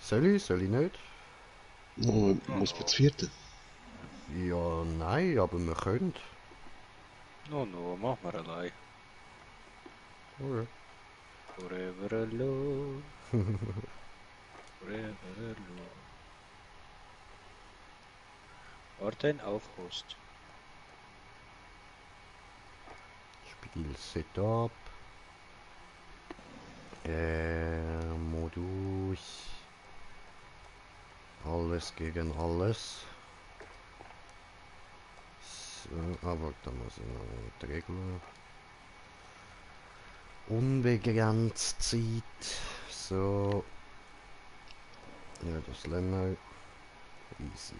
Soll ich nicht? Oh, muss man das vierte? Ja, nein, aber wir können. No, mach mal allein. Okay. Forever alone. Forever alone. Warten auf Host. Spiel Setup. Modus. Alles gegen alles. So, aber da muss ich noch die Regeln. Unbegrenzt Zeit. So. Ja, das lassen wir. Easy.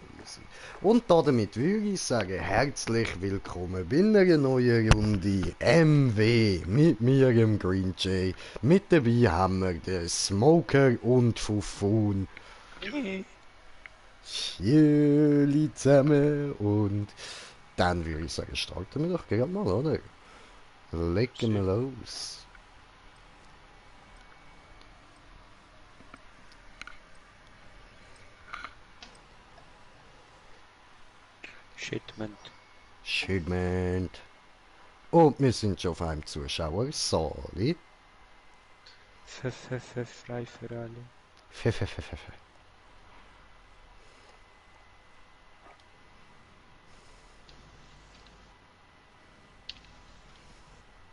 Und damit würde ich sagen, herzlich willkommen bei einer neuen Runde MW mit mir, dem Green Jay. Mit dabei haben wir den Smoker und Fufun. Tschüssi zusammen. Und dann würde ich sagen, starten wir doch gerade mal, oder? Legen wir los. Shipment. Und wir sind schon auf einem Zuschauer. Sorry. Frei für alle.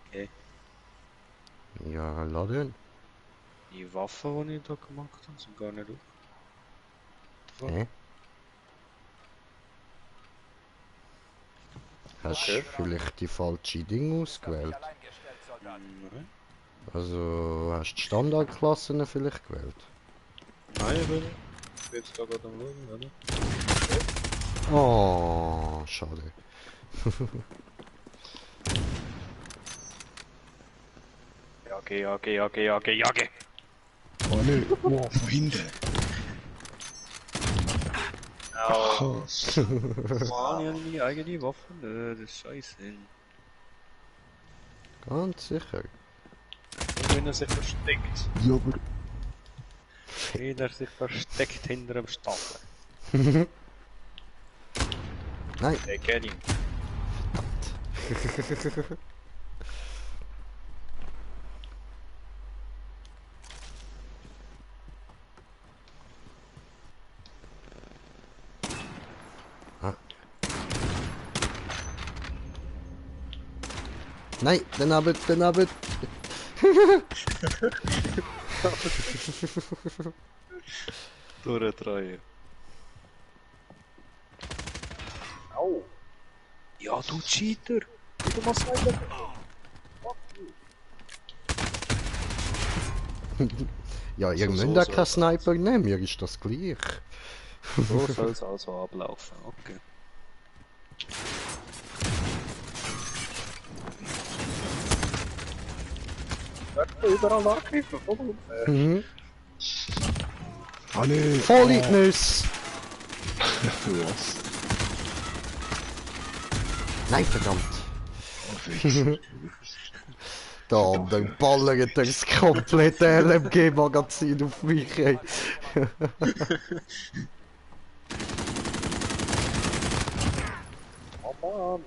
Okay. Ja, laden. Die Waffen, die ich da gemacht habe, sind gar nicht auf. Hä? Hast du vielleicht die falsche Ding ausgewählt? Nein. Also hast du die Standardklassen vielleicht gewählt? Nein, aber ich bin jetzt da gerade am Schauen, oder? Oh, schade. Jage. Oh ne, wow, von hinten. Au. Was? Mann, ich habe meine eigene Waffe nicht, das ist scheiße. Ganz sicher. Und wenn er sich versteckt. Ja, aber... Wenn er sich versteckt hinter dem Stapel. Nein. Der kennt ihn. Ah. Nein, daneben. Durchdrehen. Au! Ja, du Cheater! Du machst weiter! Ja, ihr So, müsst so ja soll keinen das. Sniper nehmen, mir ist das gleich. So soll es also ablaufen, okay. Überall angegriffen, komm. Oh ne! Voll in die Nüsse! Was? Nein, verdammt! Oh, Wichser. Da andere ballert das komplette LMG-Magazin auf mich, ey. Oh Mann!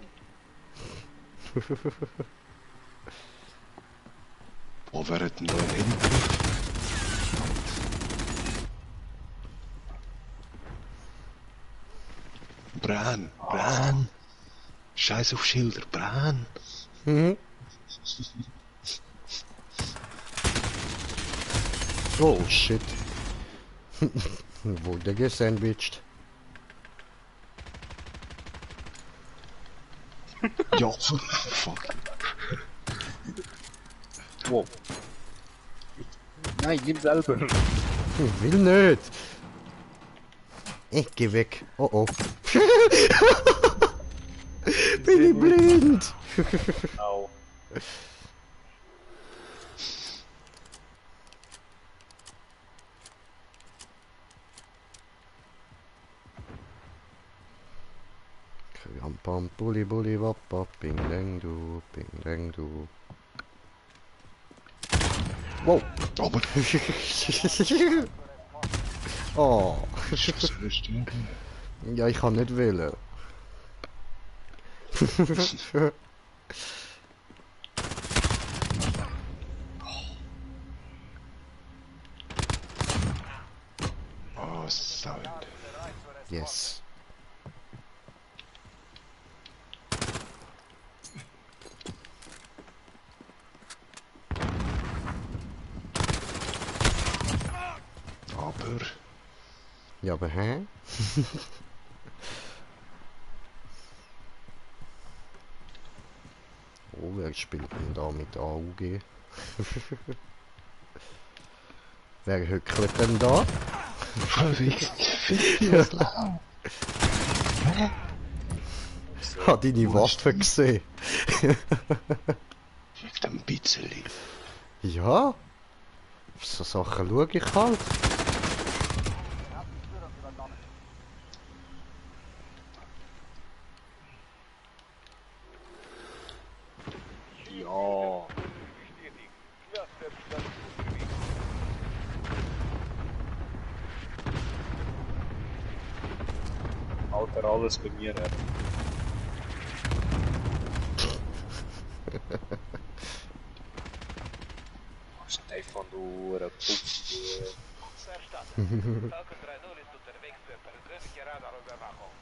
Oh, wer hat denn da einen hinten? Bran! Scheiß auf Schilder, Bran! Oh shit. Wurde gesandwiched. Ja, fuck. Wow. Nein, nimm selber! Will nicht. Ich geh weg. Oh oh. Bin ich blind? Au. Kram pam bulli wap wap bing dang du. Wow. Aber... Oh. Was sollst du denn? Ja, ich kann nicht wählen. Oh, Sound. Yes. Aber... Ja, aber hä? Oh, wer spielt denn da mit AUG? Wer hückelt denn da? Fick laut. Hat deine Waffe gesehen? Wegen dem Bitzeli. Ja? Auf so Sachen schaue ich halt. Ja. Alter, alles bei mir. Was ist denn von du, Pupsi? Verstanden. Falcon 3-0 ist unterwegs für persönliche Radarüberwachung.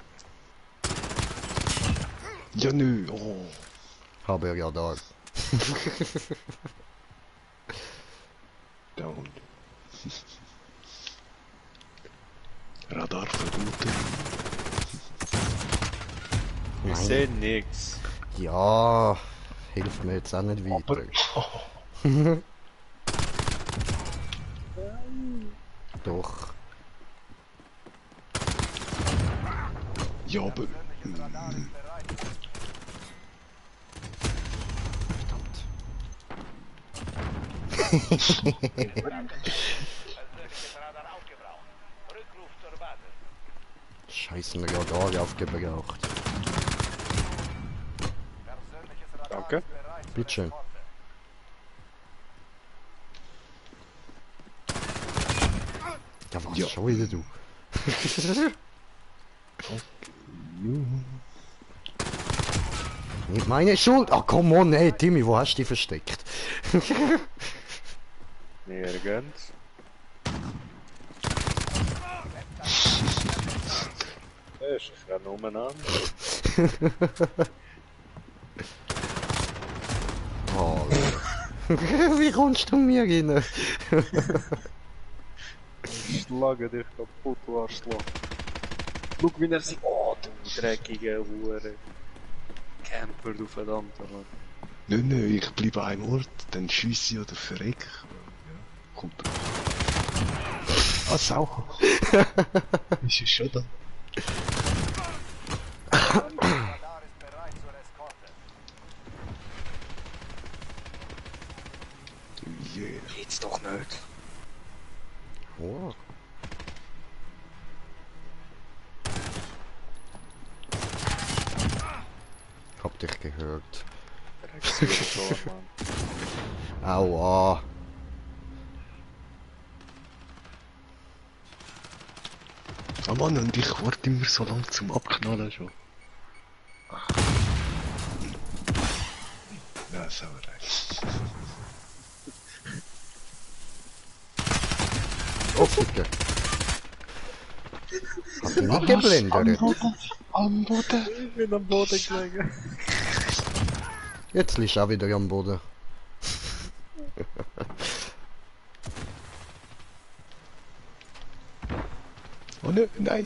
Ja, nö. Oh. Habe er ja da. Der Hund. Radar verboten. Ich Nein. sehe nix. Ja, hilft mir jetzt auch nicht Aber... weiter. Oh. Doch. Ja, aber... Persönliches Radar aufgebraucht. Rückruf zur Basis. Scheiße, mir Radar aufgebraucht. Persönliches Radar Danke. ist bereit zur Bitteschön. Eskorte. Da war's Ja. schon wieder du. Nicht meine Schuld. Ah, come on, ey, Timmy, wo hast du dich versteckt? Nirgends. Ich renne umeinander. Oh, wie kommst du mir rein? Schlage dich kaputt, du Arschloch. Schau, wie er sich... Oh, du dreckige Hure. Camper, du verdammter Mann. Nö, nö, ich bleibe an einem Ort, dann schiesse ich oder verreck. Ja, kommt drauf. Ah, Sau. Ist es schon da? Radar ist bereit zur Eskorte. Yeah. Geht's doch nicht. Oh. Hab dich gehört. Dreckshurensohn, Mann. Aua. Ah Mann, und ich warte immer so lang zum Abknallen schon. Ach. Ja, Sauerei. Oh, Ficker. Hat mich nicht geblendet. Am Boden! Ich bin am Boden gelegen. Jetzt liegst du auch wieder am Boden. Oh ne, nein!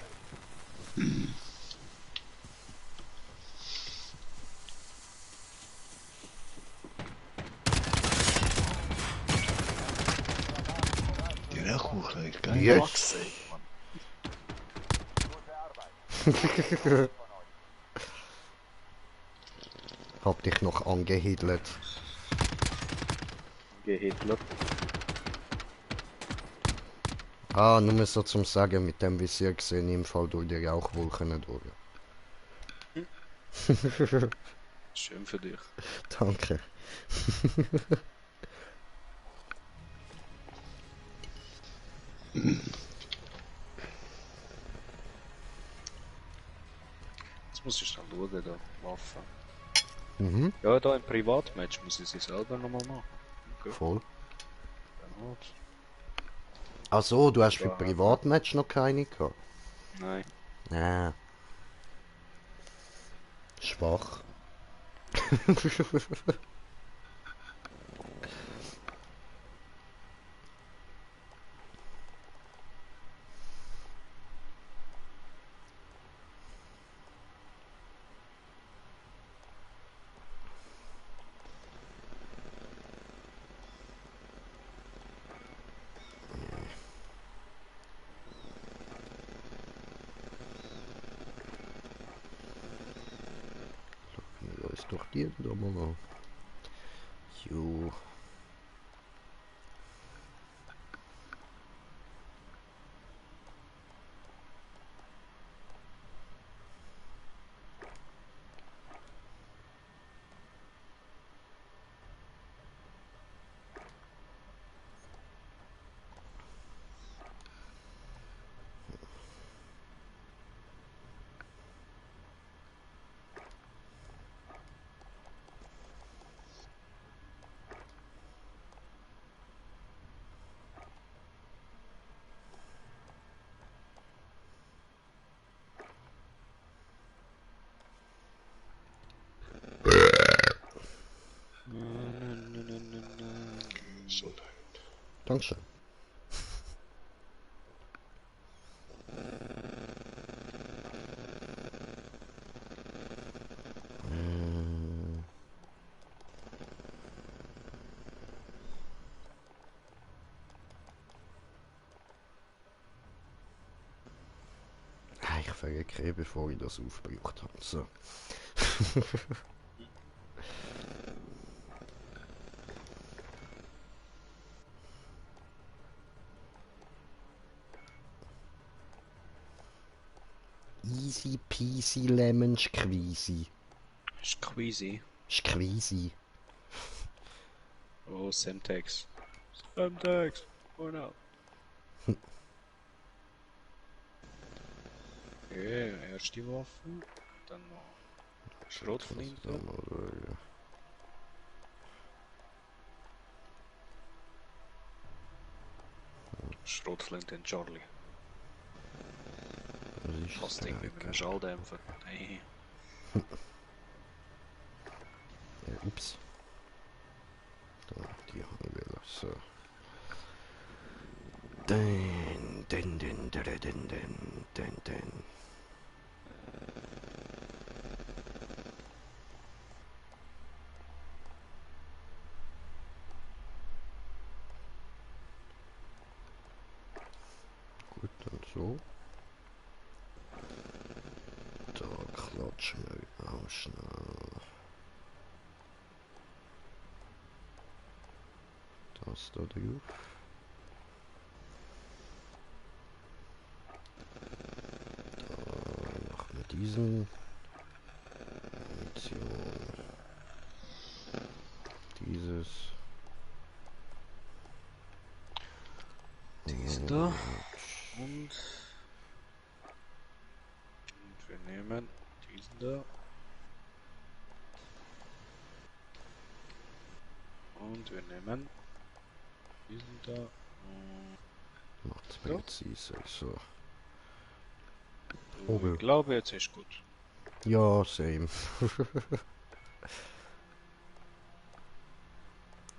Die Rauchkuchen, geil. Yes. Hab dich noch angehidelt. Gehitlert. Ah, nur so zum Sagen, mit dem Visier gesehen im Fall durch die Rauchwolken durch. Schön für dich. Danke. Jetzt muss ich dann schauen, da, Waffen. Mhm, Ja, da im Privatmatch muss ich sie selber nochmal machen. Okay, voll. dann halt. Ach so, du hast für Ja. Privatmatch noch keine gehabt? Nein. Ah. Schwach. Ja, ist doch die da mal noch. Jo. Gesundheit. Dankeschön. Ich verrecke bevor ich das aufgebraucht habe. So. Easy peasy lemon squeezy. Squeezy. Squeezy. Oh, Semtex. Semtex. Oh no. Okay, erste Waffe. Dann noch Schrotflinte. Schrotflinte in Charlie. Fast Ding mit einem Schalldämpfer. Hey. Ups. Da, die habe ich wieder. So. Den. Gut, dann so. Da klatschen wir auch schnell. Das da drauf. Da machen wir diesen. Munition. Dieses. Diesen da. Und wir nehmen diesen da. Und wir nehmen diesen da. Macht's Ja. präzise. So. Ich glaube, jetzt ist gut. Ja, same.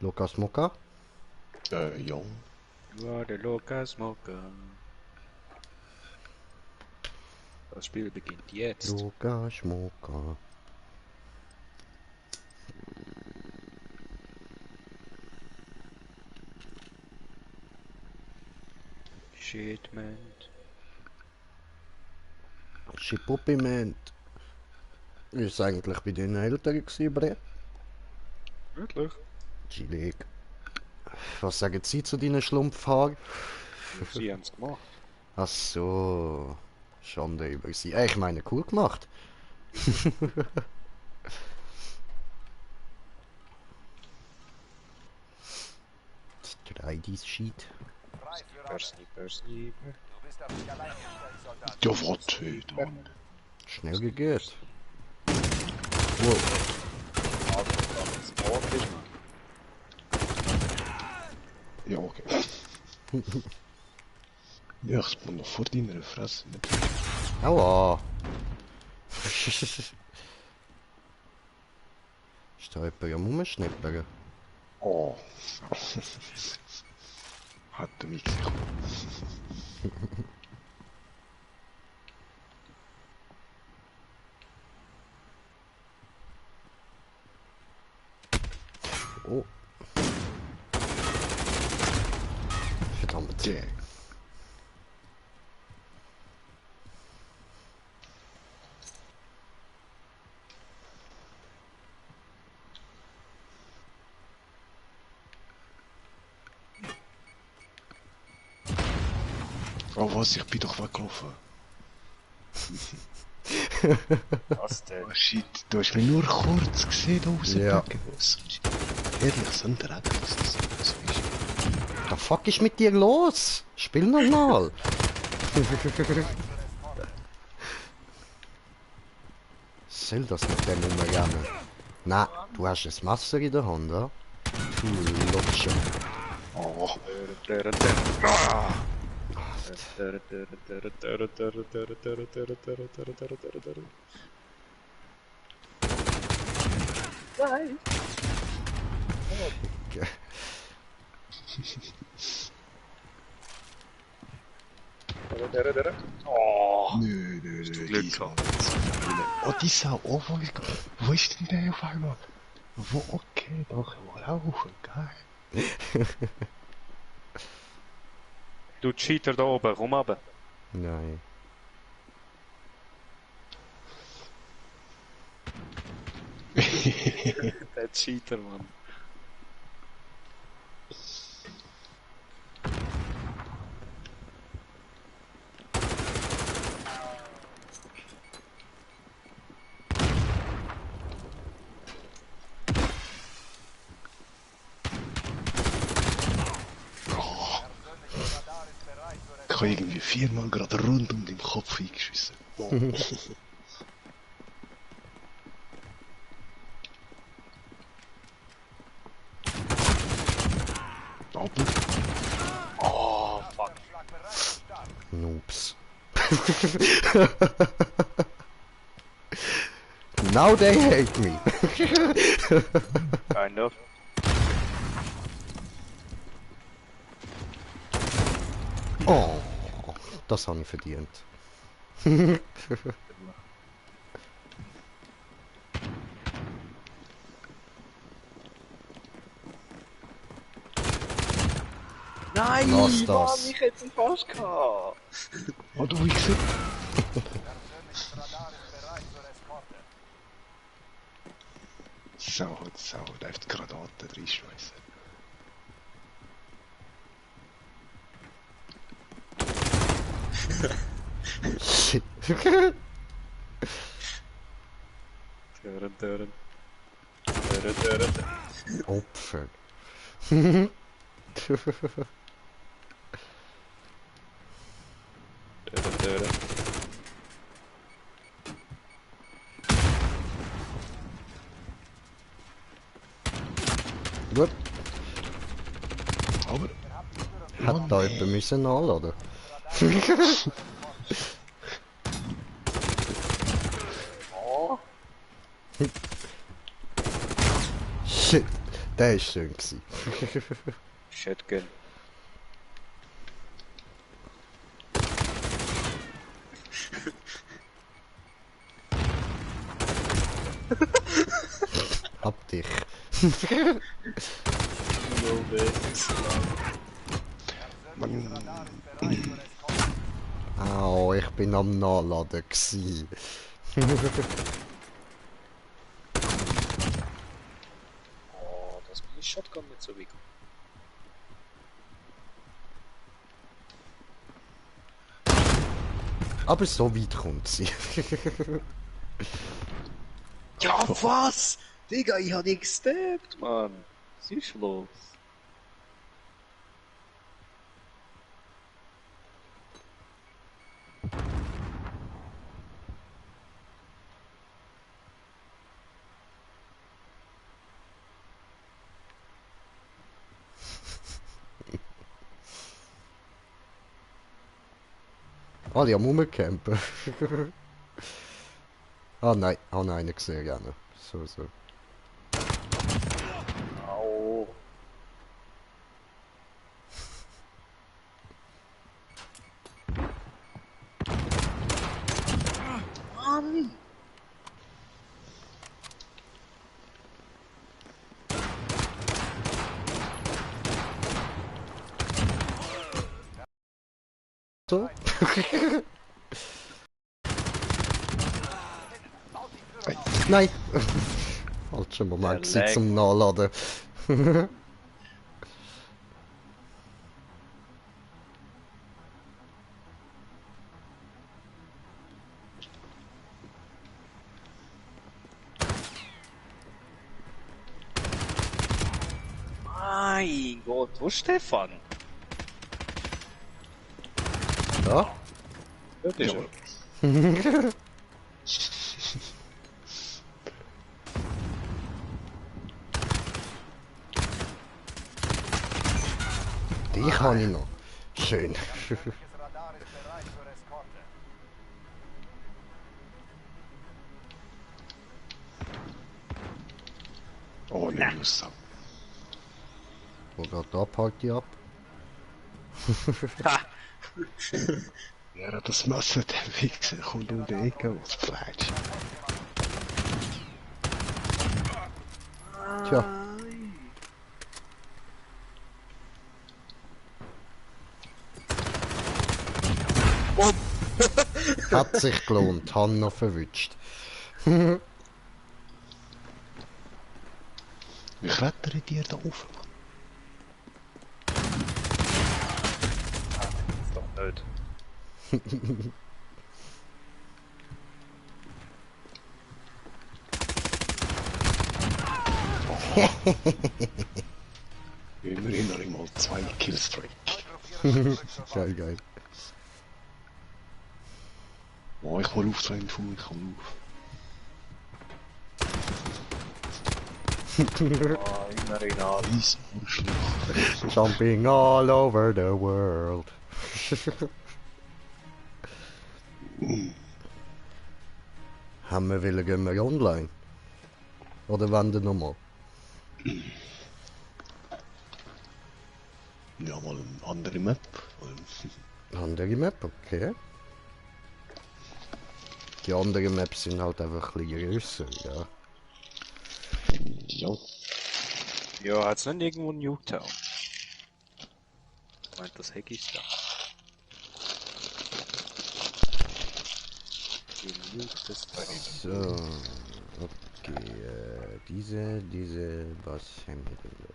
Lukas Moka? Ja. You are the local smoker. Das Spiel beginnt jetzt. Lukas Moka. Shitment. Schippupiment. Ist eigentlich bei den Eltern gewesen, Bre? Wirklich? Chillig. Was sagen Sie zu deinen Schlumpfhaaren? Sie haben es gemacht. Ach so. Schande über sie. Ich meine, cool gemacht. Dreidis-Sheet. Sniper. Du bist auf dich allein gestellt, Soldat. Ja, warte dann. Schnell gegeben. Wow. Also, das Wort ist man. Ja, okay. Ja, ich spawn noch vor deiner Fresse. Nicht. Aua. Ist da jemand am Rumschnippern? Oh. Hat er mich gesehen. Oh. Verdammt. Der. Oh was, ich bin doch weggelaufen. Was denn? Oh shit, du hast mich nur kurz gesehen da Ja. rauspacken. Ehrlich, so ein Dreck ist das. So ist. Was fuck ist mit dir los? Spiel normal. Soll das mit dem umgehen? Nein, du hast ein Messer in der Hand, ja? Du Lutscher. Oh, Nein! Oh! nö, Hast du nö, Glück diesmal. gehabt? Oh, die Sau, oh, wo ist denn der auf einmal? Wo, okay, doch, laufen, geil. Du Cheater da oben, komm runter. Nein. Der Cheater, Mann. Ich habe irgendwie viermal gerade rund um den Kopf eingeschissen. Oh. Aber, Oh, fuck. Noobs. Now they hate me. Kind of. Oh, das habe ich verdient. Nein, Lass Mann, das. ich hätte ihn fast gehabt. oh, du Wichser. Sau, darf die Granaten reinschmeißen. Shit. Tören, tören. Tören, tören. Opfer. Tören, tören. Gut, Aber, hat da jemand müssen anladen. Oh. Shit, der ist schön gewesen. Shotgun. Hab dich. No man, Au, ich bin am Nachladen gsi. Oh, das ist Shotgun nicht so weit. Aber so weit kommt sie. Ja, was? Digga, ich hab dich gestabbt, Mann. Was ist los? Alle am rumcampen. Ah nein, habe einen gesehen, ja noch. So, so. Au. Mann! So? Nein! Falscher Moment gewesen Lag. zum Nachladen. Mein Gott, wo ist Stefan? Ja? Dort ist Ja. er. Dich habe ich noch. Schön. Radar ist bereit für Eskorte. Oh, ne, Sau. Wo geht da Party ab? Ha! Ja, das Messer, der Wichser, kommt um die Ecke, was Fleisch. Tja, hat sich gelohnt. Han noch verwünscht. Wie klettern die da auf? Ist doch nicht. Immerhin noch einmal 2 Killstreak. Geil, geil. Oh, ich hol auf, 2 Fuhr, ich hol auf. Ah, immerhin an. Riesen Arschloch. Jumping all over the world. Haben wir wollen, gehen wir online? Oder wenden nochmal? Ja, mal eine andere Map. Andere Map, okay. Die anderen Maps sind halt einfach ein bisschen grösser, ja. Ja, Ja, hat's nicht irgendwo Newtown? Ich meint, das Heck ist da. Die Newtest So, okay, diese, was haben wir denn da?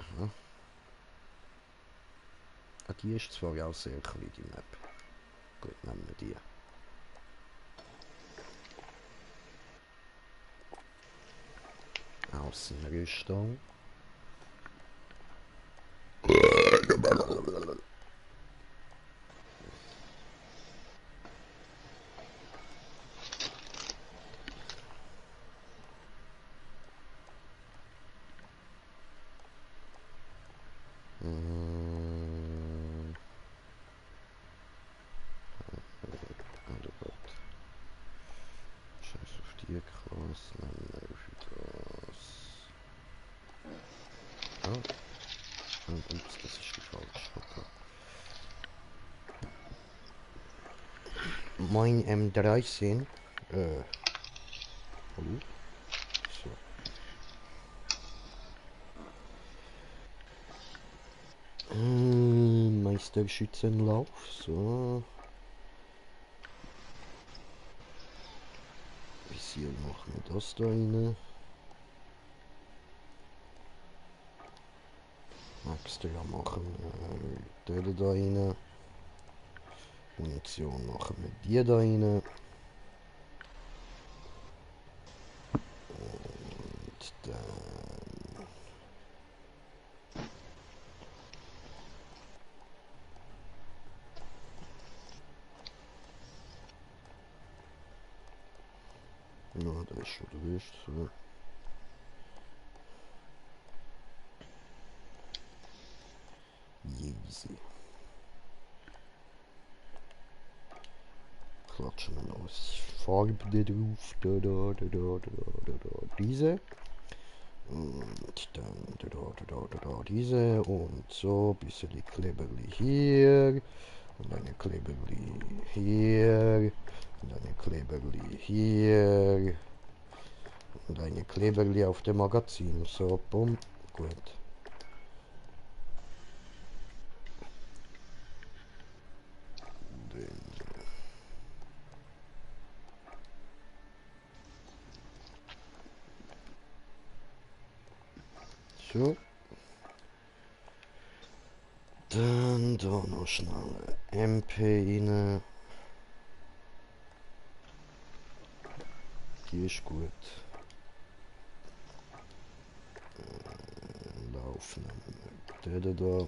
Aha. Ah, die ist zwar auch sehr klein, die Map. Gut, nehmen wir die. Außenrüstung. Mm. Oh Gott. Scheiß auf die Klasse, nehmen wir für das. Oh. Und ups, das ist die falsche. Okay. Mein M13. Hallo? So. Meisterschützenlauf, so. Visier machen wir das da rein. Extra machen wir den da rein. Munition machen wir die da rein. Und dann... Ja, da ist schon der Rest. So. schon mal aus Farbe da drauf. Diese. Und dann diese. Und so, bisschen Kleberli hier. Und eine Kleberli hier. Und eine Kleberli hier. Und eine Kleberli auf dem Magazin. So, bumm. Gut. So. Dann da noch schnell MP rein. Die ist gut. Lauf nehmen wir da.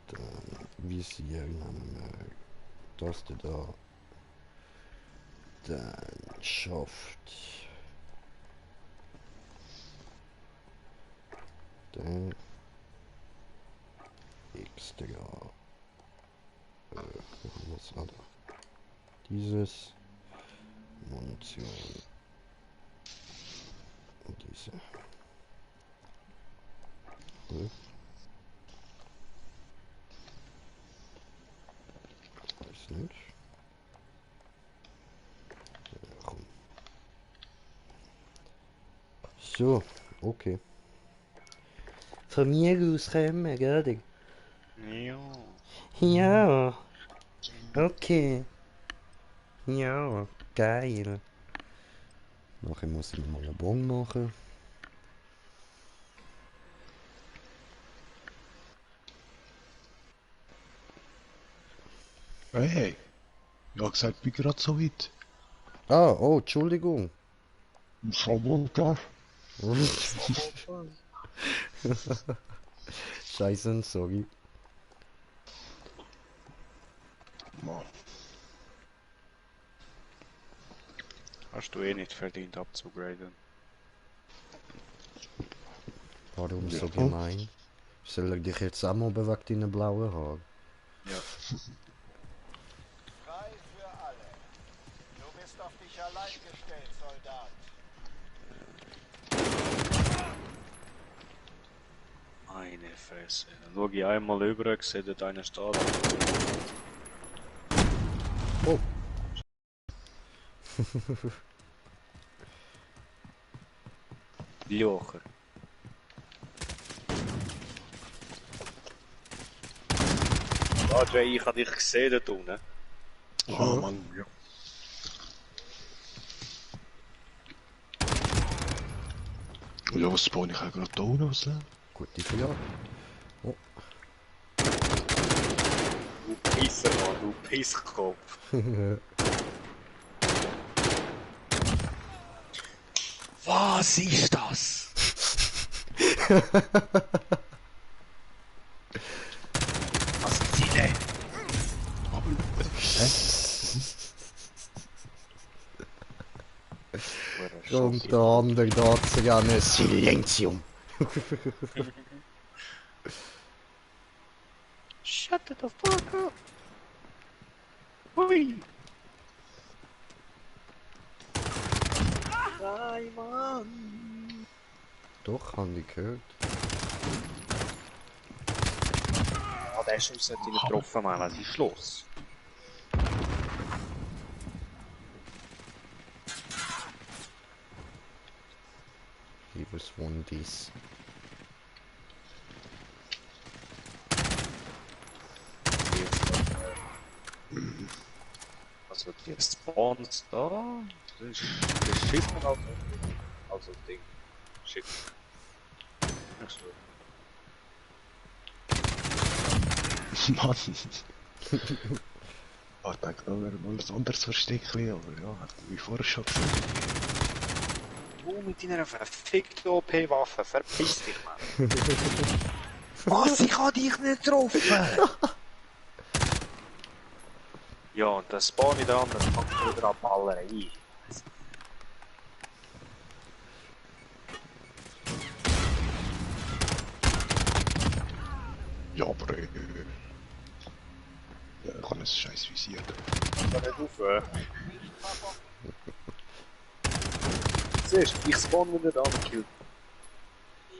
Dann Visier nehmen wir das da. Dann Schaft. Dann extra. Was war da? Dieses. Munition. Und diese. Weiß nicht. Ja, komm. So, okay. Von mir aus können wir, gell? Ja. Ja. Okay. Ja, geil. Nachher muss ich mir mal einen Bon machen. Hey, ich hab gesagt, ich bin gerade so weit. Ah, oh, Entschuldigung. Schaumontage. Scheiße, sorry. Mann. Hast du eh nicht verdient abzugraden. Warum Ja. so gemein? Soll ich dich jetzt auch mal wegen deinen blauen Haaren? Ja. Frei für alle. Du bist auf dich allein gestellt, Soldat. Meine Fresse. Dann schau ich einmal rüber, sehe dort einen stehen. Oh. Jocher. Ja, Jay, ich habe dich gesehen dort unten. Ah, Mann, ja. Ja, was spawn ich auch gerade da unten aus? Gute Frage. Du Pisser, Mann, du Pisskopf. Was ist das? Was sind Sie denn? Und der andere da zu gerne Silenzium. Shut the fuck up! Hui! Nein, Mann! Doch, haben die gehört. Ah, der Schuss hat ihn getroffen, Mann, das ist los. He was one dies. Also die Spawns da, das Schiffen also Ding, Schiff. Achso. Mann. Ich dachte, da wäre mal ein anderes Versteckchen, aber ja, hat wie vorher schon gesehen. Du mit deiner verfickten OP-Waffe, verpiss dich, Mann. Was, ich hab dich nicht getroffen! Ja, und das Spawn in der anderen fängt wieder an ballern. Ja, aber ja, ich habe ein scheiß Visier. da nicht auf. Siehst du, ich spawn mir nicht angekillt.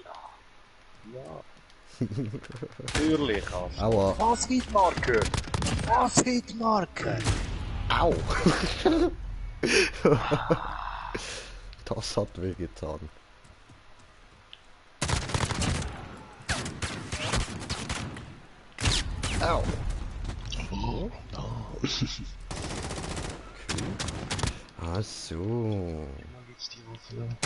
Ja. Ja. Natürlich, also. Aua. Was Hitmarker? Was Hitmarker? Au! Das hat wehgetan. Au! Oh, no. Ach so. Mal jetzt die Waffe.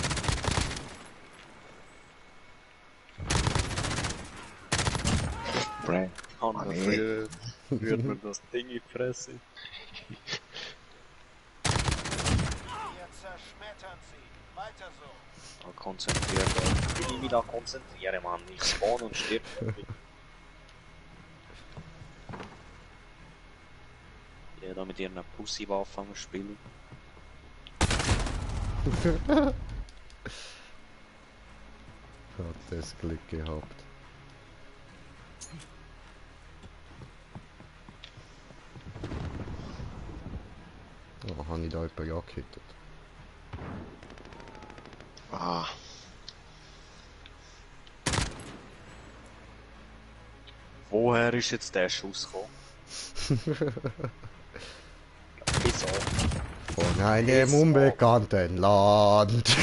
Brand. Hanna, nee. früher rührt mir das Ding in die Fresse. Wir zerschmettern sie. Weiter so. Ja, konzentriert euch. Ich will mich da konzentrieren, Mann. Ich spawn und stirb. Ja, da mit ihren Pussy-Waffen am Spielen. Hat das Glück gehabt. Oh, habe ich da jemanden angehittet? Ah, Woher ist jetzt der Schuss gekommen? Wieso? Von einem unbekannten Land.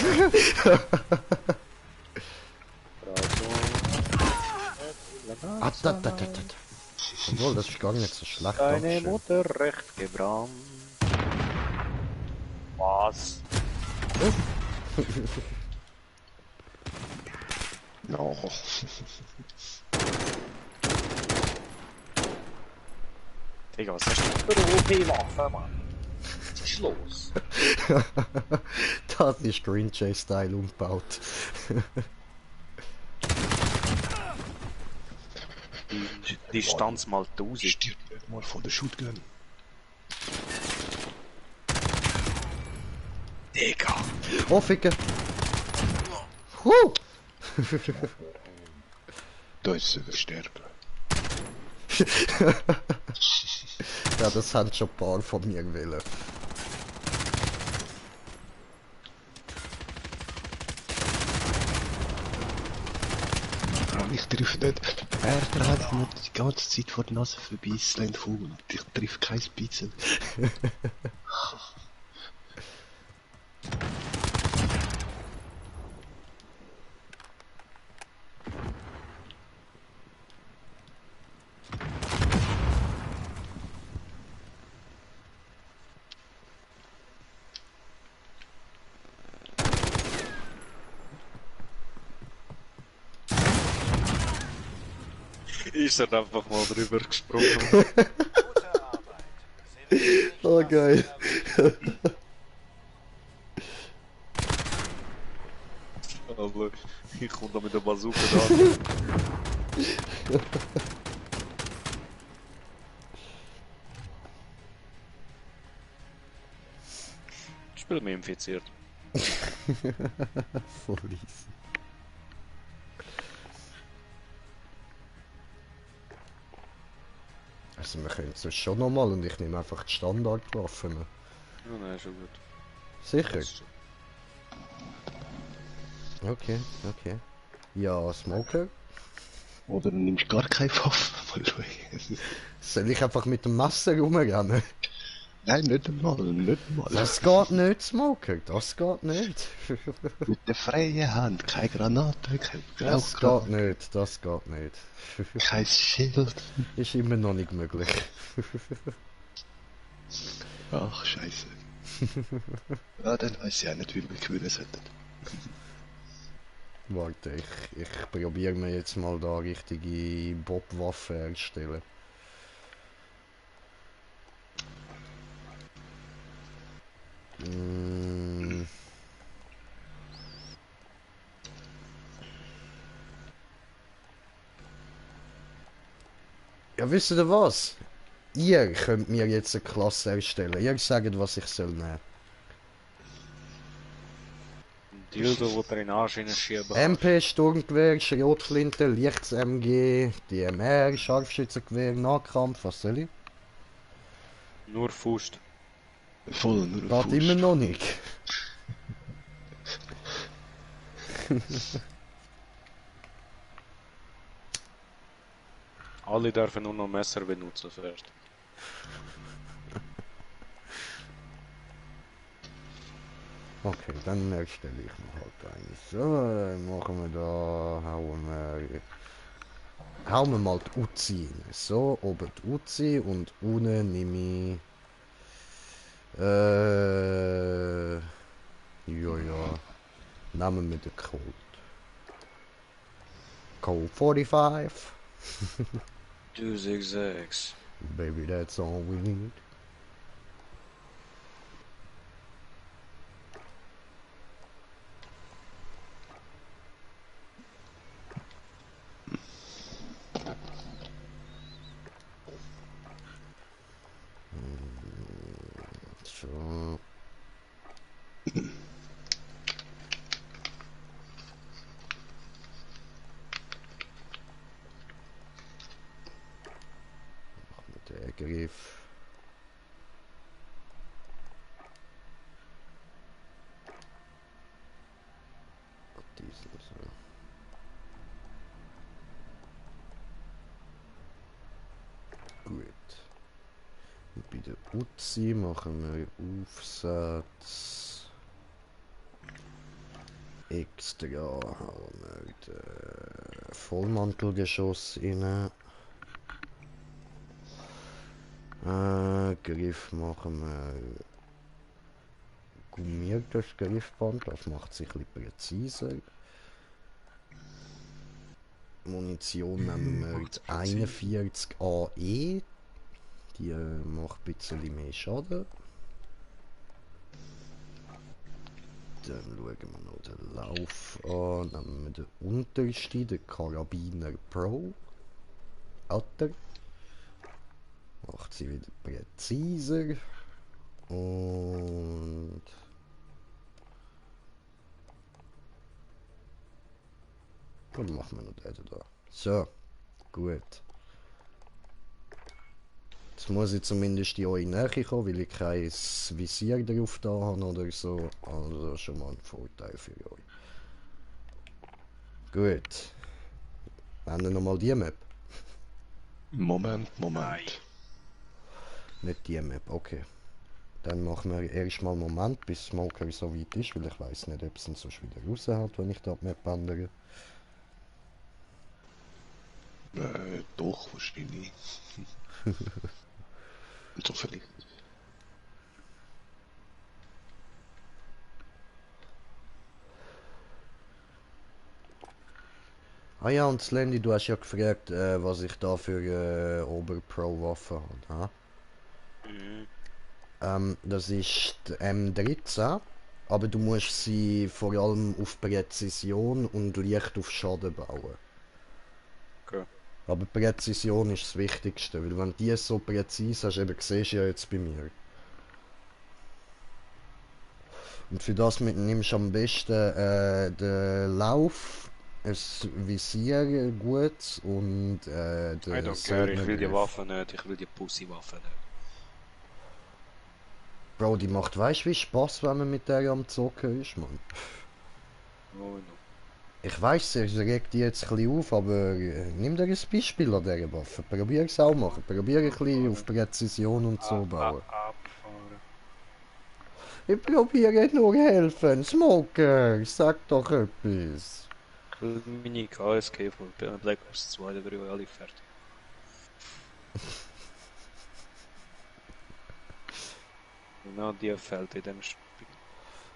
Ah, da. Obwohl, das ist gar nicht so schlecht. Deine Dankeschön. Mutter recht gebrannt. Was? no. Digga, was hast du für eine OP-Waffe, Mann? Was ist los? Das ist Green Jay-Style umgebaut. Die Distanz mal 1000. Stirb nicht mal von der Shotgun. Digga! Oh, Ficke! Huh! Da ist sie sterben. Ja, das haben schon ein paar von mir gewählt. Ich treffe nicht. Er hat mir die ganze Zeit vor der Nase verbeissen und ich treffe kein Spitzel. Ist er einfach mal drüber gesprungen. Gute Arbeit. Sie wissen nicht, Oh, was geil. sie erleben. Also, ich komme da mit der Bazooka da. Spiel mich infiziert. Voll easy. Also wir können es schon nochmal und ich nehme einfach die Standardwaffe. Ja, nein, schon gut. Sicher? Okay. Ja, Smoker. Oder du nimmst gar keine Waffe. Mal schauen. Soll ich einfach mit dem Messer rumrennen? Nein, nicht einmal, nicht einmal. Das geht nicht, Smoker, das geht nicht. Mit der freien Hand, keine Granate, kein Das geht nicht, das geht nicht. kein Schild. Ist immer noch nicht möglich. Ach, scheiße. Ja, dann weiß ich auch nicht, wie wir gewinnen sollten. Warte, ich probiere mir jetzt mal da richtige Bob-Waffe herzustellen. Ja, wisst ihr was? Ihr könnt mir jetzt eine Klasse erstellen. Ihr sagt, was ich soll nehmen. Dildo, wo der in den Arsch hineinschieben kann. MP, Sturmgewehr, Schrotflinte, Lichts-MG, DMR, Scharfschützengewehr, Nahkampf, was soll ich? Nur Faust. Voll, nur auf Geht immer noch nicht. Alle dürfen nur noch Messer benutzen, fertig. Okay, dann erstelle ich mir halt eins. So, dann machen wir da, hauen wir mal die Uzi rein. So, oben die Uzi und unten nehme ich, ja, nehmen wir den Colt. Colt 45. 266. Baby, that's all we need. So. Der Griff. Diesen so. Gut. Und bei der Uzi machen wir Aufsatz. Extra hauen wir den Vollmantelgeschoss rein. Griff machen wir gummiertes Griffband, das macht sich ein bisschen präziser. Munition nehmen wir die 41 AE, die macht ein bisschen mehr Schaden. Dann schauen wir noch den Lauf an, nehmen wir den untersten, den Karabiner Pro. Alter. Macht sie wieder präziser. Und dann machen wir noch den da. So, gut. Jetzt muss ich zumindest in eure Nähe kommen, weil ich kein Visier drauf da habe oder so. Also schon mal ein Vorteil für euch. Gut. Haben wir nochmal die Map? Moment. Nicht die Map, okay. Dann machen wir erstmal einen Moment, bis Smoker so weit ist, weil ich weiß nicht, ob es ihn sonst wieder raushaut, wenn ich da die Map ändere. Doch, wahrscheinlich. Doch, vielleicht. Ah ja, und Slendy, du hast ja gefragt, was ich da für Ober-Pro-Waffe habe. Mhm. Das ist die M13, aber du musst sie vor allem auf Präzision und leicht auf Schaden bauen. Okay. Aber Präzision ist das Wichtigste, weil wenn du die so präzise hast, eben siehst du ja jetzt bei mir. Und für das nimmst du am besten den Lauf, ein Visier gut und I den don't care, ich will die Söldnergriff. Waffe nicht, ich will die Pussy-Waffe nicht. Bro, die macht weißt wie Spaß, wenn man mit der am Zocken ist, Mann. Oh no. Ich weiss, es regt die jetzt ein bisschen auf, aber nimm dir ein Beispiel an dieser Waffe. Probier es auch machen. Probier ein bisschen auf Präzision und so bauen. Abfahren. Ich probiere nur helfen. Smoker, sag doch etwas. Ich will meine KSK von Black Ops 2, da bin ich alle fertig. Genau die fällt in dem Spiel.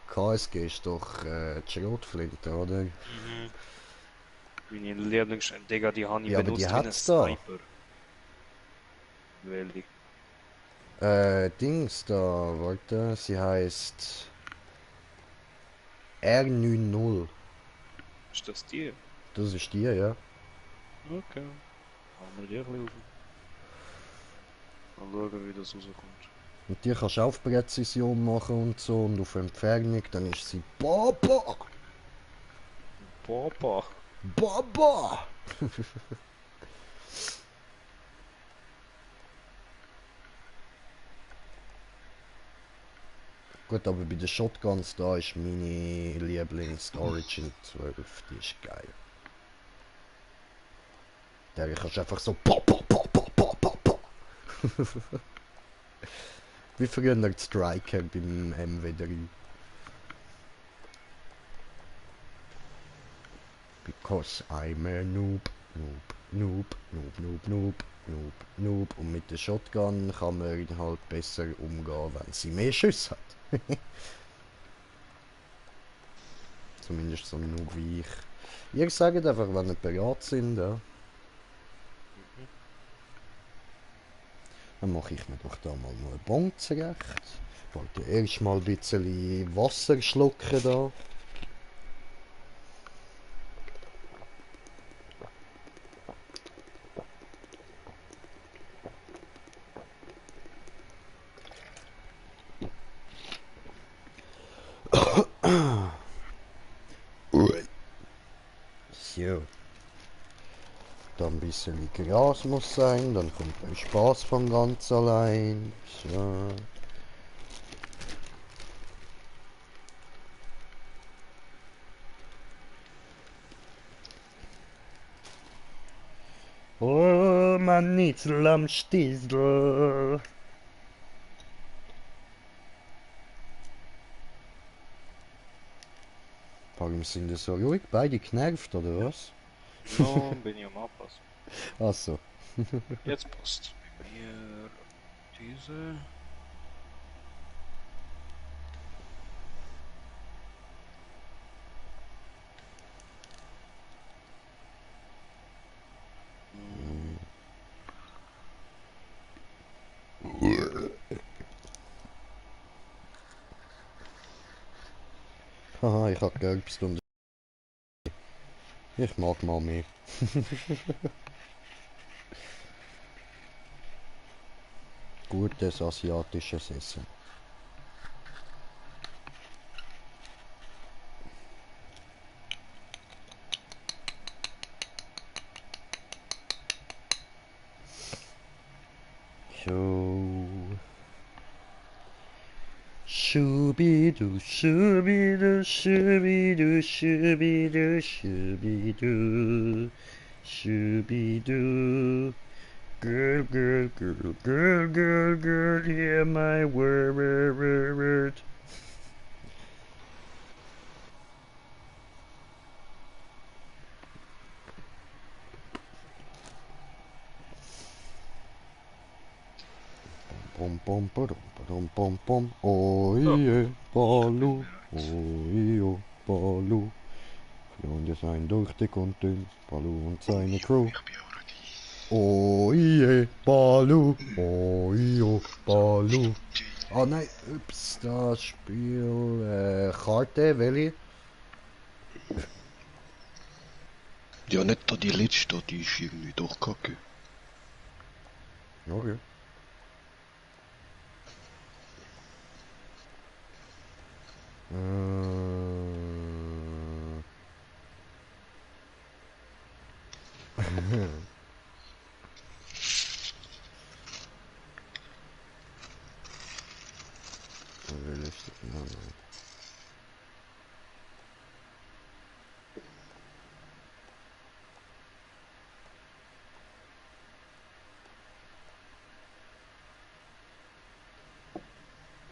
KSG ist doch die Schrotflinte, oder? Mhm. Meine Digga, die habe ich Ja, aber benutzt die wie ein hat's da. Sniper. Welche? Dings da, warte, sie heißt R90. Ist das die? Das ist die, ja. Okay. Haben wir die ein bisschen auf. Mal schauen, wie das rauskommt. Und die kannst du auf Präzision machen und so und auf Entfernung, dann ist sie Baba! Papa. Baba! Gut, aber bei den Shotguns da ist meine Lieblings-Origin 12, die ist geil. Der kannst du einfach so pop, pop, pop, pop, pop, pop, pop. Wie früher der Striker beim MW3. Because I'm a noob, noob, noob, noob, noob, noob, noob, noob. Und mit der Shotgun kann man halt besser umgehen, wenn sie mehr Schüsse hat. Zumindest so ein Noob wie ich. Ihr sagt einfach, wenn ihr bereit sind, ja. Dann mache ich mir doch da mal noch eine Bon zurecht. Ich wollte erst mal ein bisschen Wasser schlucken da. So. Dann ein bisschen Gras muss sein, dann kommt der Spaß von ganz allein. So. Oh, man Nitzel am Stiesel. Warum sind die so ruhig? Beide genervt, oder was? No, bin ich am Anpassen. Ach so. Jetzt passt. Bei mir diese. Haha, ich hab gerbst und ich mag mal mehr. Gutes asiatisches Essen. So. Shooby-doo, shooby-doo, shooby-doo, shooby-doo, shooby-doo, shooby-doo. Girl, girl, girl, girl, girl, girl, yeah, my word. Pom, pom, padum, padum, pom, pom. Oh, yeah, Balu. Oh, yeah, Balu. Freunde sein durch dick und dünn. Balu und seine Crew. Ich bin auch ready. Oh, yeah, Balu. Oh, yeah, Balu. Ah, nein, ups, das Spiel. Karte, welche? Ja, nicht da die letzte, die ist irgendwie doch kacke. Okay. Realistisch, nein, nein.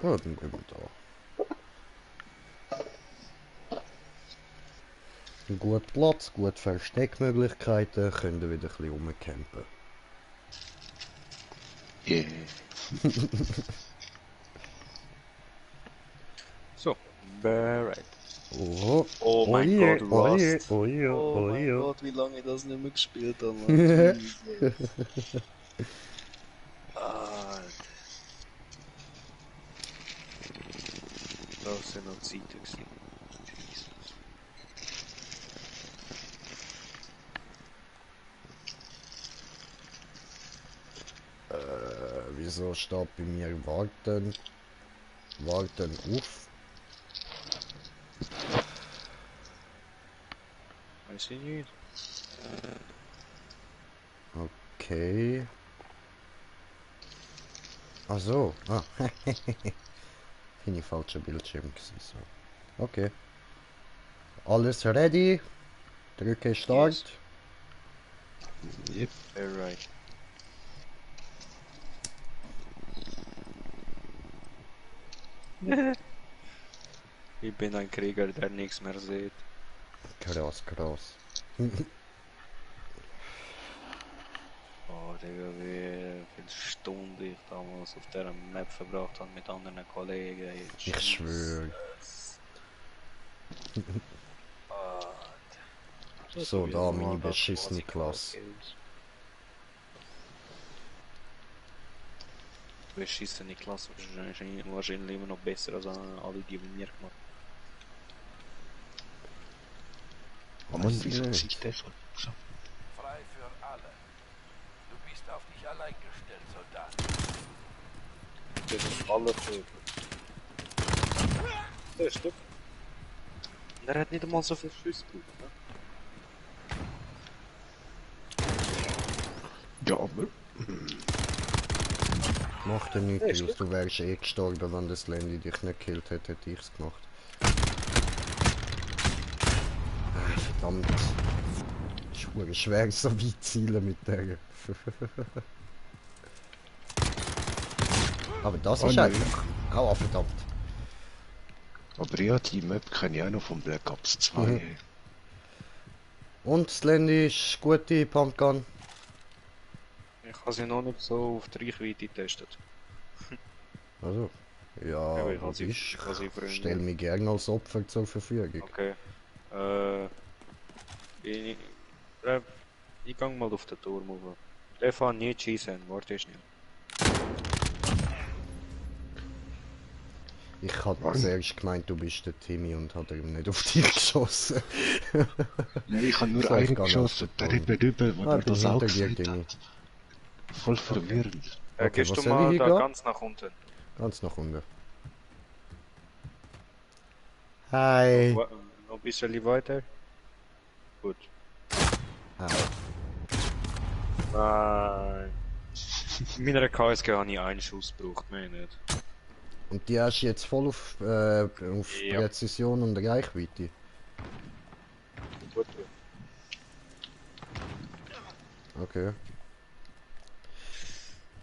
Ja, dann gehen wir da. Gut Platz, gut Versteckmöglichkeiten, können wir wieder ein bisschen rumcampen. Yeah. So, bereit. Oh, Oh mein je, Gott, oh je, Rust. oh je, Oh oh mein je. Gott, wie lange ich das nicht mehr gespielt habe. Mann. Jesus. Alter. Das sind noch Zeiten gewesen. Jesus. Wieso steht bei mir warten? Warten auf? Weiß ich nicht. Okay. Ach so, ah. Meine falsche Bildschirm gewesen, so. Okay. Alles ready? Drücke Start. Yep. Alright. Ich bin ein Krieger, der nichts mehr sieht. Krass, krass. Oh, Digga, wie viele Stunden ich damals auf dieser Map verbracht habe mit anderen Kollegen. Ich schwöre. So, da meine beschissene Klasse. Beschissene Klasse, wahrscheinlich immer noch besser als alle, die wir gemacht Oh Mann, wieso sieht der so? Frei für alle. Du bist auf dich allein gestellt, Soldat. Das ist alle Vögel. Das ist doch. Er hat nicht einmal so viel Schüsse gebraucht, ne? Ja, aber... Macht ja nichts, aus. Du wärst eh gestorben, wenn das Landy dich nicht gekillt hätte, hätte ich's gemacht. Verdammt. Ist verdammt schwer, so weit zielen mit der. Aber das ist einfach. Aua, verdammt. Aber ja, die Map kenne ich auch noch von Black Ops 2. Und das Landy ist gute Pumpgun. Ich habe sie noch nicht so auf die Reichweite getestet. Also, ja, Ja, ich habe sie ich verwendet. stell mich gerne als Opfer zur Verfügung. Okay. Ich gang mal auf den Turm rauf. Stefan, nicht schießen, warte schnell. Ich hatte zuerst gemeint, du bist der Timmy und hat ihm nicht auf dich geschossen. Nein, ich habe nur So, einen ich gang geschossen, auf der den hat mir drüber, wo Ah, er ich bin das auch hinter dir, gesehen Timmy. hat. Voll verwirrend. Okay, Gehst was du soll mal ich da hingehen? ganz nach unten? Ganz nach unten. Hi. Noch ein bisschen weiter? Gut. Hi. Nein. In meiner KSG habe ich einen Schuss gebraucht, mehr nicht. Und die hast du jetzt voll auf Ja. Präzision und Reichweite. Gut. Okay.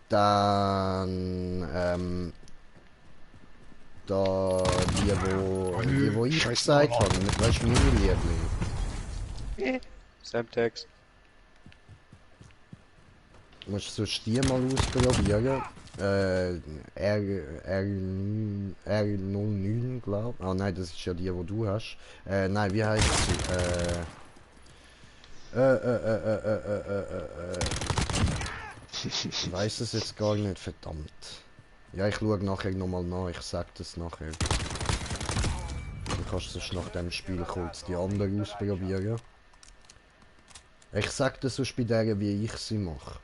Dann, da die wo ich Scheiß gesagt Mama. habe, weißt du, meine Liebling. Semtex. Du musst sonst die mal ausprobieren. R09, glaub. Ah nein, das ist ja die, wo du hast. Nein, wie heißt sie? Ich weiß es jetzt gar nicht, verdammt. Ja, ich schaue nachher nochmal nach, ich sag das nachher. Du kannst sonst nach dem Spiel kurz die andere ausprobieren. Ich sag das sonst bei der, wie ich sie mache.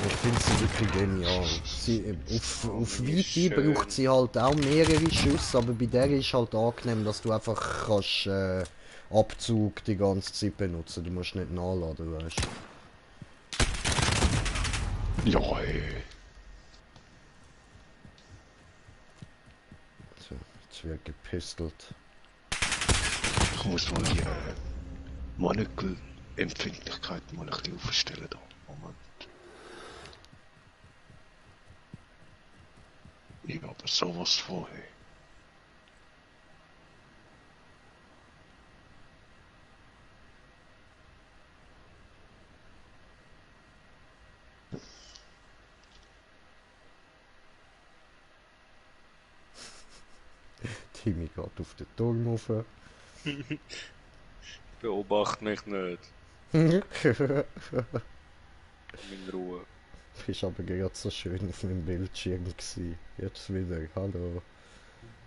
Ich finde sie wirklich genial. Sie, auf Weite schön. braucht sie halt auch mehrere Schüsse, aber bei der ist halt angenehm, dass du einfach kannst Abzug die ganze Zeit benutzen. Du musst nicht nachladen, weißt du. Ja, ey. So, jetzt wird gepistelt. Ich muss mal die Monocle-Empfindlichkeit mal ein bisschen aufstellen da. Moment. Ja, aber sowas vorher. Timmy geht auf den Turm rauf. Beobacht mich nicht. In Ruhe. Bist aber gerade so schön auf meinem Bildschirm gewesen. Jetzt wieder, hallo.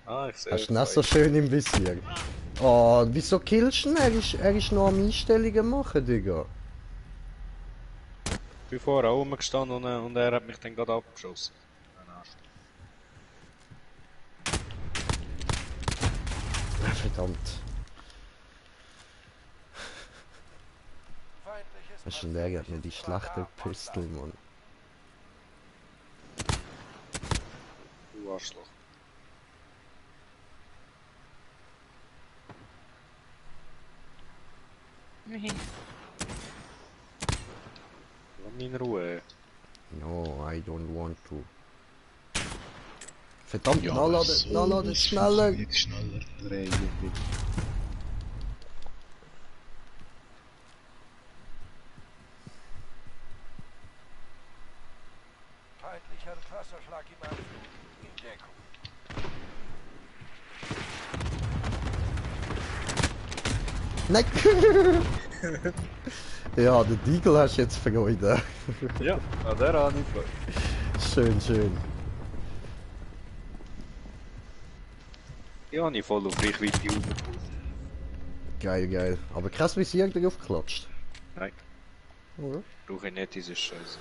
Ah, ich sehe. Hast du ihn auch so schön im Visier? Oh, wieso killst du ihn? Er ist noch am Einstellungen machen, Digga. Ich bin vorher auch rumgestanden und er hat mich dann gerade abgeschossen. Verdammt. Feindliches Hast du der hat mir die schlechte Pistole, Mann. Arschloch. Lass mich in Ruhe. No, I don't want to. Verdammt, Ja, nachladen, so, nachladen, das schneller! funktioniert schneller. Drehen. Feindlicher Clusterschlag im Anflug. In Deckung. Nein! Ja, den Deagle hast du jetzt Freude. Ja, an der habe ich Freude. Schön, schön. Ja, habe ich voll auf Reichweite rausgepusht. Geil, geil. Aber krass, wie sie drauf klatscht. Nein, Oder? brauche ich nicht diese Scheiße.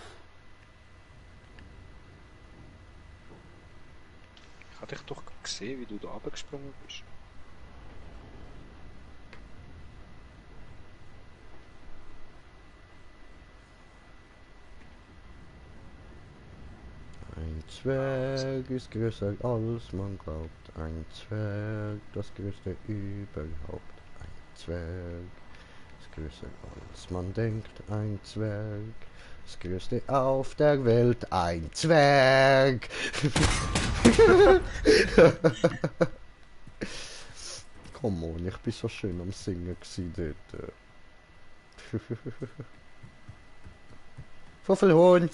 Ich habe dich doch gesehen, wie du da runtergesprungen bist. Ein Zwerg ist größer als man glaubt. Ein Zwerg, das größte überhaupt. Ein Zwerg ist größer als man denkt. Ein Zwerg, das größte auf der Welt. Ein Zwerg! Come on, ich bin so schön am Singen gsi dort. Fuffelhuhn!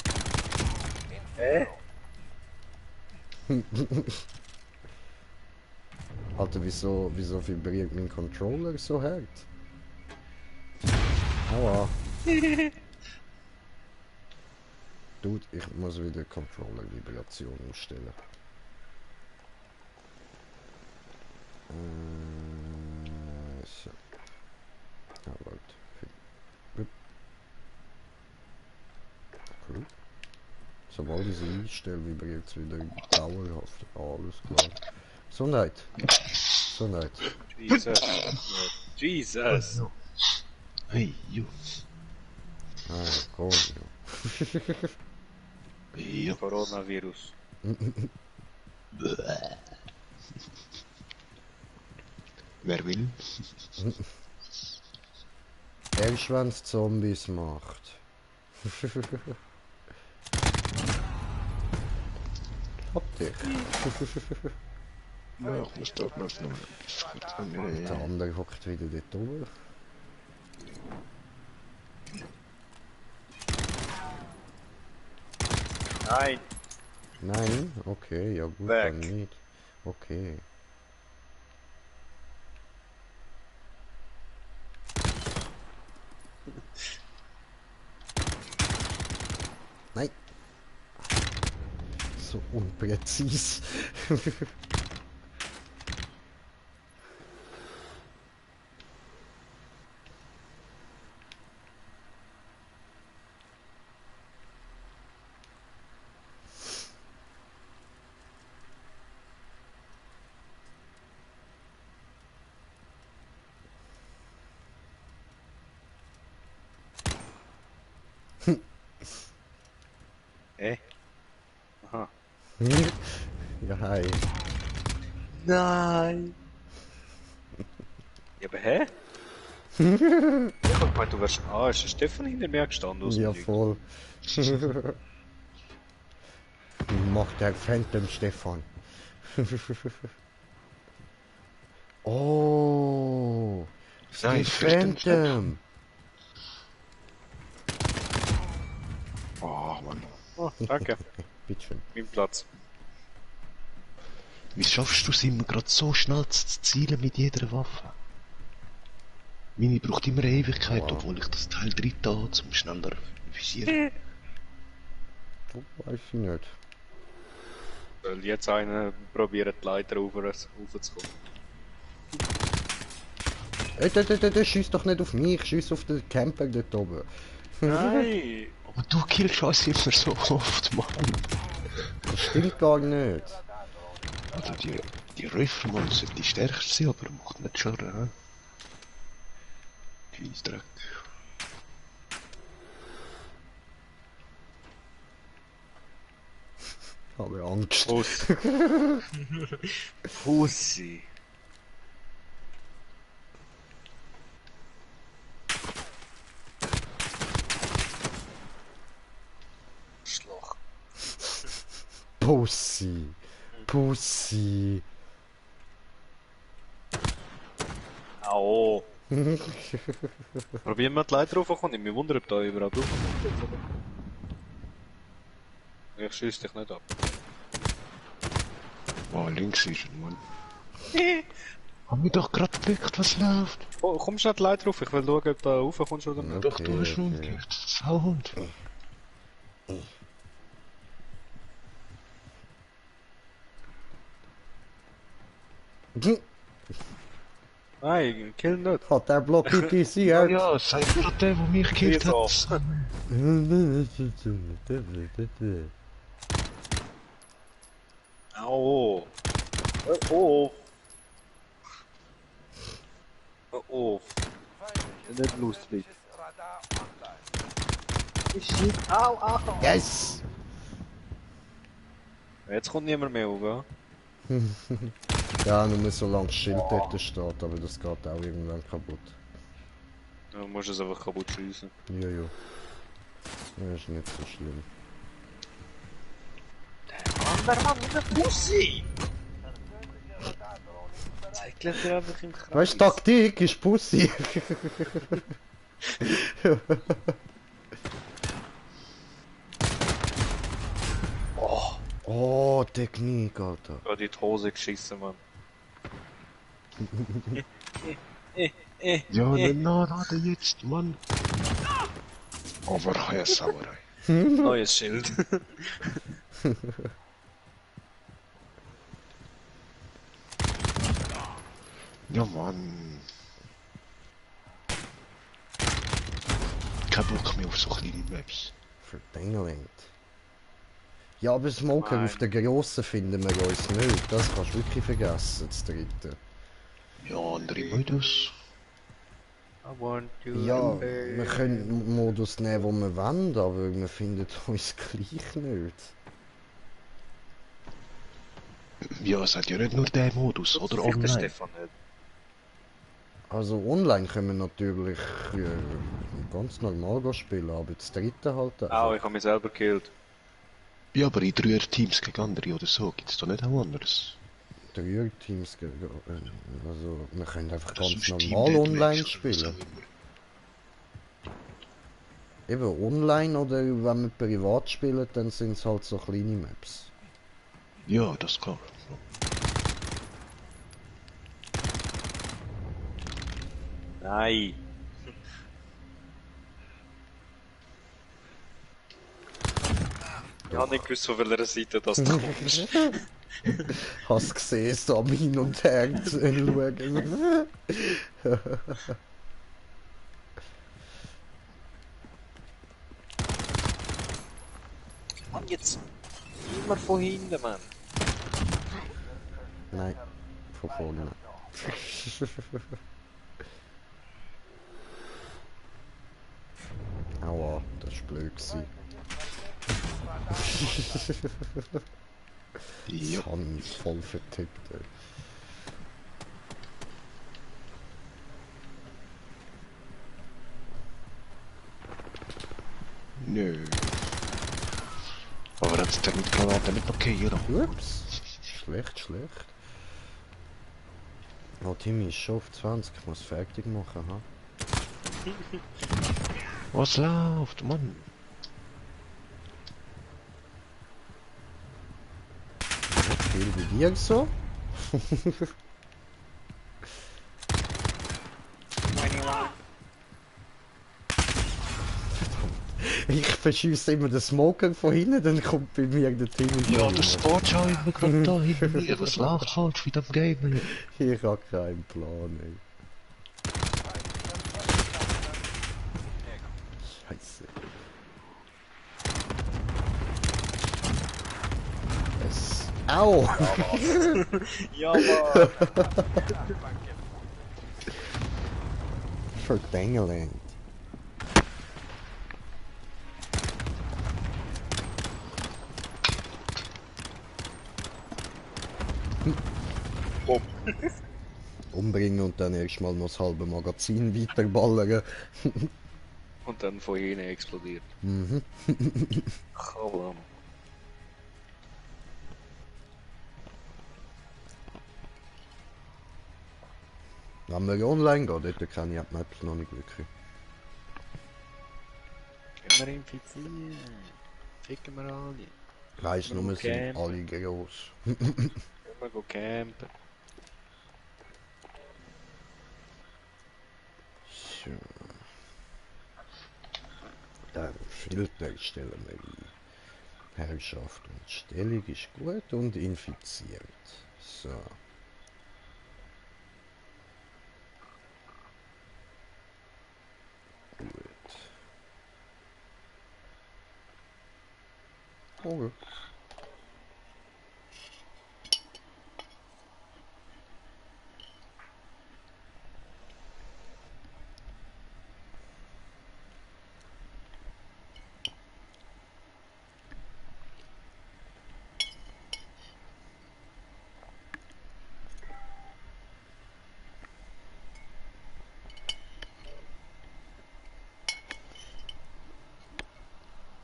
Alter, wieso vibriert mein Controller so hart? Aua. Dude, ich muss wieder Controller-Vibration umstellen. So. Ja, warte. Hup. Cool. Sobald ich sie einstelle, vibriert es wieder dauerhaft. Alles klar. Gesundheit. Gesundheit. Jesus. Jesus. Hey, jo. Ah, komm. Ja. Coronavirus. Wer will? Elschwanz Zombies macht. Hab dich. Ja, ich muss doch noch schnell. Der andere hockt wieder dort oben. Nein. Nein? Okay, ja gut, Weg. dann nicht. Okay. Nein. So unpräzis. Aha. Ja, hi. Nein. Ja, aber hä? Ich hab gemeint, du wärst... Ah, ist der Stefan hinter mir gestanden? Aus dem Ja, Nichts? voll. Macht der Phantom Stefan. Oh. Es Nein, gibt Phantom Phantom. Oh, Mann. Oh, danke. Bitteschön. Mein Platz. Wie schaffst du es immer gerade so schnell zu zielen mit jeder Waffe? Meine braucht immer eine Ewigkeit, Wow. obwohl ich das Teil drin habe, zum schneller visieren. Weiß ich nicht. Soll jetzt einer probieren, die Leiter raufzukommen? Schieß doch nicht auf mich, schieß auf den Camper dort oben. Nein! Aber du killst uns immer so oft, Mann. Das stimmt gar nicht. Also die Riffelmann sind die stärkste, aber macht nicht schon, hä? Dreck. Habe Angst. Pussy. Pussy. Schloch. Pussy. Pussy. Au. Probieren wir die Leiter raufzukommen. Ich mich wundere, ob da überhaupt raufkommt. Ich schieße dich nicht ab. Oh, links ist ein Mann. Hab mich doch gerade geblickt, was läuft. Oh, komm schnell die Leiter rauf. Ich will schauen, ob da raufkommst oder nicht. Doch, du hast schon umgekehrt. Sauhund. Nein, kill nicht. Hat der Block PPC Ja, ja, sei gerade der, der mich gekillt Wieso? hat. Au. Hör auf. Hör auf. Nicht lustig. Radar online. Yes! Jetzt kommt niemand mehr hoch, Ja, nur solange das Schild dort steht, aber das geht auch irgendwann kaputt. ja? Du musst es einfach kaputt schiessen. Jojo. Das ist nicht so schlimm. Zeig dir einfach im Kreis. Weißt du, Taktik ist Pussy. Oh, Technik, Alter. Gerade in die Hose geschissen, Mann. Ja, na, jetzt, Mann. Aber ja, Sauerei. Neues Schild. Ja, Mann. Kein Bock mehr auf so kleine Maps. Verdengelt. Ja, aber Smoker Nein. auf der grossen finden wir uns nicht. Das kannst du wirklich vergessen, das dritte. Ja, andere Modus. I want to Ja, play. wir können den Modus nehmen, den wir wollen, aber wir finden uns gleich nicht. Ja, es hat ja nicht nur den Modus, Das oder fickt der online. Stefan nicht. Also online können wir natürlich ganz normal spielen, aber das dritte halt Au, auch. ich habe mich selber gekillt. Ja, aber in 3 Teams gegen andere oder so gibt's doch nicht auch anderes. Teams, also wir können einfach Oder ganz sonst normal Team online Deathmatch oder was spielen. auch immer. Eben online oder wenn wir privat spielen, dann sind es halt so kleine Maps. Ja, das ist klar. Nein. Ich habe nicht gewusst, von welcher Seite das du kommst. Hast gesehen, so am Hin und Her zu schauen. Mann, jetzt immer von hinten, Mann. Nein, von vorne. Aua, das war blöd gewesen. Ja. Das habe ich voll vertippt. Ey. Nö. Aber das ist damit klar, damit okay, oder? Ups, schlecht. Oh, Timmy ist schon auf 20, ich muss fertig machen, ha? Was läuft, Mann? Nicht viel wie dir so. Ich verschieße immer den Smoker von hinten, dann kommt bei mir der Timmy. Ja, von das hinten. Sport schau ich mir gerade da hinten mir. Was läuft falsch mit dem Game? Ich hab keinen Plan, ey. Scheiße. Es... Au! Ja, Mann. Verdengelen. Umbringen und dann erstmal noch das halbe Magazin weiterballern. Und dann von ihnen explodiert. Mhm. Kalm. Wenn wir online gehen, dort kenne ich die Maps noch nicht wirklich. Können wir infizieren? Ficken wir alle. Ich weiss nur, wir sind campen. alle gross. Können wir go campen? So. Der Filter stellen wir ein. Herrschaft und Stellung ist gut und infiziert. So. Gut. Okay.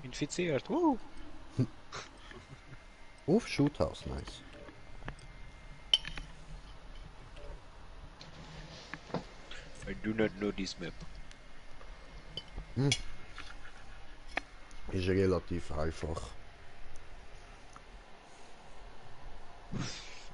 Infiziert. Auf Shoothouse, nice. I do not know this map. Ist relativ einfach.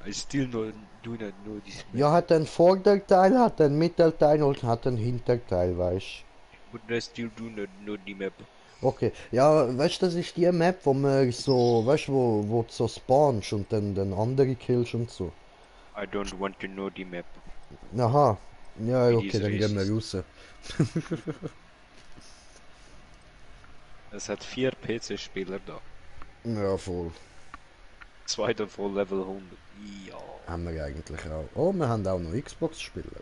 I still do not know this map. Ja, hat einen Vorderteil, hat einen Mittelteil und hat einen Hinterteil, weißt But I still do not know the map. Okay, ja, weißt du, das ist die Map, wo man so, weißt du, wo du so spawnst und dann andere killst und so. I don't want to know the map. Aha, ja, Wie okay, diese dann gehen wir Racist. raus. Es hat 4 PC-Spieler da. Ja, voll. 2 davon Level 100. Ja. Haben wir eigentlich auch. Oh, wir haben auch noch Xbox-Spieler.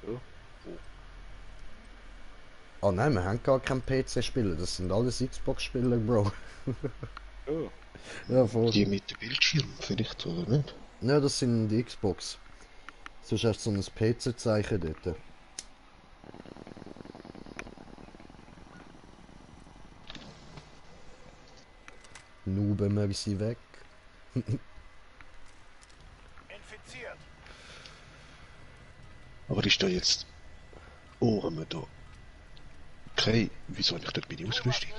Ja. Oh nein, wir haben gar keinen PC-Spieler, das sind alles Xbox-Spieler, Bro. Oh. Ja, voll. Die mit dem Bildschirm vielleicht, oder nicht? Ja, das sind die Xbox. Sonst hast du so ein PC-Zeichen dort. Nuben wir sie weg. Infiziert. Aber ist da jetzt... Oh, haben wir da... Okay, wieso habe ich dort meine Ausrüstung?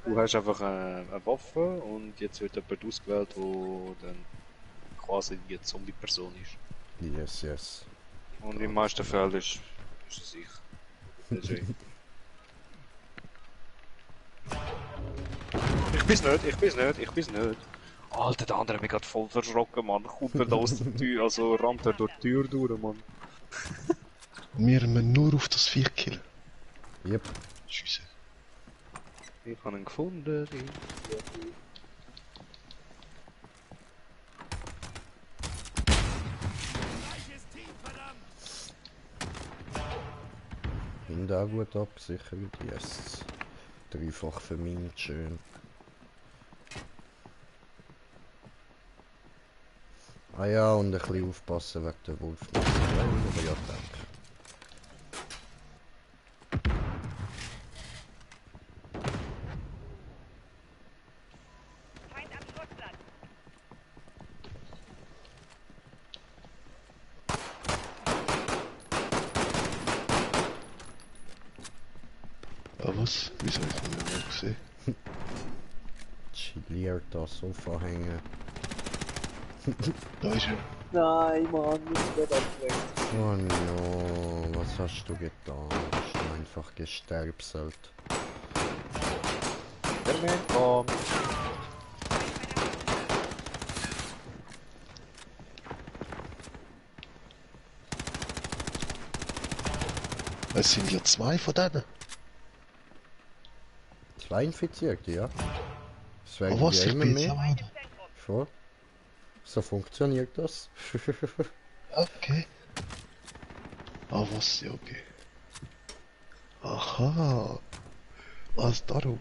Du hast einfach eine Waffe und jetzt wird jemand ausgewählt, wo dann quasi die Zombie-Person ist. Yes, yes. Und in den meisten Fällen ist es ich. Deswegen. Ich bin's nicht, ich bin's nicht, ich bin's nicht. Alter, der andere hat mich gerade voll verschrocken, Mann. Kommt er da aus der Tür, also rammt er durch die Tür durch, Mann. Wir müssen nur auf das Viech killen. Yep. Scheiße. Ich habe ihn gefunden. Bin da gut abgesichert, yes. Dreifach vermint, schön. Ah ja, und ein bisschen aufpassen wegen der Wolf. Aber ja, danke. Feind am Schrottplatz. Ah, was? Wieso habe ich ihn nicht mehr gesehen? Chilliert da Sofa hängen. Da ist er. Nein, Mann, nicht mehr abwechseln. Oh no, was hast du getan? Hast du einfach gesterbselt? Der Mann kommt. Es sind ja 2 von denen. 2 Infizierte, ja. Es werden Oh, was? ja Ich immer bin jetzt mehr. am Arsch. Schon. So funktioniert das. Okay. Ah, was? Ja, okay. Aha. Was darum?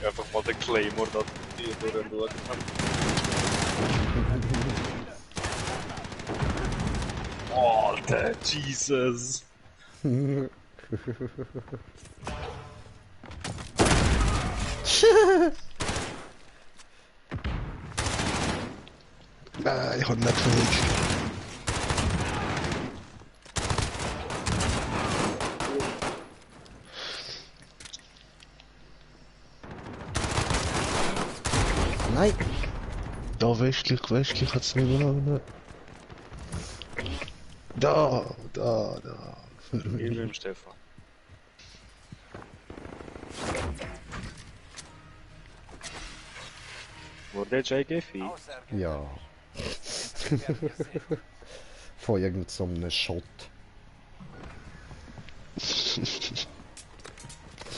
Einfach mal den Claymore da hier durchschauen. Alter, Jesus! Nein, ich hab nicht verwünscht. Nein! Da westlich hat's nicht mehr. Da. Ich bin im Stefan. Wurde jetzt JGFI? Außer Ja. Von irgend so einem Schott.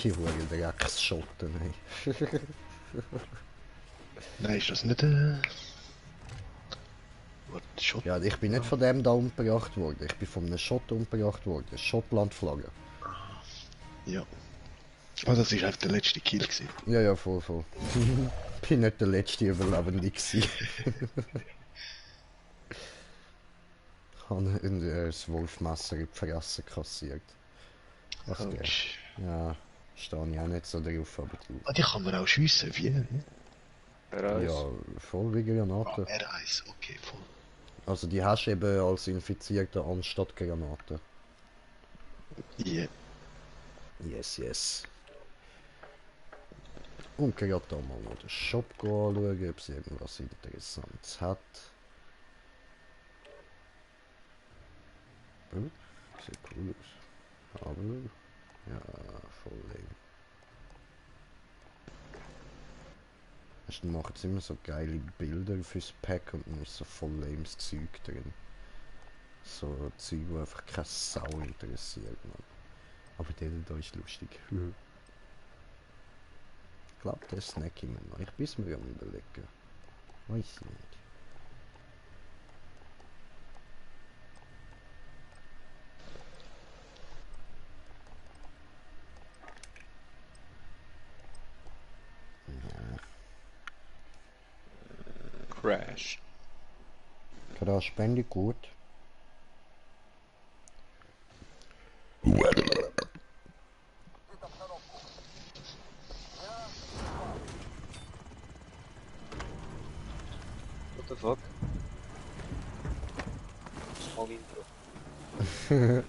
Die hohen Drecksschotten, ey. Nein, ist das nicht What? Shot? Ja, ich bin nicht von dem da umgebracht worden. Ich bin von einem Schott umgebracht worden. Schottland-Flagge. Ja. Ah, das ist einfach der letzte Kill gewesen. Ja, ja, voll. Bin nicht der letzte Überlebende gewesen. Habe ein Wolfmesser in die Fresse kassiert. Ach der. Autsch. Ja, stehe ich auch nicht so drauf, aber du. Ah, die kann man auch schiessen, wie? Ja, voll wie Granaten. R1, okay, voll. Also die hast du eben als Infizierter anstatt Granaten. Yeah. Yes. Und gerade da mal noch den Shop anschauen, ob es irgendwas Interessantes hat. Sieht cool aus. Aber ja, voll lame. Dann machen sie immer so geile Bilder fürs Pack und dann ist so voll lames Zeug drin. So Zeug, die einfach keine Sau interessiert, man. Aber der da ist lustig. Ich glaube, der snack ich mir noch. Ich bin mir am überlegen. Weiß ich nicht. Crash. Crash Bandicoot. What the fuck? Small intro.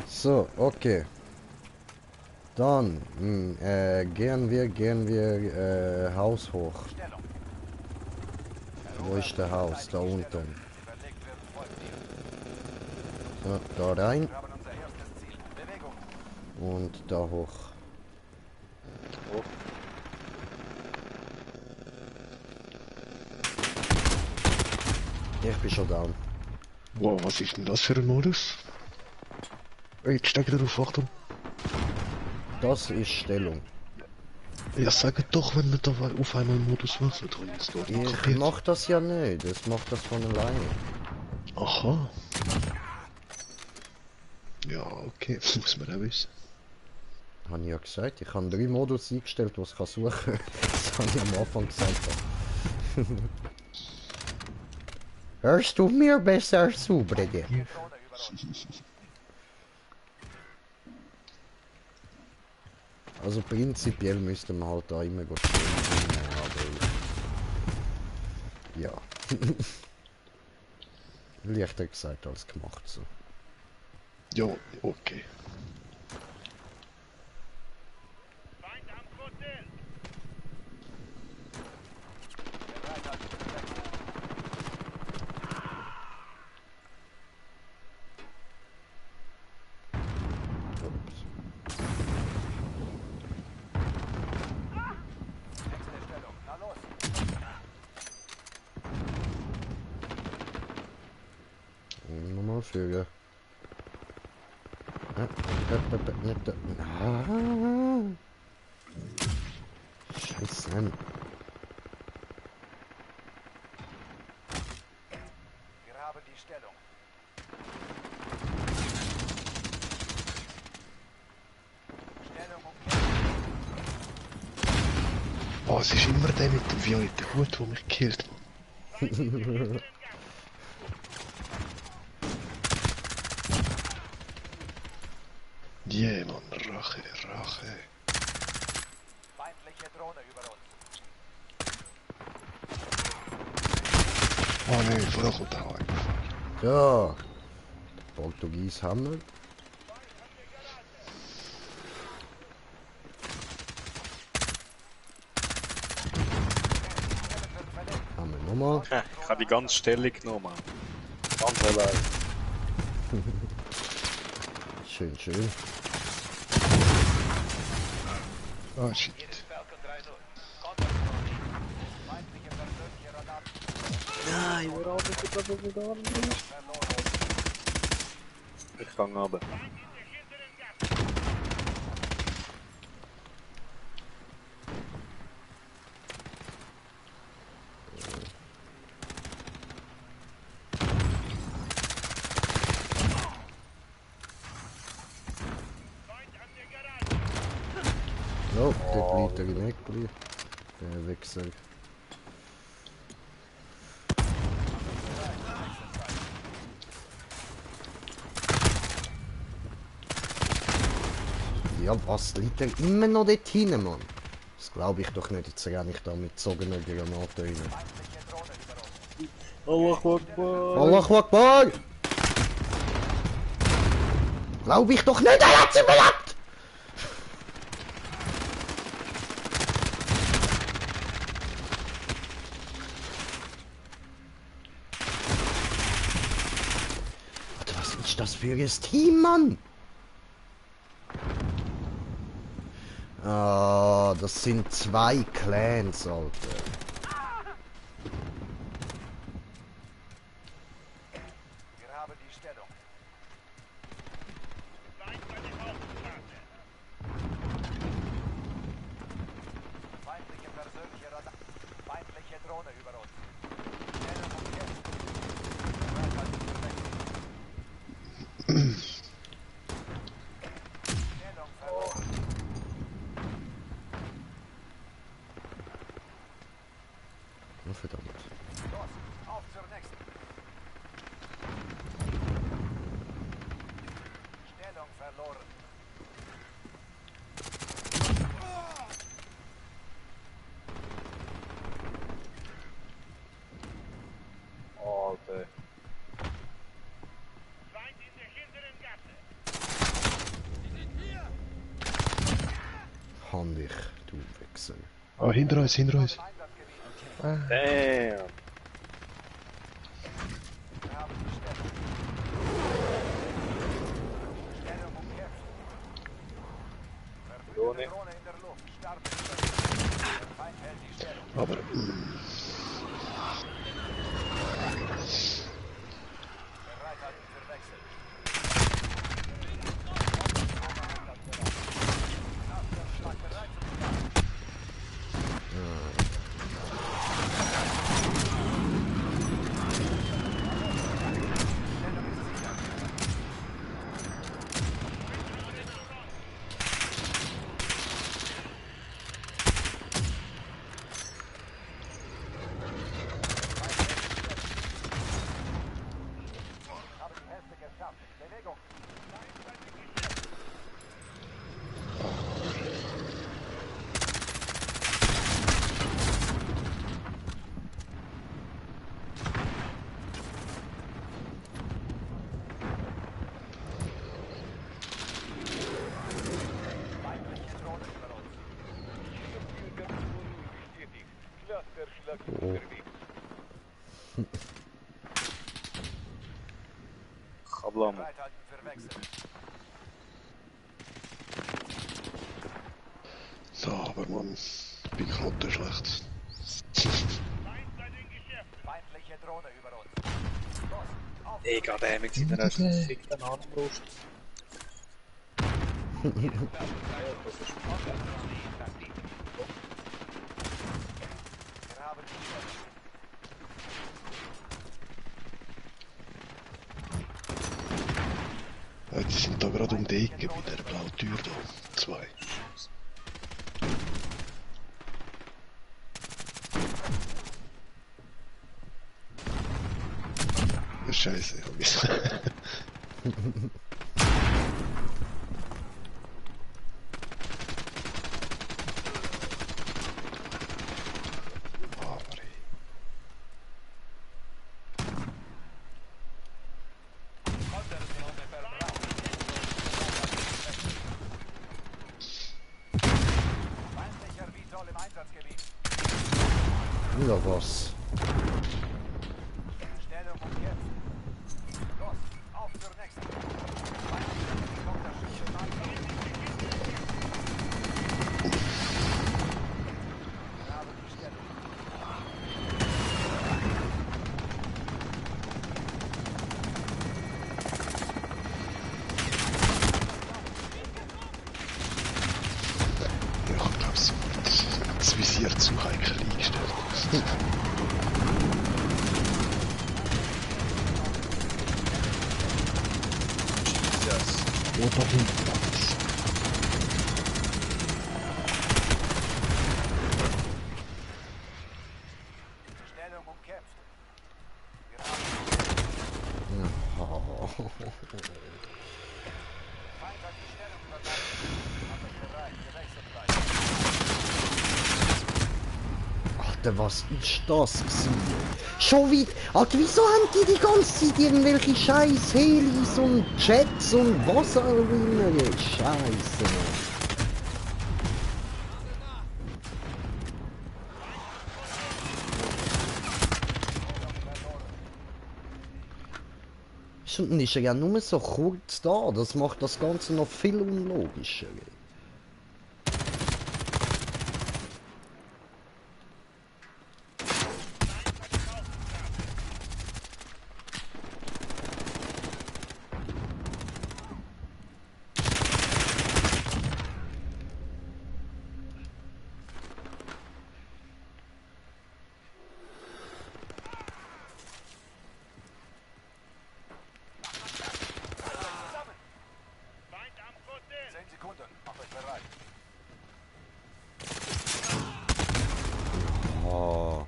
So, okay. Dann gehen wir Haus hoch. Wo ist der Haus? Da unten. überlegt wird, folgt ihr. So, da rein Wir haben unser erstes Ziel. Bewegung. und da hoch. Oh, Ich bin schon down. Wow, was ist denn das für ein Modus? Jetzt steig drauf, Achtung. Das ist Stellung. Ja, sag doch, wenn wir da auf einmal einen Modus wechseln, dran jetzt dort. Ich mach das ja nicht. Das macht das von alleine. Aha. Ja, okay, muss man auch wissen. Habe ich ja gesagt. Ich habe 3 Modus eingestellt, die ich suchen kann. Das habe ich am Anfang gesagt. Hörst du mir besser zu, Brege? Zone über uns. Also prinzipiell müsste man halt da immer gut spielen, aber ja. Leichter gesagt als gemacht so. Ja, okay. Ups. Wechsel Stellung. Na los. Nochmal fügen. Nicht da. Scheiße. haben die Stellung. Stellung umkämpft. Oh, es ist immer der mit dem violetten Hut, der mich killt. Yeah, Mann, Rache, Rache. Feindliche Drohne über uns. Oh nein, vorher kommt der Heim. Ja. Portugies Hammer. Hammer nochmal. Ich habe die ganze Stellung genommen. Ganz allein. Schön, schön. Ah, shit. Hier ist Falcon 3-0. Feindliche persönliche Radar. Nein, warum ist das so wieder an? Ich kann runter. Oh, dort bleibt er im Eckli. Der Wichser. Ja, was liegt denn immer noch dort hinten, Mann? Das glaube ich doch nicht. Jetzt renne ich da mit gezogener Granate rein. Feindliche Drohne über uns. Allahu Akbar! Allahu Akbar! Glaube ich doch nicht, er hat sie überlebt! Alter, was ist das für ein Team, Mann? Ah, das sind zwei Clans, Alter. Wir haben die Stellung. Feindliche persönliche Radar. Feindliche Drohne über uns. Stellung umkämpft. Bereithalten für Wechsel. Stellung verloren. Oh, verdammt. Los, auf zur nächsten. Stellung verloren. Alter. Hand ich, du Wichser. Ah, hinter uns, hinter uns. Einsatzgebiet. Damn. Wir haben die Stellung. Stellung umkämpft. Drohne. Verfügende Drohne in der Luft. Starten über. Der Feind hält die Stellung. Aber... Bereithalten für Wechsel. Nachschlag bereit zum Start. Stellung ist sicher. Haben die Hälfte geschafft. Bewegung. Feindliche Drohne über uns. Clusterschlag Oh. unterwegs. Kablam. Bereithalten für Wechsel. So, aber Mann, bin Knoten schlecht. Feindliche Drohne über uns. Los, auf Digga, der mit seiner verfickten Armbrust. Wir haben die Stellung. Die sind da gerade um die Ecke bei der blauen Tür da. Zwei. Scheiße, hab ich's. Aber ey. Feindlicher Vitol im Einsatzgebiet. Ja, was? Stellung umkämpft. Los, auf zur nächsten. Feindlicher Helikopter schießt im Einsatz. Habe die Stellung. Der hat, glaub ich, das Visier zu heikel eingestellt. Oh, da hinten. Stellung umkämpft. Wir haben Feind hat die Stellung übernommen. Macht euch bereit, gewechselt bleiben. Alter, was ist das gewesen? Schon wieder? Alter, wieso haben die ganze Zeit irgendwelche scheiß Helis und Jets und was auch immer? Scheiße, Mann. Und dann ist er ja nur so kurz da, das macht das Ganze noch viel unlogischer. Feind am Futter! 10 Sekunden, macht euch bereit. Ah,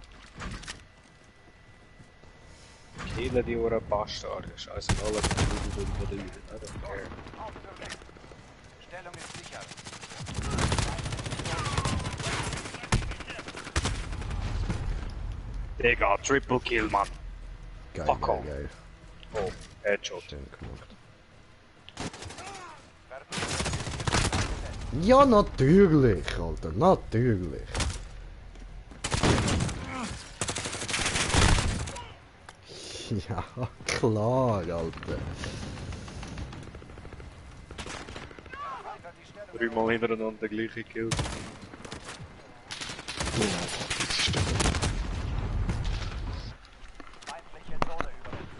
Killen die Ohren Bastarde. Scheiße, alle von I don't care. Auf zur nächsten. Stellung ist sicher. Digga, Triple Kill, Mann. geil, Fuck geil, off. geil. Oh, Headshot. Schön gemacht. Ja, natürlich, Alter, natürlich. Ja, klar, Alter. Feind hat die Stellung Dreimal hintereinander der gleiche Kill. Oh, das ist der. feindliche Zone übernommen.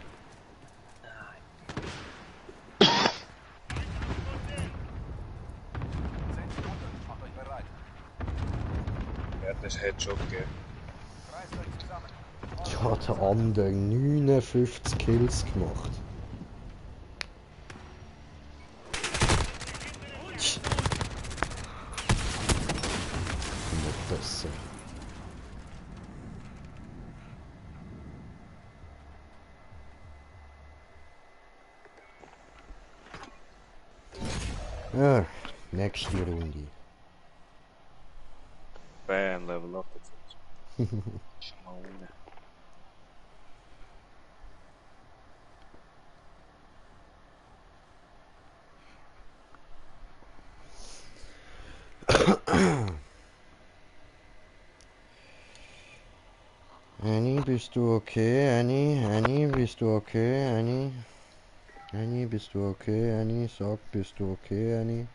10 Sekunden, macht euch bereit. Er hat das Headshot gegeben. Reißt euch zusammen. Ja, der andere 59 Kills gemacht. Nicht besser. Ja, nächste Runde. Bam, Level 58. Schon mal ohne. Annie, bist du okay? Annie, Annie, bist du okay? Annie? Annie, bist du okay? Annie, sag, bist du okay, Annie?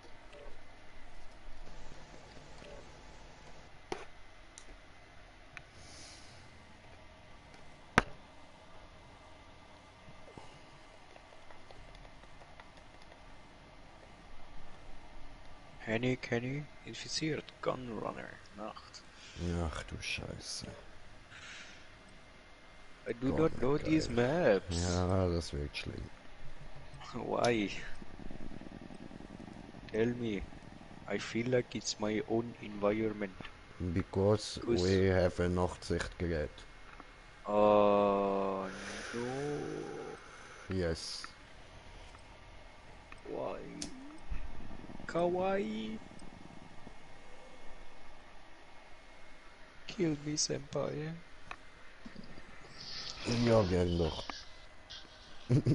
Kenny, infiziert. Gunrunner. Nacht. Ach du Scheiße. I do Gott, not know geil. these maps. Ja, das wird schlimm. Why? Tell me. I feel like it's my own environment. Because Kus. we have a Nachtsichtgerät. Oh no. Yes. Why? Kawaii. Kill me, Senpai. Ja, gern doch.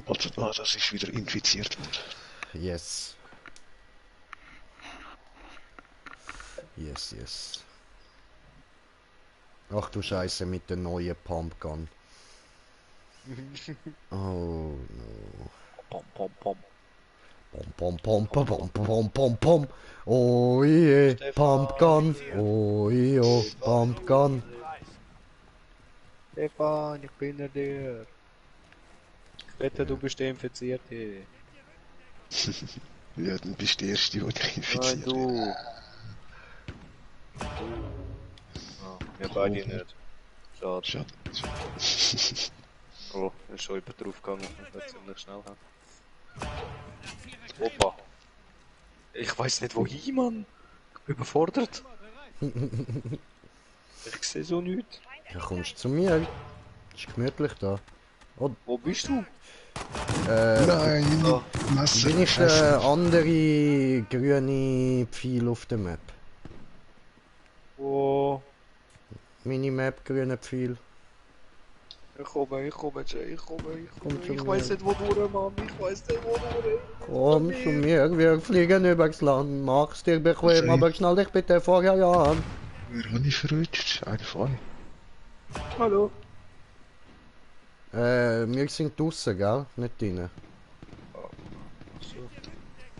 Also, das ist wieder infiziert worden. Yes. Yes, yes. Ach du Scheiße mit der neuen Pumpgun. Oh no. Pom pom pom. Pom pom pom pom pom pom pom pom. Oh je, Pumpgun. Oh je, Pumpgun. Stefan, ich bin der. Ich wette, du bist der Infizierte. Ja, dann bist du der Erste, der dich Nein, infiziert. du. Ah, wir beide nicht. Schade. Schade. Oh, ist schon jemand draufgegangen. Das wird ziemlich schnell haben. Opa. Ich weiß nicht wohin, Mann. Ich bin überfordert. Ich sehe so nichts. Ja, kommst zu mir. Ist gemütlich da. Wo bist du? Nein, Ah, Messer. Bin ich der andere grüne Pfeil auf der Map? wo? Minimap, grüner Pfeil. Ich komme, Jay, ich komme. Komm zu Ich mir. weiß nicht, wo du, Mann. Ich weiß nicht, wo du. Komm zu mir, wir fliegen übers Land. Mach's dir bequem, Okay. aber schnall dich bitte vorher an. Wer habe ich verrutscht? Einer von euch. Hallo. Wir sind draussen, gell? Nicht drinnen. So.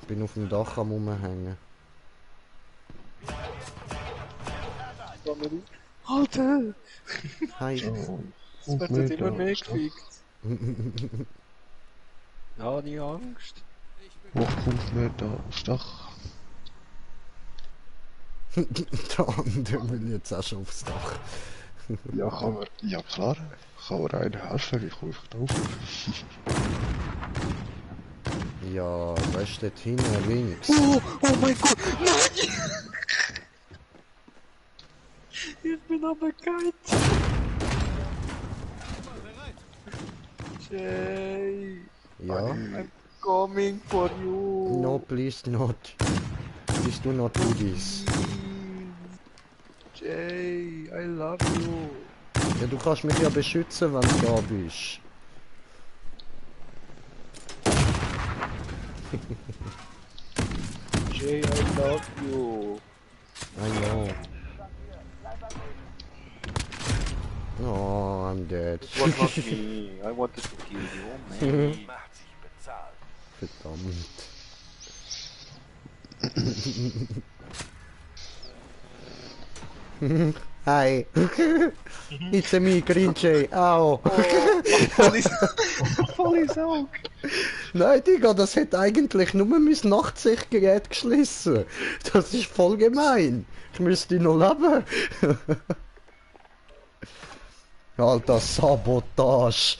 Ich bin auf dem Dach am Rumhängen. Alter! Hi. Oh, Es wird mir jetzt immer da. mehr gefickt. Ja, nie Angst. Wo kommt mir da aufs Dach? Der andere will jetzt auch schon aufs Dach. Ja, kann man. Ja, klar. Kann mir einer helfen? Ich komme drauf. Ja, was ist dort hinten links? Oh mein Gott! Nein! Ich bin aber kalt! Jay! Ja? I'm coming for you! No, please not. Please do not do this. Jay, I love you! Ja, du kannst mich ja beschützen, wenn du da bist. Jay, I love you! I know. Oh, I'm dead. It was not me. I wanted to kill you, man. Macht sich bezahlt. Verdammt. Hi. It's me, Grinche. Au. Voll Saug! Nein, Digga, das hat eigentlich nur mein Nachtsichtgerät geschlossen. Das ist voll gemein. Ich müsste noch leben. Alter, Sabotage.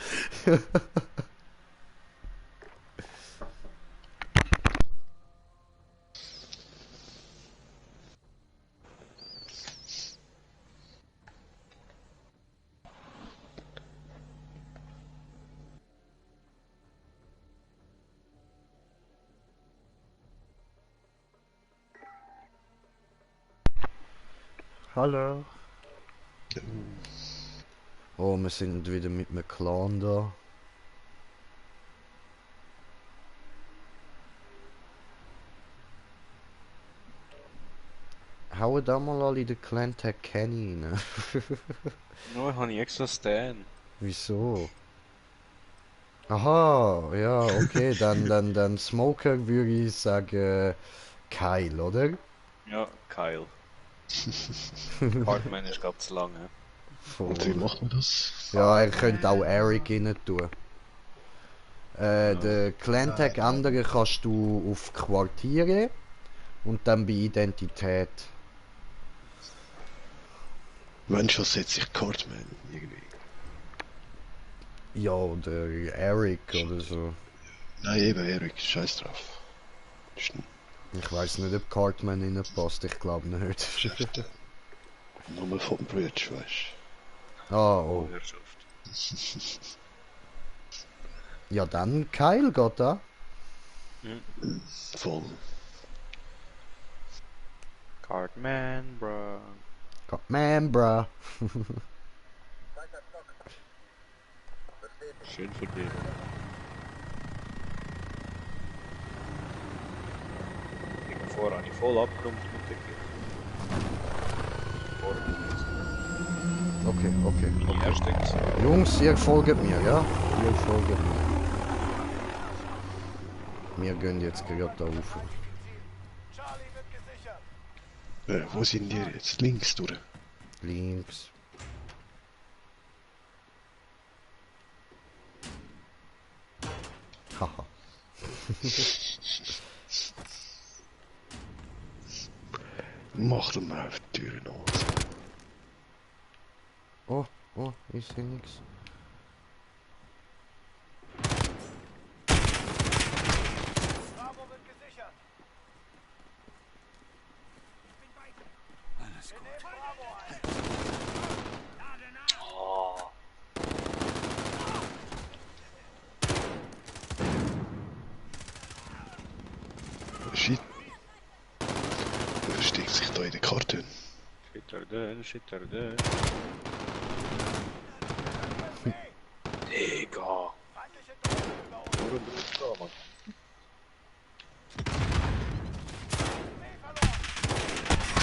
Hallo. Oh, wir sind wieder mit einem Clan da. Hauen da mal alle den Clan Tag Kenny rein. No, ich habe extra Stan. Wieso? Aha, ja, okay, dann Smoker würde ich sagen Kyle, oder? Ja, Kyle. Hardman ist glaub zu lange. Und wie macht man das? Ja, er könnte auch Eric rein tun. Den Clan-Tag ändern kannst du auf Quartiere und dann bei Identität. Wenn schon setze ich Cardman irgendwie. Ja, oder Eric oder so. Nein, eben Erik, scheiß drauf. Ich weiß nicht, ob Cartman reinpasst, ich glaube nicht. Schifte. Nochmal vom Bridge, weißt Ah, Oh, oh. Herrschaft. Ja, dann Kyle geht da. du? Voll. Cartman, bruh. Cartman, bruh. Schön von dir. Ich bin vorher habe ich voll abgeräumt mit der Kiste. Okay, okay. Die erste gesehen. Jungs, ihr folgt mir, ja? Ihr folgt mir. Wir gehen jetzt gerade da rauf. Charlie wird gesichert. Wo sind die jetzt? Links durch. Links. Haha. Mach doch mal auf die Türen auf. Oh, oh, ich sehe nix. Bravo wird gesichert. Alles gut. Wir nehmen Bravo ein. Oh. Shit. Der versteckt sich da in den Karton. Shit er dön. Digga. Feindliche Drohne über uns. Warum bist du da, Mann? Nee, verloren.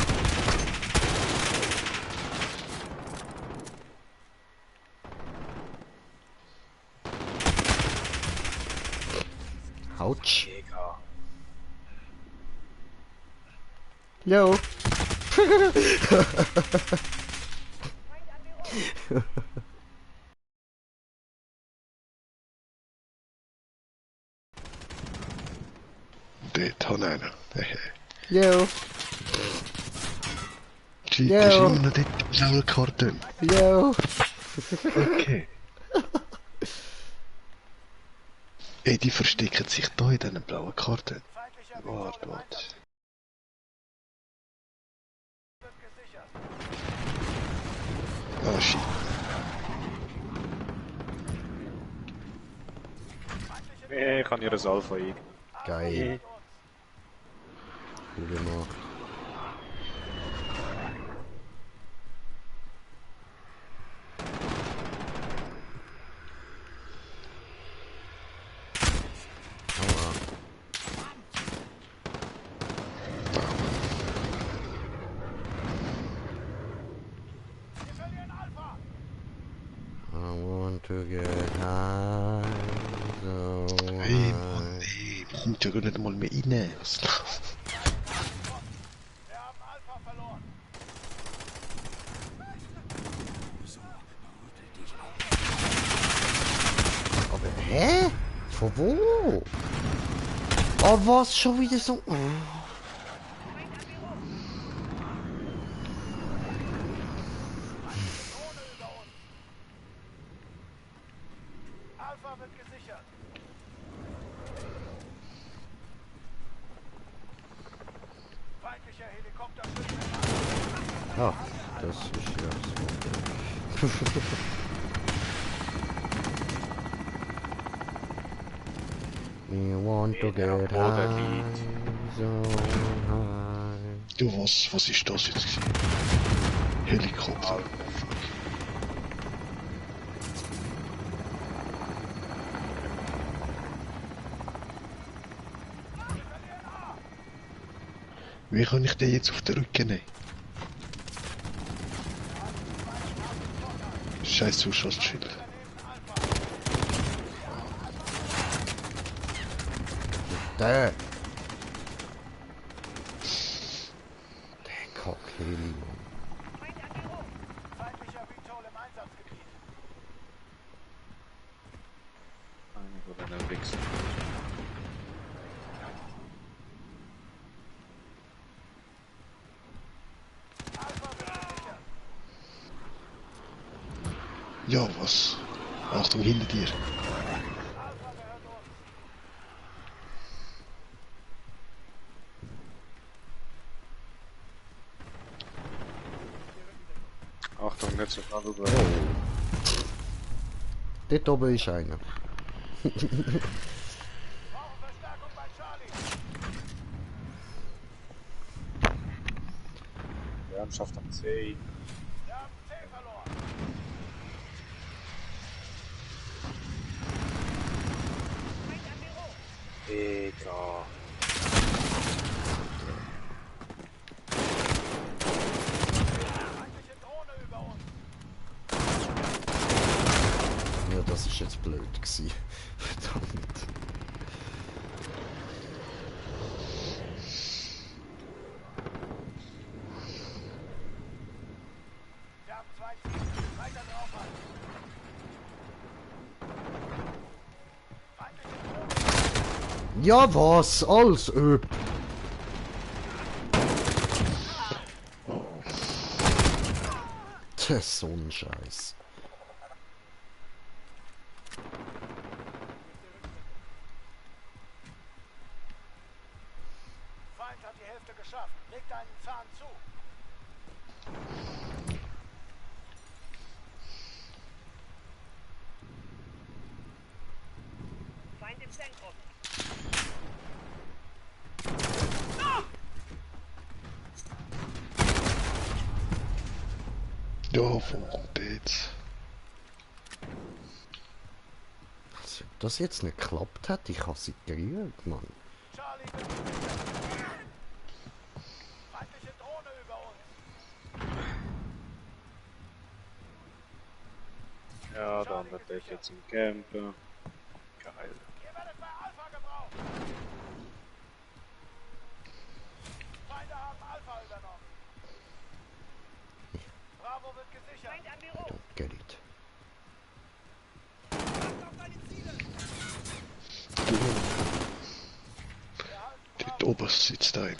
Autsch. Digga. Yo. Dort hat einer. Yo. Shit, Ja. das ist immer noch dort im blauen Karton. Yo. Okay. Ey, die verstecken sich da in diesen blauen Karton. Feindlicher Warte, Victor im warte. Einsatz wird gesichert. Ah, shit. Nee, ich kann hier ein Alpha ein. Geil. Gut gemacht. Aua. Wir verlieren Alpha. I want to get high, so Hey, Mann, high. ey, kommt ja gar nicht mal mehr rein. Was läuft? Wir haben Alpha verloren. Aber hä? Von wo? Oh, was? Schon wieder so? Oh. Drohne über uns. Alpha wird gesichert. Feindlicher Helikopter schützt. Ah, das ist ja so. We want to Der am get Boden high, liegt. so high. Du, was ist das jetzt gewesen? Helikopter. Wie kann ich den jetzt auf den Rücken nehmen? Scheiß Zuschussschild. Der. Der Cockheli. Feindlicher Vitol im Einsatzgebiet. Einer von diesen Wichsern. Alpha wird gesichert. Ja, was? Achtung, hinter dir. Alpha gehört uns. jetzt so gerade über. Oh. Dort oben ist einer. Brauchen Verstärkung bei Charlie. Ernsthaft am C. Wir haben C verloren. Egal. Feindliche Drohne über uns. Ja, das ist jetzt blöd gewesen. Verdammt. Wir haben 2 Ziele. Weiter draufhalten. Feindliche Drohne. Ja, was? Als ob. Das ist so ein Scheiß. Feind hat die Hälfte geschafft. Leg deinen Zahn zu. Feind im Zentrum. Ja, wo kommt der jetzt? Also, ob das jetzt nicht geklappt hat, ich habe sie gerührt, Mann. Charlie wird gesichert. Feindliche Drohne über uns. Ja, dann wird ich jetzt im Campen. Geil. Ihr werdet bei Alpha gebraucht. Feinde haben Alpha übernommen. Bravo wird gesichert. Feind am Büro. Don't get it. Achtung auf deine Ziele. Dort oben sitzt einer.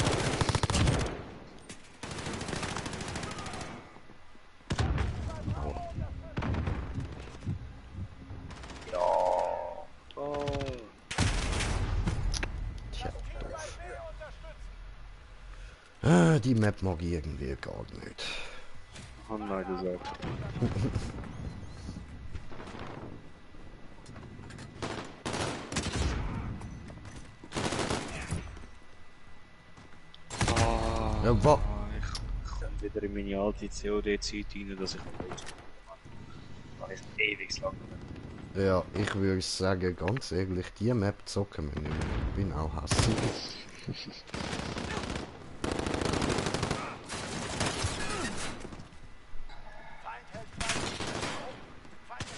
Oh. Tja, Bei doof. B unterstützen. Die Map mag ich irgendwie gar nicht. Hanna gesagt. Ja, wa? Ich komme wieder in meine alte COD-Zeit rein, dass ich nicht habe ich ewig lang. Ja, ich würde sagen, ganz ehrlich, die Map zocken wir nicht mehr. Ich bin auch hässlich. Feind hält 2 Ziele. Feind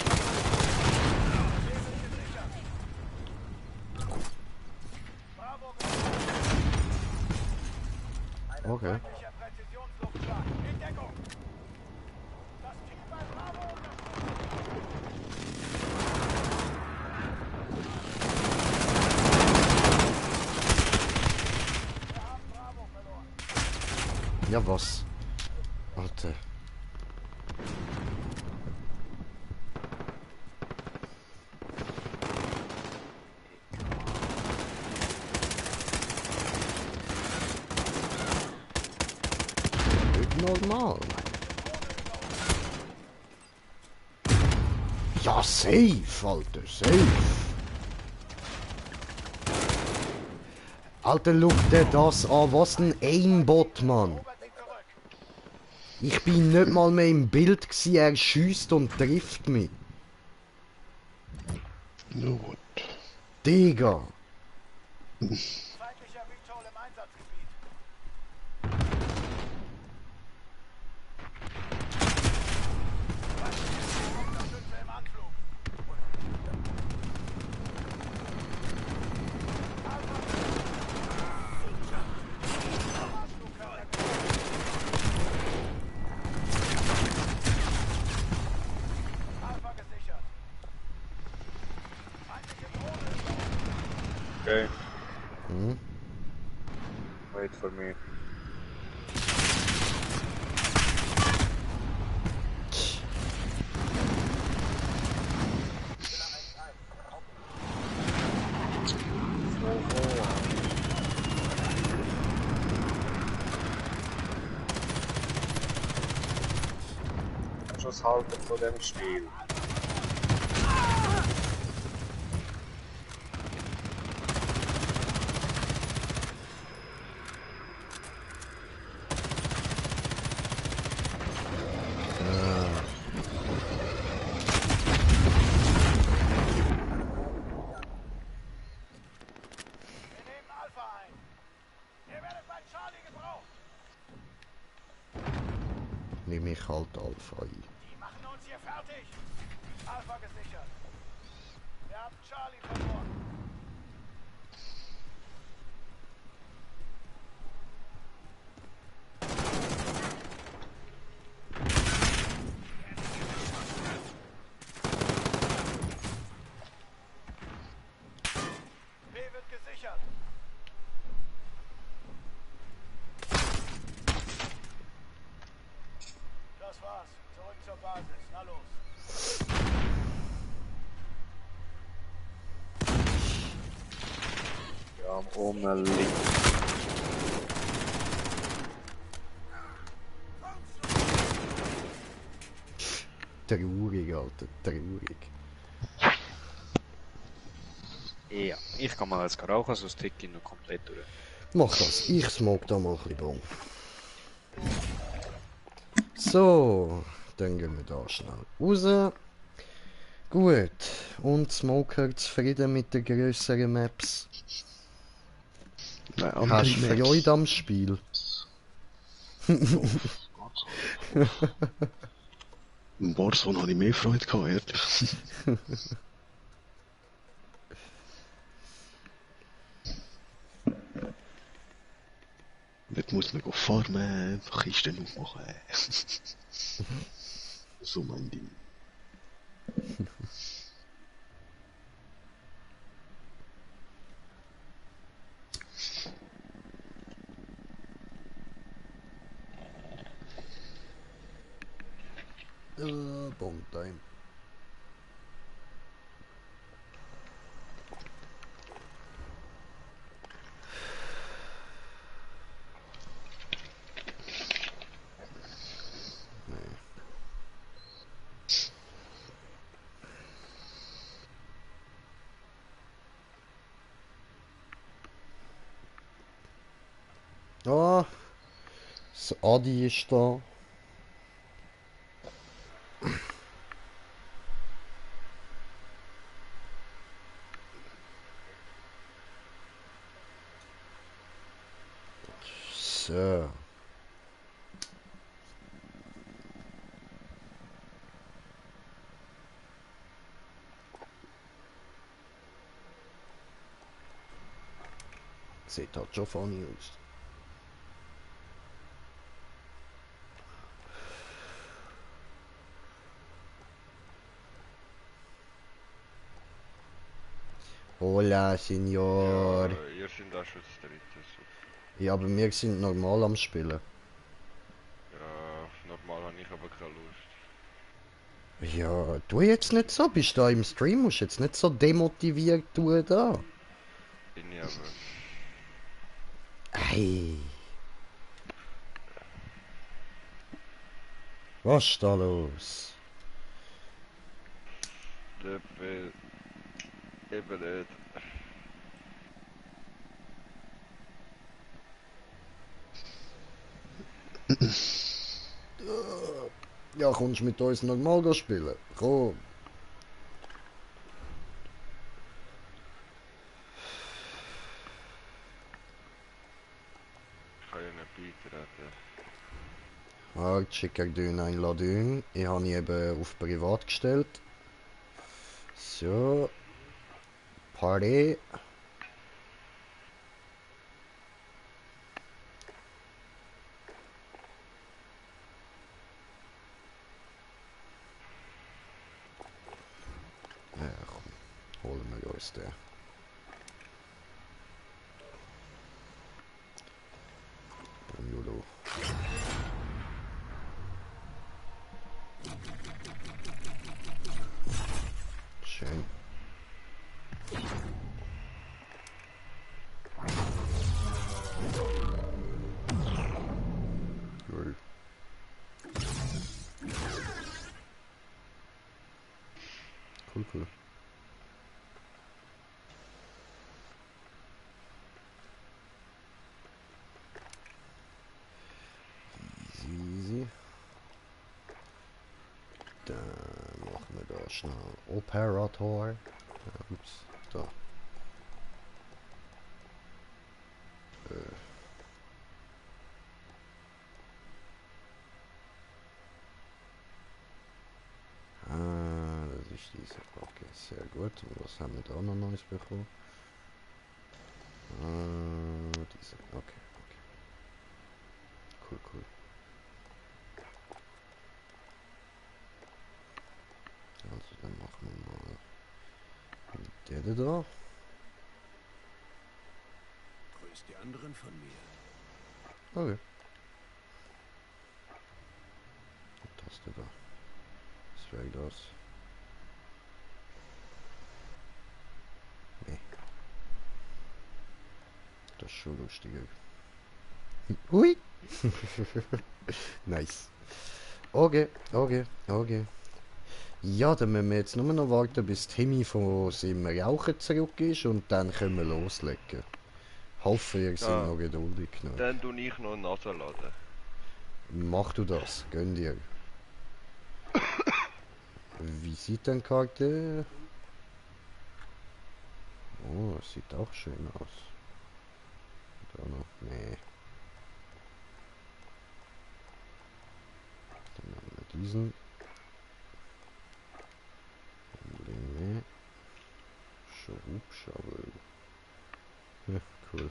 ist gesichert. Bravo gesichert. Okay. Feindlicher Präzisionsluftschlag. In Deckung. Das Team bei Bravo unterstützt. Wir haben Bravo verloren. Ja, was? Alter. Nicht normal. Ja, safe, Alter, safe. Alter, schau dir das an, was ein Aimbot, Mann. Robert liegt zurück. Ich bin nicht mal mehr im Bild gsi, er schießt und trifft mich. No what? Digga. Feindlicher Victol im Einsatzgebiet. Unterstütze im Anflug. Alpha gesichert. Feindliche Drohne über uns. Okay, Hm? wait for me. was haltet ihr von dem Spiel? Wir nehmen Alpha ein. Ihr werdet bei Charlie gebraucht. Nehme ich halt Alpha ein. Die machen uns hier fertig. Alpha gesichert. Wir haben Charlie verloren. B wird gesichert. Das war's. Zurück zur Basis. Na los. Ja, am oben liegt. Traurig, Alter, traurig. Ja, ich kann mal jetzt rauchen, sonst tick ich noch komplett durch. Mach das, ich smoke da mal ein bisschen Bon. So, dann gehen wir da schnell raus. Gut, und Smoker zufrieden mit den grösseren Maps? Nein, Hast du Maps. Freude am Spiel? Im Warzone habe ich mehr Freude gehabt, ehrlich. Dort muss man farmen, Kisten aufmachen. So mein Ding. Bon time. Ah, das Adi ist da. So. Sieht halt schon funny aus. Hola, Signor. Ihr sind auch schon das dritte, super. Ja, aber wir sind normal am Spielen. Ja, normal habe ich aber keine Lust. Ja, du jetzt nicht so. Bist da im Stream, musst jetzt nicht so demotiviert tun da. Bin ich aber. Hey. Was ist da los? Eben nicht. Ja, kommst du mit uns normal spielen? Komm. Ich kann ja nicht beitreten. Halt, schicke dir eine Einladung. Ich habe ihn eben auf privat gestellt. So. Party. Ja, komm. Holen wir uns den. Bonjolo. Schön. Cool. cool. Easy. Dann machen wir da schnell Operator. Ups, da. Das ist diese. Okay, sehr gut. Und was haben wir da noch Neues bekommen? Diese. Okay. Cool. Also dann machen wir mal der da. Grüß die anderen von mir. Okay. Taste da. Was wäre das? Nee. Das ist schon lustiger. Hui! Nice. Okay. Ja, dann müssen wir jetzt nur noch warten, bis Timmy von seinem Rauchen zurück ist und dann können wir loslegen. Hoffe, ihr seid Ja. noch geduldig genug. Dann tue ich noch Nase laden. Mach du das, gönn dir. Visitenkarte. Oh, das sieht auch schön aus. Da noch, nee. Dann haben wir diesen. Nee. Schubschabel. Ja, cool.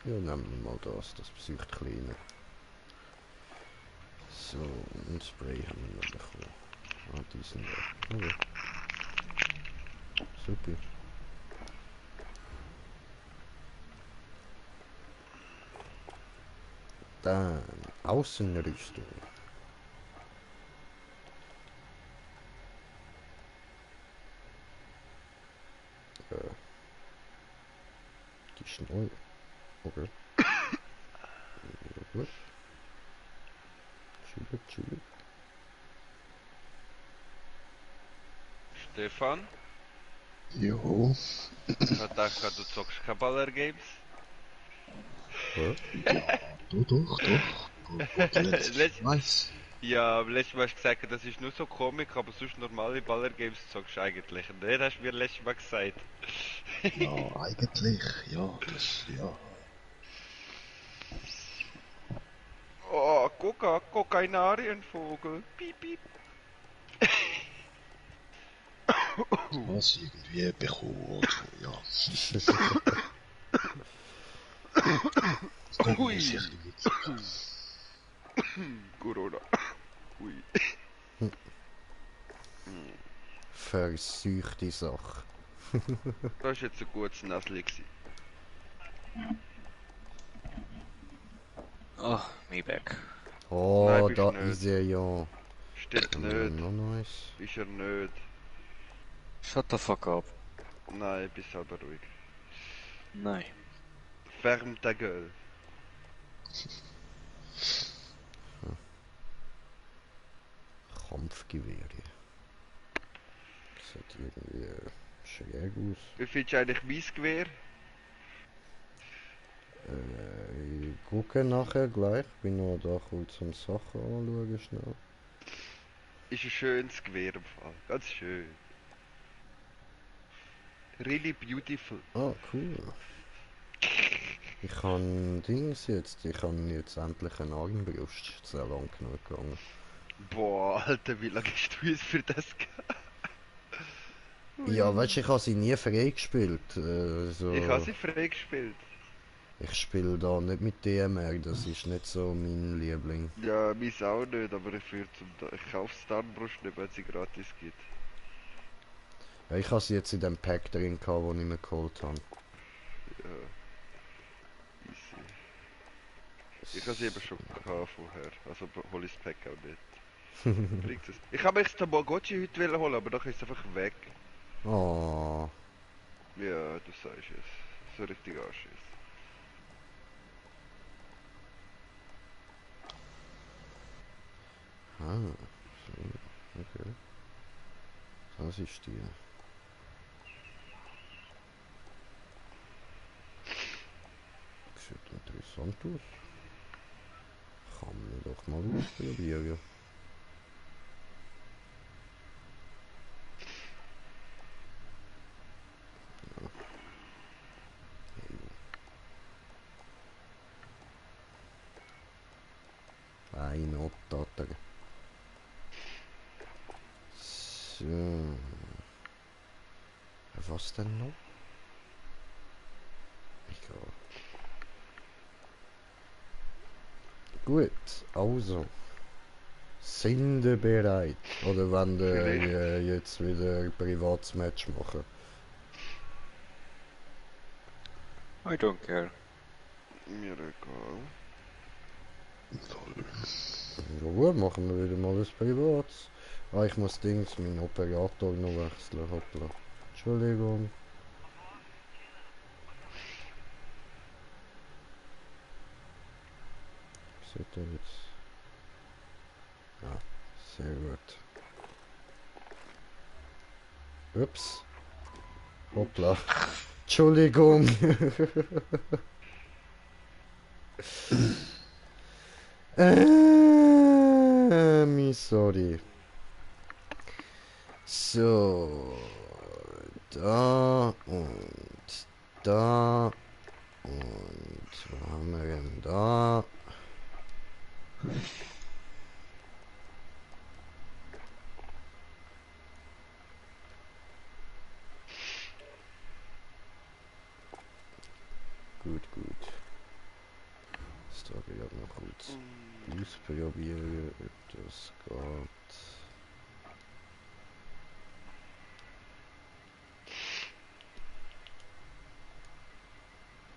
Ja, nehmen wir mal das Psycht kleiner. So, und Spray haben wir noch bekommen. Ah, diesen da. Okay. Super. Dann Außenrüstung. Die ist neu. Okay. Ja, gut. Chillig. Stefan, Jo. ich hab gedacht, du zockst keine Baller-Games. Ja. Doch. Letzt- Nice. Ja, aber letztes Mal hast du gesagt, das ist nur so Comic, aber sonst normale Baller-Games zockst du eigentlich. Und das hast du mir letztes Mal gesagt. Ja, eigentlich. Ja, ja. Oh, Kokainarienvogel. Piep, piep. Was irgendwie bekommen oder so, ja. Das kommt Hui. mir sicher nicht. Corona. Ui. Verseuchte Sache. Das war jetzt ein gutes Näsli gewesen. Oh, me back. Oh, Nein, bist da nicht. ist er ja. Stimmt Haben wir nicht. noch Neues? Ist er nicht. Shut the fuck up. Nein, bist aber ruhig. Nein. Ferme ta gueule. Kampfgewehre. Sieht irgendwie schräg aus. Wie findest du eigentlich Weissgewehr? Ich gucke nachher gleich. Bin noch da kurz zum Sachen anschauen schnell. Ist ein schönes Gewehr im Fall. Ganz schön. Really beautiful. Ah, cool. Ich kann Dings jetzt. Ich kann jetzt endlich eine Armbrust. Ist sehr lang genug gegangen. Boah, Alter, wie lange hast du uns für das gehabt? Ja, weißt du, ich habe sie nie freigespielt. So. Ich habe sie freigespielt. Ich spiele da nicht mit DMR, das ist nicht so mein Liebling. Ja, meins auch nicht, aber ich kaufe die Armbrust nicht, wenn sie gratis gibt. Ja, ich habe sie jetzt in dem Pack drin gehabt, den ich mir geholt habe. Ja. Easy. Ich habe sie eben schon gehabt vorher, also hol ich das Pack auch nicht. Bringt es. Ich habe mich das Tamagotchi heute holen, aber dann ist es einfach weg. Oh, Ja, du sagst es. So richtig Arsch ist. so, okay. Das ist die. Sieht interessant aus. Kann man doch mal ausprobieren. Ein Notater. So. Was denn noch? Egal. Gut, also. Sind ihr bereit? Oder wollen ihr jetzt wieder ein privates Match machen? I don't care. Mir egal. Ja gut, machen wir wieder mal ein privates. Ah, ich muss meinen Operator noch wechseln. Hoppla. Entschuldigung. Sieht er jetzt? Ja, sehr gut. Ups. Hoppla. Entschuldigung. Sorry. So. Da und da. Und wo haben wir denn da? Gut, gut. Das da gerade noch kurz ausprobieren, ob das geht.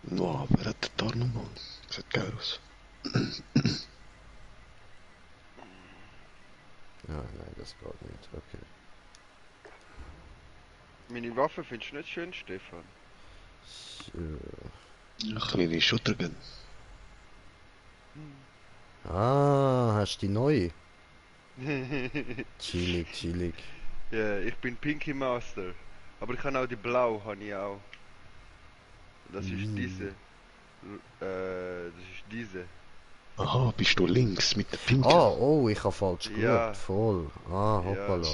No, wer hat da nochmal? Sieht geil aus. Nein, das geht nicht. Okay. Meine Waffe findest du nicht schön, Stefan? So. Eine kleine Shotgun. Ah, hast du die neue? Chillig, chillig. Ja, ich bin Pinky Master. Aber ich habe auch die Blau, habe ich auch. Das ist diese. Das ist diese. Aha, bist du links mit der Pinke? Ah, oh, ich habe falsch Ja. geschaut. Voll. Ah, hoppala.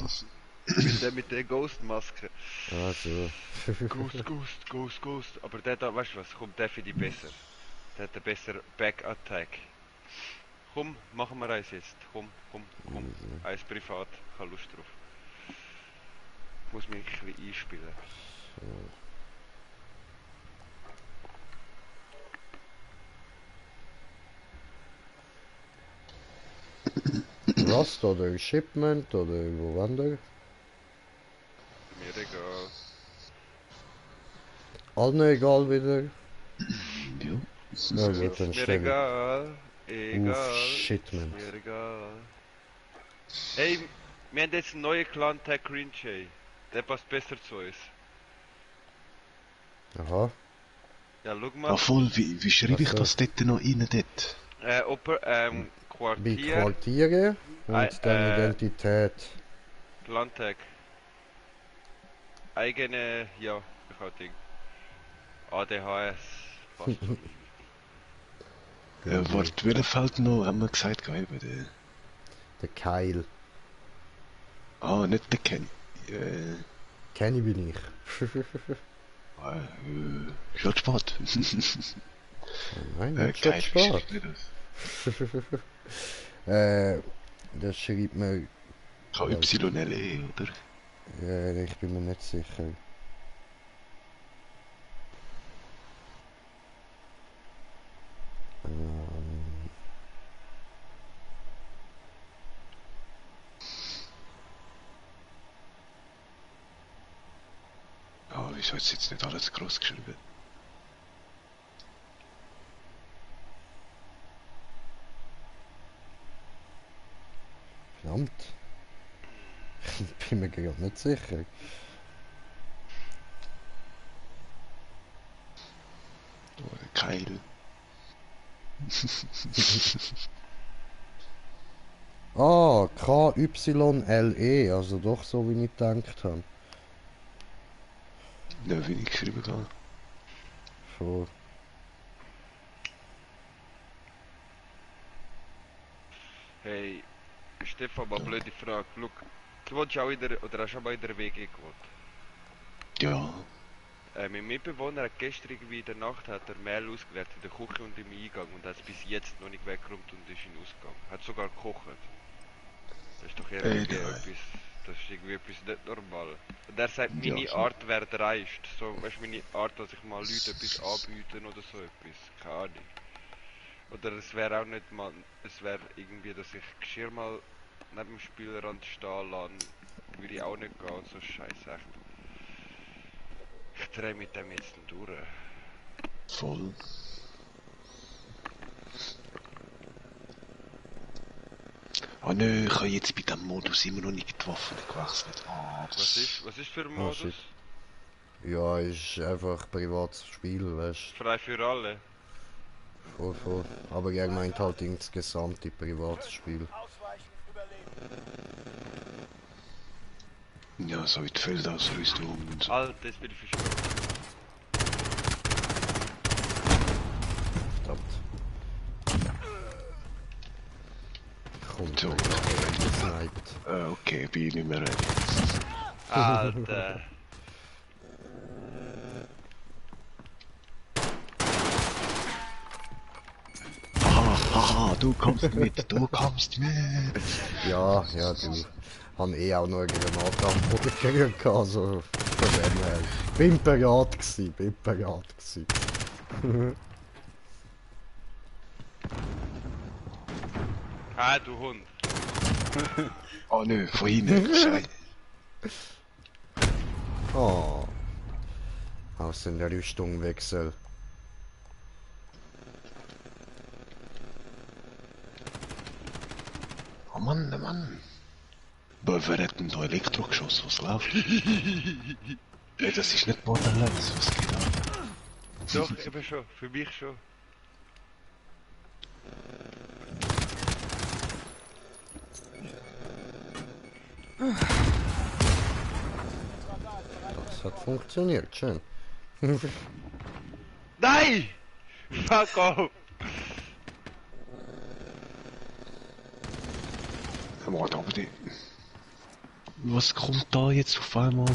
Ich bin der mit der Ghost-Maske. Ah, so. Ghost. Aber der da, weißt du was, kommt der für die besser. Der hat einen besseren Back-Attack. Komm, machen wir eins jetzt. Komm. Eins privat, ich habe Lust drauf. Ich muss mich ein bisschen einspielen. Rust oder Shipment oder wo wander? Mir egal. Allen egal wieder? Ja. Na gut, dann Mir stelle egal. ich Egal. auf Shipment. Mir egal. Hey, wir haben jetzt einen neuen Clan-Tag Green Jay. Der passt besser zu uns. Aha. Ja, schau Ah, mal. voll, wie schreibe ich Was das dort noch rein dort? Bei Quartier, Quartiere und dann Identität. Clan-Tag. Eigene, ja, ich habe Ding. ADHS. Passt schon. Warte, welcher Feld noch, haben wir gesagt, geil, bei der... Der Keil. Ah, nicht der Ken. Kenny bin ich. Ist halt spät. Nein, nicht so Geil, spät. wie schreibt das? Das schreibt mir... KYLE, oder? Ich bin mir nicht sicher. Ah, wieso ist jetzt nicht alles groß geschrieben? Verdammt. Ich bin mir gerade nicht sicher. Oh, der Keil. Ah, K KYLE, also doch so wie ich gedacht habe. Ja, wie ich geschrieben habe. Voll. Hey, Stefan, mal blöde Frage. Look, du wohnst ja auch in der, oder hast schon mal in der WG gewohnt? Ja. Mein Mitbewohner hat gestern irgendwie in der Nacht hat er Mehl ausgeleert in der Küche und im Eingang und hat es bis jetzt noch nicht weggeräumt und ist in den Ausgang. Hat sogar gekocht. Das ist doch irgendwie nein. etwas, das ist irgendwie etwas nicht normal. Und er sagt, Ja, meine so. Art wäre dreist. So, weißt du, meine Art, dass ich mal Leute etwas anbieten oder so etwas. Keine Ahnung. Oder es wäre auch nicht mal, es wäre irgendwie, dass ich Geschirr mal neben dem Spielerrand stehen lasse, würde ich auch nicht gehen, so scheiße echt. Ich drehe mit dem jetzt durch. Voll. Oh nö, ich habe jetzt bei diesem Modus immer noch nicht die Waffen gewechselt. Ah, das... Was ist für ein Ah, Modus? shit. Ja, ist einfach ein privates Spiel, weißt Frei für alle. du. Voll, voll. Aber er meint halt insgesamt die privates Spiel. Ausweichen, überleben. Ja, so wie die Feldausrüstung und so. Alter, jetzt bin ich verschwunden. Verdammt. Kommt, So. gesniped. Okay, bin ich nicht mehr ready. Alter. Haha, du kommst mit, du kommst mit. Ja, ja, du. Han eh auch noch eine Granate am Boden gehabt, also von dem her. Bin bereit gsi, bin bereit gsi. Ah, du Hund. Oh nö, von hinten, Scheiße. Oh. Aus in der Rüstung wechsel. Oh Mann, Mann. Boah, wer hat denn da Elektrogeschoss? Was läuft? Ey, das ist nicht Borderlands, was geht ab? Doch, eben schon. Für mich schon. Das hat funktioniert, schön. Nein! Fuck off! Warte, aber die... Was kommt da jetzt auf einmal?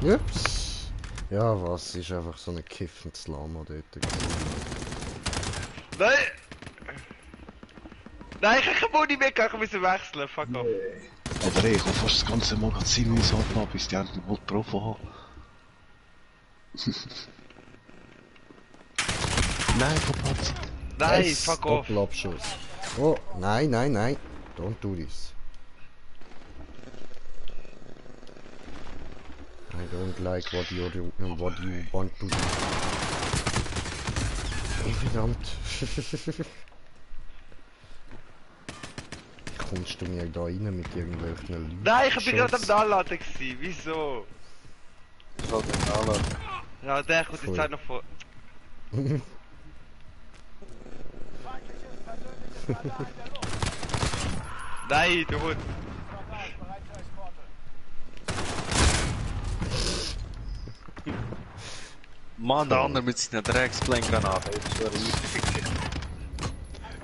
Ups. Ja, was? Ist einfach so ein kiffendes Lama dort gewesen. Nein! Nein, ich kann keine Muni mehr, ich muss wechseln. Fuck off. Aber ey, ich habe fast das ganze Magazin müssen abladen, bis die endlich mal getroffen haben. Nein, verpatzt. Nein, Yes, fuck off. Doppelabschuss. Oh, nein, nein, nein. Don't do this. I don't like what you want to do. Oh, verdammt. Kommst du mir da rein mit irgendwelchen Leuten? Nein, ich bin gerade am Nachladen gewesen. Wieso? Ich soll den anladen. Ja, der kommt jetzt Voll. auch noch vor. Feindliches persönliches Radar in der Luft. Nein, du Hund. Radar ist bereit für Eskorte. Mann, der andere mit seiner Drecksblendgranaten. Das wäre richtig.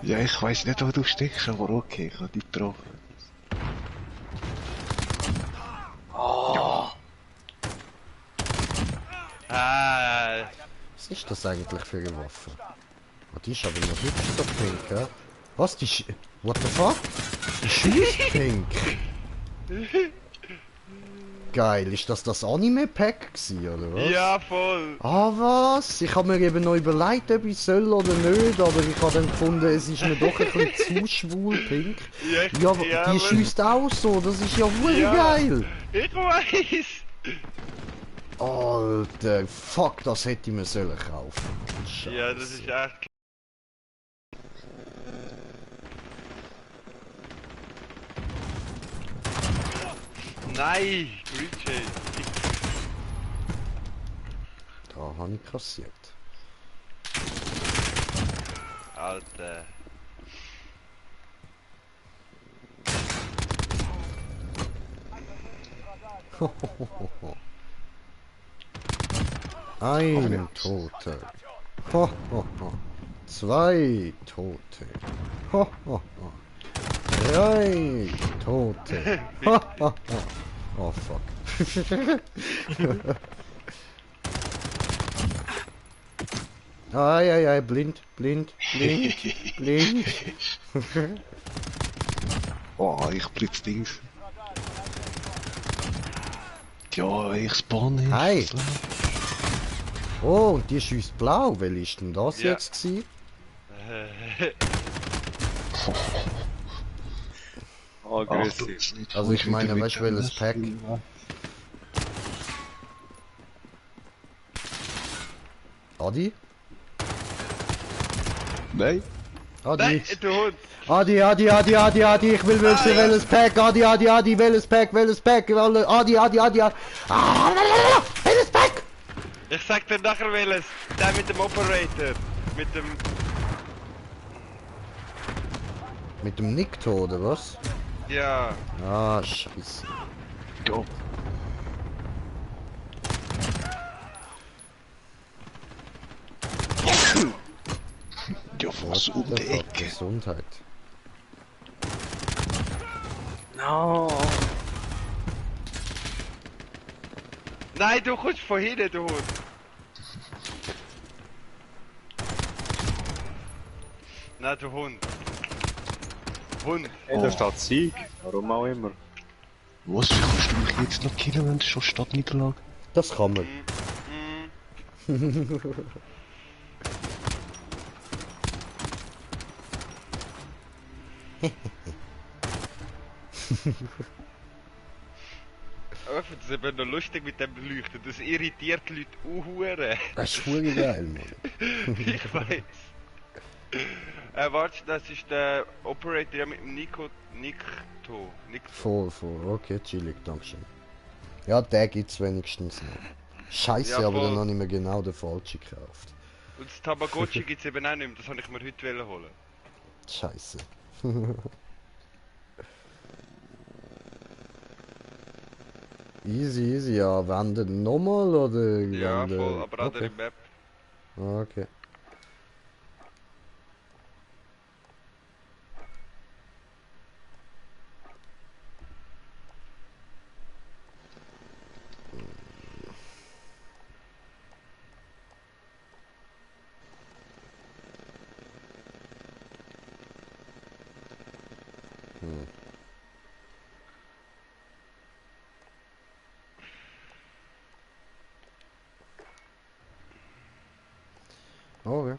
Ja, ich weiß nicht, wo du steckst, aber okay, ich habe dich getroffen. Was ist das eigentlich für eine Waffe? Oh, die ist aber noch hübsch, so pink, ja? Was? Die What the fuck? Die schießt pink! Geil, ist das Anime-Pack gewesen, oder was? Ja, voll. Ah, was? Ich habe mir eben noch überlegt, ob ich soll oder nicht, aber ich habe dann gefunden, es ist mir doch ein bisschen zu schwul pink. Ja, aber die aber- schießt auch so, das ist ja wohl Ja. geil! Ich weiß. Alter, fuck, das hätte ich mir sollen kaufen. Scheiße. Ja, das ist echt. Nein, Richie. Da habe ich kassiert. Ein Toter. Ho, ho, ho. Zwei Tote. Ho, ho, ho. Drei Tote. Ho, ho, ho. Oh fuck. Ai, ai, ai, blind, blind, blind, blind. Oh, ich blitz Dings. Ja, ich spawn nicht. Hi. Oh, und die schießt blau. Wer ist denn das Ja. jetzt gewesen? Aggressiv. Also ich meine, weißt du welches Pack? Adi? Nein. Adi? Nein, du Hund! Adi, Adi, Adi, Adi, Adi, ich will wissen, welches Pack, Adi, Adi, Adi, welches Pack, Adi, Adi, Adi, Adi, welches Pack? Ich sag dir nachher welches. Der mit dem Operator. Mit dem... Mit dem Nikto, oder was? Ja. Ah, scheiße. Ja. Ja, was um die Ecke. Gesundheit. No. Nein, du kommst von hinten, du Hund. Nein, du Hund. Hund. Hey, da steht Sieg. Warum auch immer. Was, wie kannst du mich jetzt noch killen, wenn es schon Stadtniederlage? Das kann man. Aber das ist eben noch lustig mit dem Leuchten. Das irritiert die Leute auch. Das ist voll geil, Mann. Ich weiß. Warte, das ist der Operator ja mit dem Nikto. Voll, okay, chillig, dankeschön. Ja, der gibt's wenigstens noch. Scheiße, Ja, aber voll. dann habe ich mir genau den falschen gekauft. Und das Tamagotchi gibt's eben auch nicht mehr. Das wollte ich mir heute holen. Scheiße. Easy, easy, ja, wenden nochmal oder Ja, wenden- voll, aber andere okay. Map. Okay. Okay.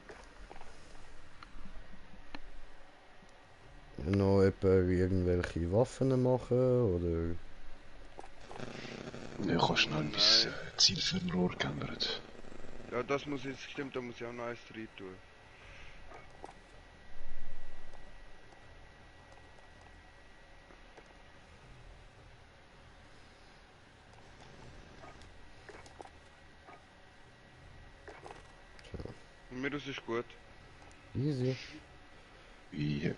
Noch etwa irgendwelche Waffen machen oder... Ja, kannst schnell bis Ziel für den Rohr geändert. Ja, das muss jetzt, stimmt, da muss ich auch noch eins rein tun. Von mir aus ist gut. Easy. Wie?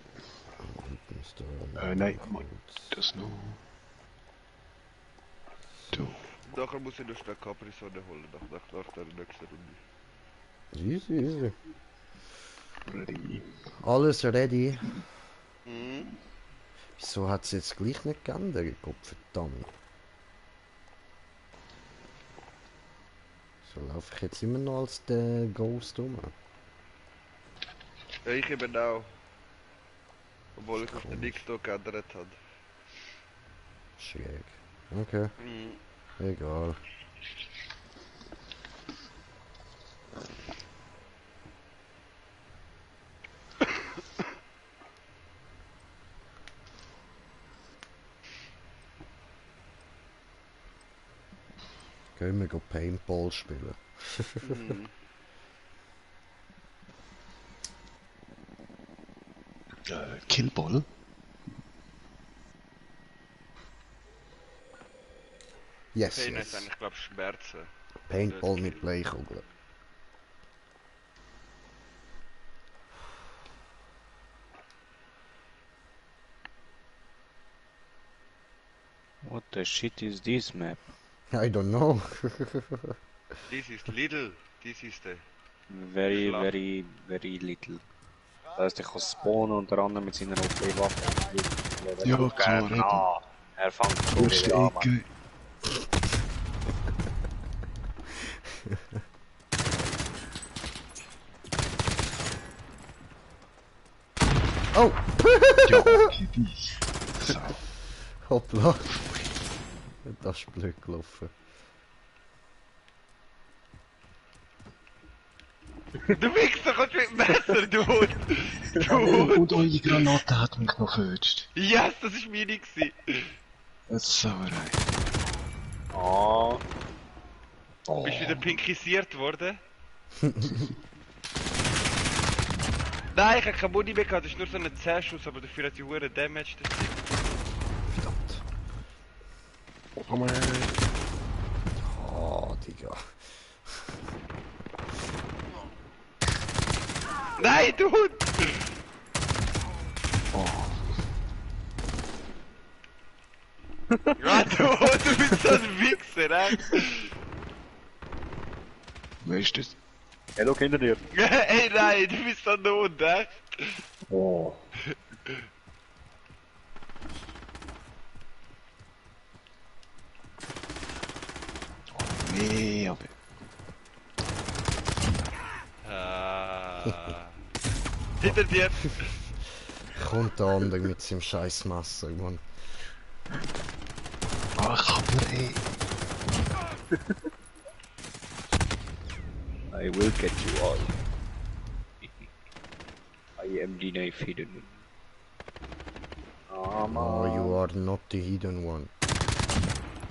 Müsste Nein, das noch. Du. Nachher muss ich noch schnell Capri-Sonne holen, nach der nächsten Runde. Easy, easy. Ready. Alles ready. Mhm. Wieso hat es jetzt gleich nicht geändert? Gott verdammt. So laufe ich jetzt immer noch als der Ghost rum. Ja, ich eben auch. Obwohl ich auf den Nikto geändert habe. Schräg. Okay, Mhm. egal. Können wir Paintball spielen? Mhm. Killball? Yes, Pain ist yes. eigentlich, glaube ich, Schmerzen. Paintball mit Bleichkugeln. What the shit is this map? I don't know. This is little. This is the... Very, Schlaf. very little. Das heißt, ich kann spawnen unter anderem mit seiner OP-Waffe. Ja, klar, eben. Ah, er fängt schon Erste wieder an, Mann. Ecke. Oh! Ja, okay, dies. So. Hoppla. Das ist blöd gelaufen. Du Wichser, kommst mit dem Messer, du Hund! Du Hund! Und eure Granate hat mich noch verwünscht. Yes, das ist meine gewesen. Das ist Sauerei. Ah, Bist du wieder pinkisiert worden? Nein, ich hab keine Muni mehr gehabt, das ist nur so ein 10-Schuss, aber dafür hat die Hure Damage das Ding. Verdammt. Komm mal. Oh, Digga. Nein, du Hund! Ja, du Hund, du bist so ein Wichser, ey! Wer ist das? hey, schau hinter dir. Ey, nein, du bist so ein Hund, echt? Oh. Nee, aber. Ah. Hinter dir! Kommt der andere mit seinem scheiß Messer, Mann. Ach, aber ey. I will get you all. I am the knife hidden. Ah, Oh, you Mann. are not the hidden one.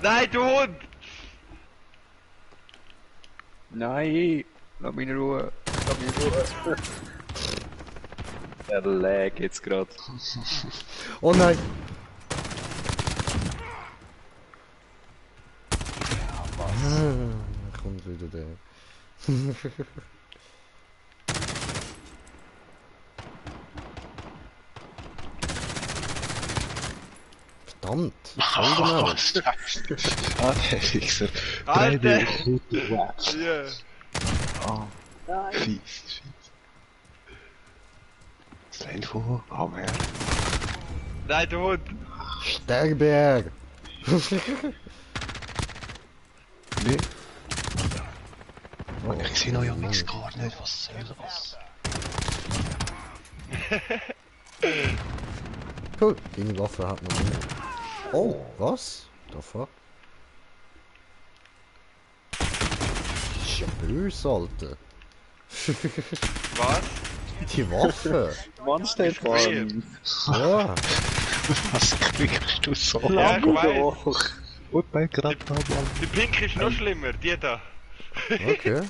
Nein, du Hund! Nein, lass mich in Ruhe. Lass mich in Ruhe. Der lag jetzt grad. Oh nein! Da kommt wieder der. Verdammt! Was soll denn das? Ah, der Fixer. Alter. 3 gute Waps. Ja. Ah, fies, fies. Das Info, hau her. Nein, du Hund! Stärberg! Nee. Mann, ich sehe noch ja nichts gar nicht, was soll das? Cool, deine Waffe hat noch mehr. Oh, was? The fuck? Das ist ja böse, Alter. Was? Die Waffe! Mann steht vor Weird. Ja! Was kriegst du so? Ja, ich weiß. doch. Und bei Grad Mann. Die Pink ist noch schlimmer, die da. Okay.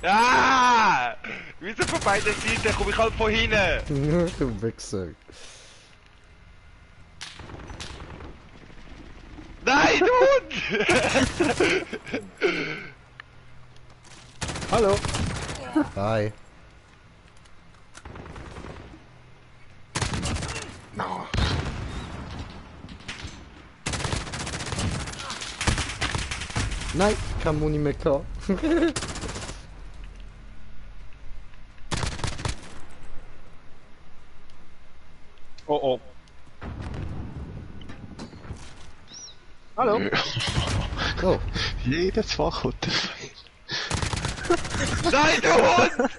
Ah! Wieso von beiden Seiten? Komm ich halt von hinten! Du Wichser. Nein, du Hund! Hallo. Hi. No. Nein, kein Muni mehr gehabt. Oh oh. Hallo. Oh, Jedes Fach hat der Feind. Nein, du Hund!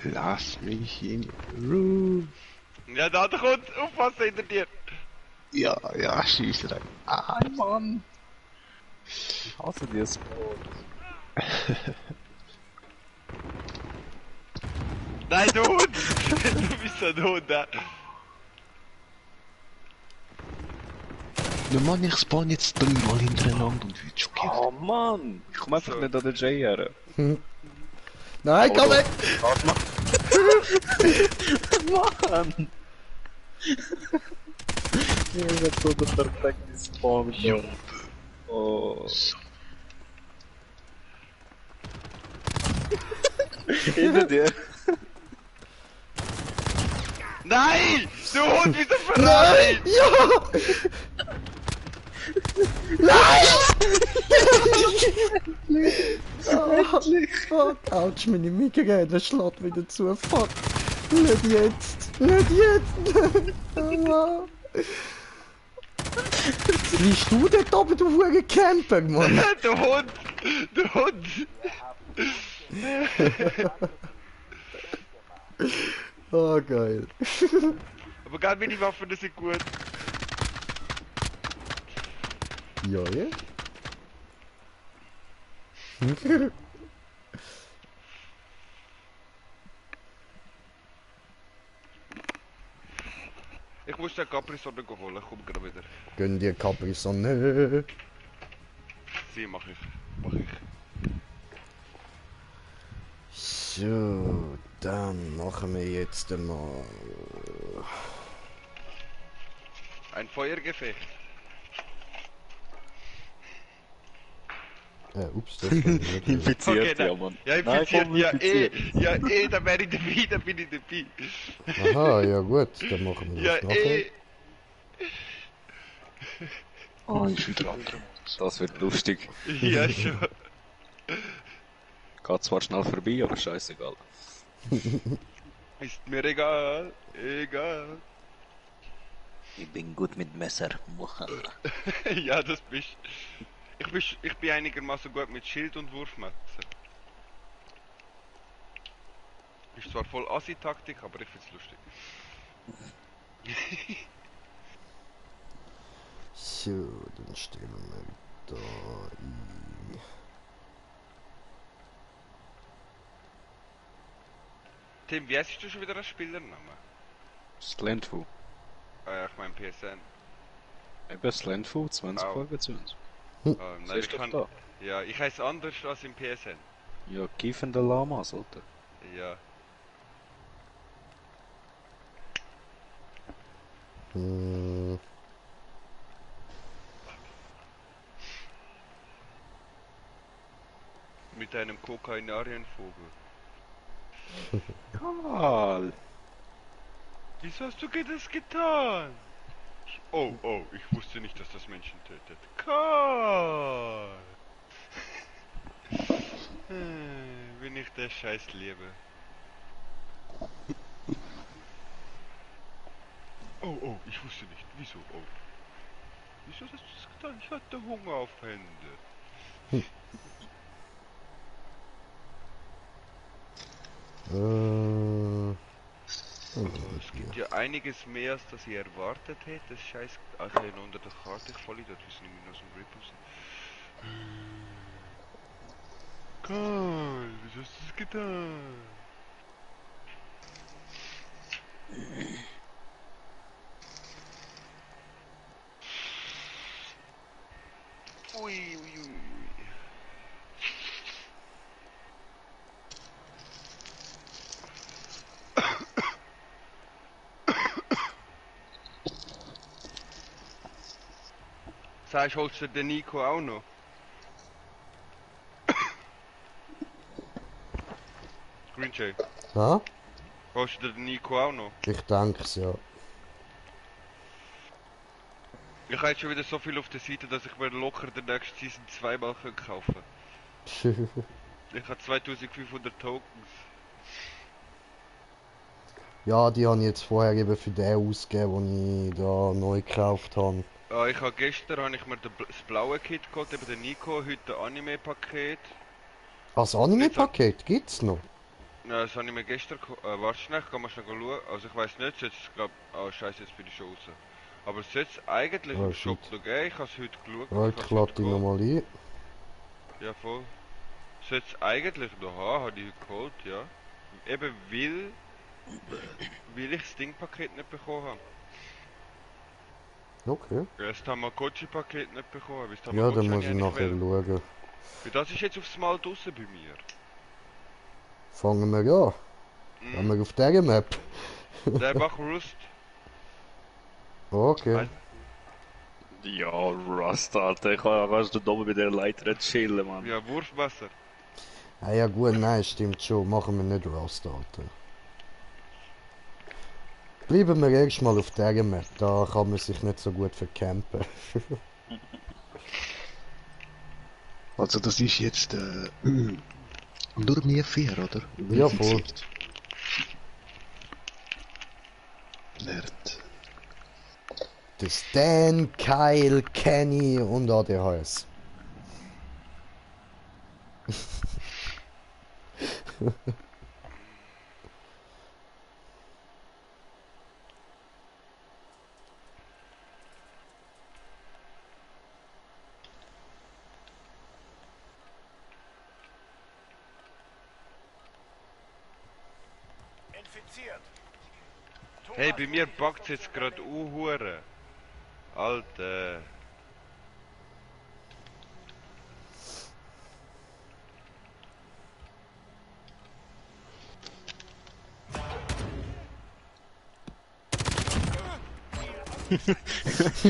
Lass mich in Ruhe. Ja, da kommt, aufpassen hinter dir! Ja, ja, schieß rein. Ah, Mann. Ich hasse dir Sport. Nein, du Hund! Du bist so ein Hund, ja. Ja, Mann, ich spawn jetzt 3 Mal hintereinander und wird schockiert. Oh Mann. Ich komme einfach So. nicht an den Jay her. nein, komm weg! Warte mal. Mann. Ich hab so den perfekten Spawn. Ja. Oh. Hinter dir. Nein! Du Hund, wieso verraten? Ja! Nein! Oh, ouch, meine Migräne schlägt wieder zu. Fuck. Nicht jetzt. Nicht jetzt. Ah. Liest du dort oben, du Huren Camper, Mann? Der Hund! Der Hund! Oh, geil. Aber gar meine Waffen die sind gut. Ja, ja. Ich muss den Capri-Sonne holen, komm gerade wieder. Gönn dir Capri-Sonne. Sie, mach ich. Mach ich. So, dann machen wir jetzt mal... Ein Feuergefecht. Ups, das war nicht Infiziert, Okay, ja, Mann. Ja, Nein, infiziert, komm, ja infiziert. da wäre ich dabei, da bin ich dabei. Aha, ja gut, dann machen wir Ja, das nachher. Oh, ist wieder andere. Das wird lustig. Ja, schon. Geht zwar schnell vorbei, aber scheißegal. Ist mir egal, egal. Ich bin gut mit Messer. Ja, das bist ich bin einigermaßen gut mit Schild und Wurfmesser. Ist zwar voll Assi-Taktik, aber ich find's lustig. So, dann stellen wir da ein. Tim, wie heißt du schon wieder als Spielername? Slendfu. Ich mein PSN. Eben Slendfu, 20 Au. Folgen zu uns. Nein, Siehst ich du kann... da? Ja, ich heiße anders als im PSN. Ja, kiffende Lamas, Alter. Ja. Hm, Mit einem Kokainarienvogel. Karl! Wieso hast du das getan? Oh, ich wusste nicht, dass das Menschen tötet. Karl! Wenn ich der Scheiß liebe. Oh, ich wusste nicht. Wieso? Oh. Wieso hast du das getan? Ich hatte Hunger auf Hände. Es gibt ja einiges mehr, als das ich erwartet hätte. Das Scheiß... Also unter der Karte, ich voll dort, wir sind nämlich aus dem Ripus. Karl, wieso hast du das getan? Ui. Sagst, holst du den Nico auch noch? Green Jay, ja, holst du den Nico auch noch? ich denke's, ja. Ich habe jetzt schon wieder so viel auf der Seite, dass ich mir locker den nächsten Season zweimal kaufen kann. Ich habe 2500 Tokens. Ja, die habe ich jetzt vorher eben für den ausgegeben, den ich da neu gekauft habe. Ich habe gestern ich mir das blaue Kit geholt, eben den Nico, heute das Anime-Paket. Das Anime-Paket gibt's noch? Ja, das habe ich mir gestern warte schnell, ich kann mal schnell schauen. Also ich weiß nicht, jetzt glaub... Oh scheiße, jetzt bin ich schon raus. Aber es sollte eigentlich Oh, im Shop shit. noch geben, ich habe es heute geschaut. Ja, ich hab's lade heute die geholt. nochmal ein. Ja voll. Sollte es eigentlich noch haben, habe ich heute geholt, ja. Eben weil ich das Ding-Paket nicht bekommen habe. Okay. Das Tamagotchi-Paket nicht bekommen, weil das Ja, Tamagotchi dann muss habe ich eigentlich nachher wollen. schauen. Weil das ist jetzt aufs Mal draussen bei mir. Fangen wir an. Gehen wir auf dieser Map. Der macht Rust. Okay. Ja, Rust, Alter. Kannst du da oben bei der Leiter chillen, Mann. Ja, Wurfmesser. Ah, ja gut, nein, stimmt schon. Machen wir nicht Rust, Alter. Bleiben wir erstmal auf der Map, da kann man sich nicht so gut vercampen. Also das ist jetzt nur wir vier, oder? Ja, voll. Nerd. Der Stan, Kyle, Kenny und ADHS. Infiziert. Hey, bei mir backt's jetzt gerade Hure. Alter.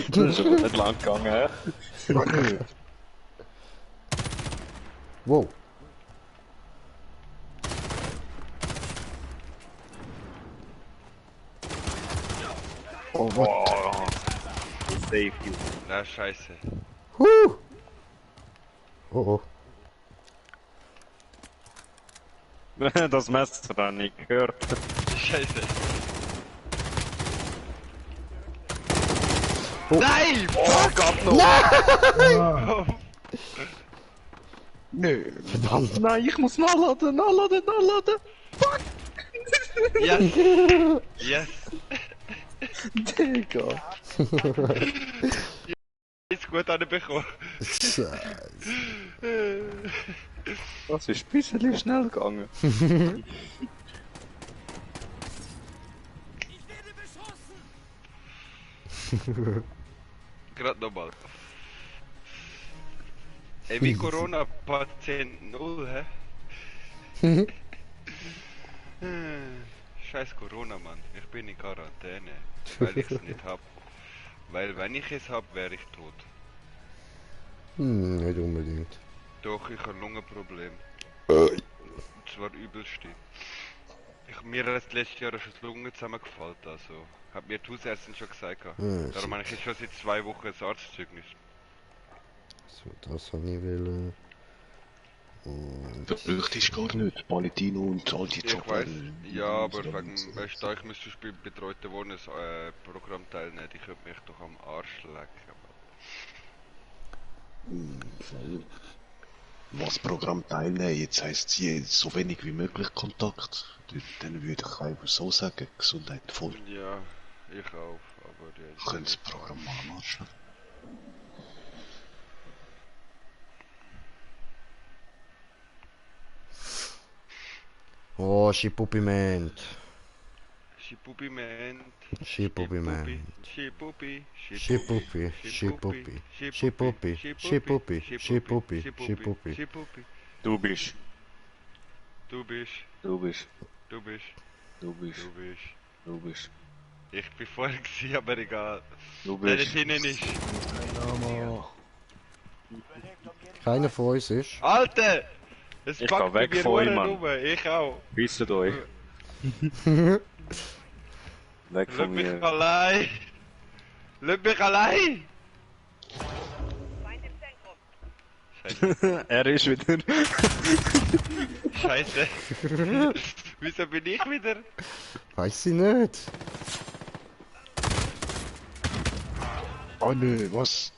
Das ist aber nicht lang gegangen, hä? Wow. Oh, what? Boah. Safe, you. Na, scheiße. Huh. Oh oh. Das Messer dann nicht gehört. Scheiße. Oh. Nein! Oh Gott, no! Nö. Verdammt. Nein, ich muss nachladen. Fuck! Yes! Yes! Digga. Ist gut anbekommen. Scheiße. Das ist ein bisschen schnell gegangen. Ich werde beschossen! Gerade nochmal. Ey, wie Corona-Patient 0, hä? Scheiß Corona, Mann. Ich bin in Quarantäne, weil ich es nicht hab. Weil wenn ich es hab, wäre ich tot. Nicht unbedingt. Doch, ich habe Lungenproblem. Und zwar übelste. Mir hat letztes Jahr schon die Lunge zusammengefallen, also. Hat mir die Hausärztin schon gesagt. Darum habe ich jetzt schon seit 2 Wochen ein Arztzeugnis. So, das habe ich will. Das bräuchtest du gar nicht. Palatino und all die Ich Jobber. weiß, ja, aber wegen, weißt du, ich müsste bei betreuten Wohnen Programm teilnehmen, ich könnte mich doch am Arsch lecken. Was Programm teilnehmen, jetzt heisst sie so wenig wie möglich Kontakt. Dann würde ich einfach so sagen, Gesundheit voll. Ja, ich auch, aber ja. Ich könnte das Programm mal am Arsch lecken. Oh, Schipupiment. Schipupiment. Schipupiment. Schipuppi. Schipuppi. Schipuppi. Schipuppi. Schipuppi. Schipuppi. Schipuppi. Schipuppi. Du bist. Du bist. Du bist. Du bist. Du bist. Du bist. Du bist. Ich bin vorher gewesen, aber egal. Du Nein, bist. das hinten ist. Keiner von uns ist. Alter! Es Ich packt geh weg bei mir von euch, Huren Mann. rum. Ich auch. Wisst euch. Weg Lass von mich mir. allein! Lass mich allein! Feind im Zentrum. Scheiße. Er ist wieder. Scheiße. Wieso bin ich wieder? Weiß ich nicht. Oh nö, was?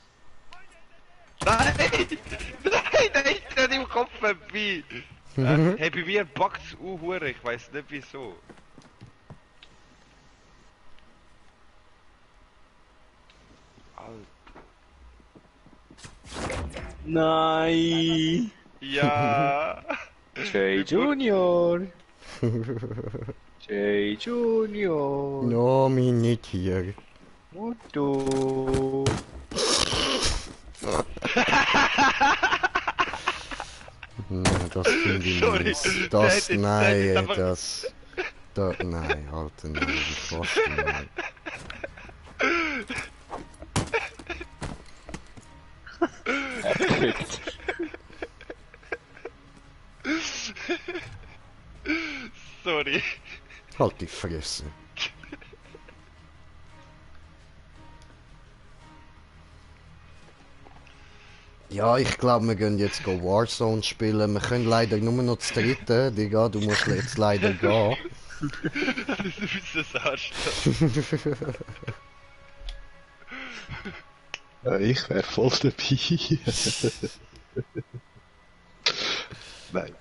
Nein! Nein, der ist nicht im Kopf vorbei! Hey, bei mir backt's Hure, ich weiß nicht wieso. Nein. Ja! Jay Junior. Jay Junior. No, mich nicht hier. Und du. Nein, das finde ich Sorry, mies. der Das, hat jetzt nein, einfach- das... Da, nein, Alter, nein, wie fast nein. Perfekt. Sorry. Halt die Fresse. Ja, ich glaube, wir gehen jetzt Warzone spielen. Wir können leider nur noch das dritte. Digga, du musst jetzt leider gehen. Das ist ein bisschen das Arschloch. Ja, ich wäre voll dabei. Nein.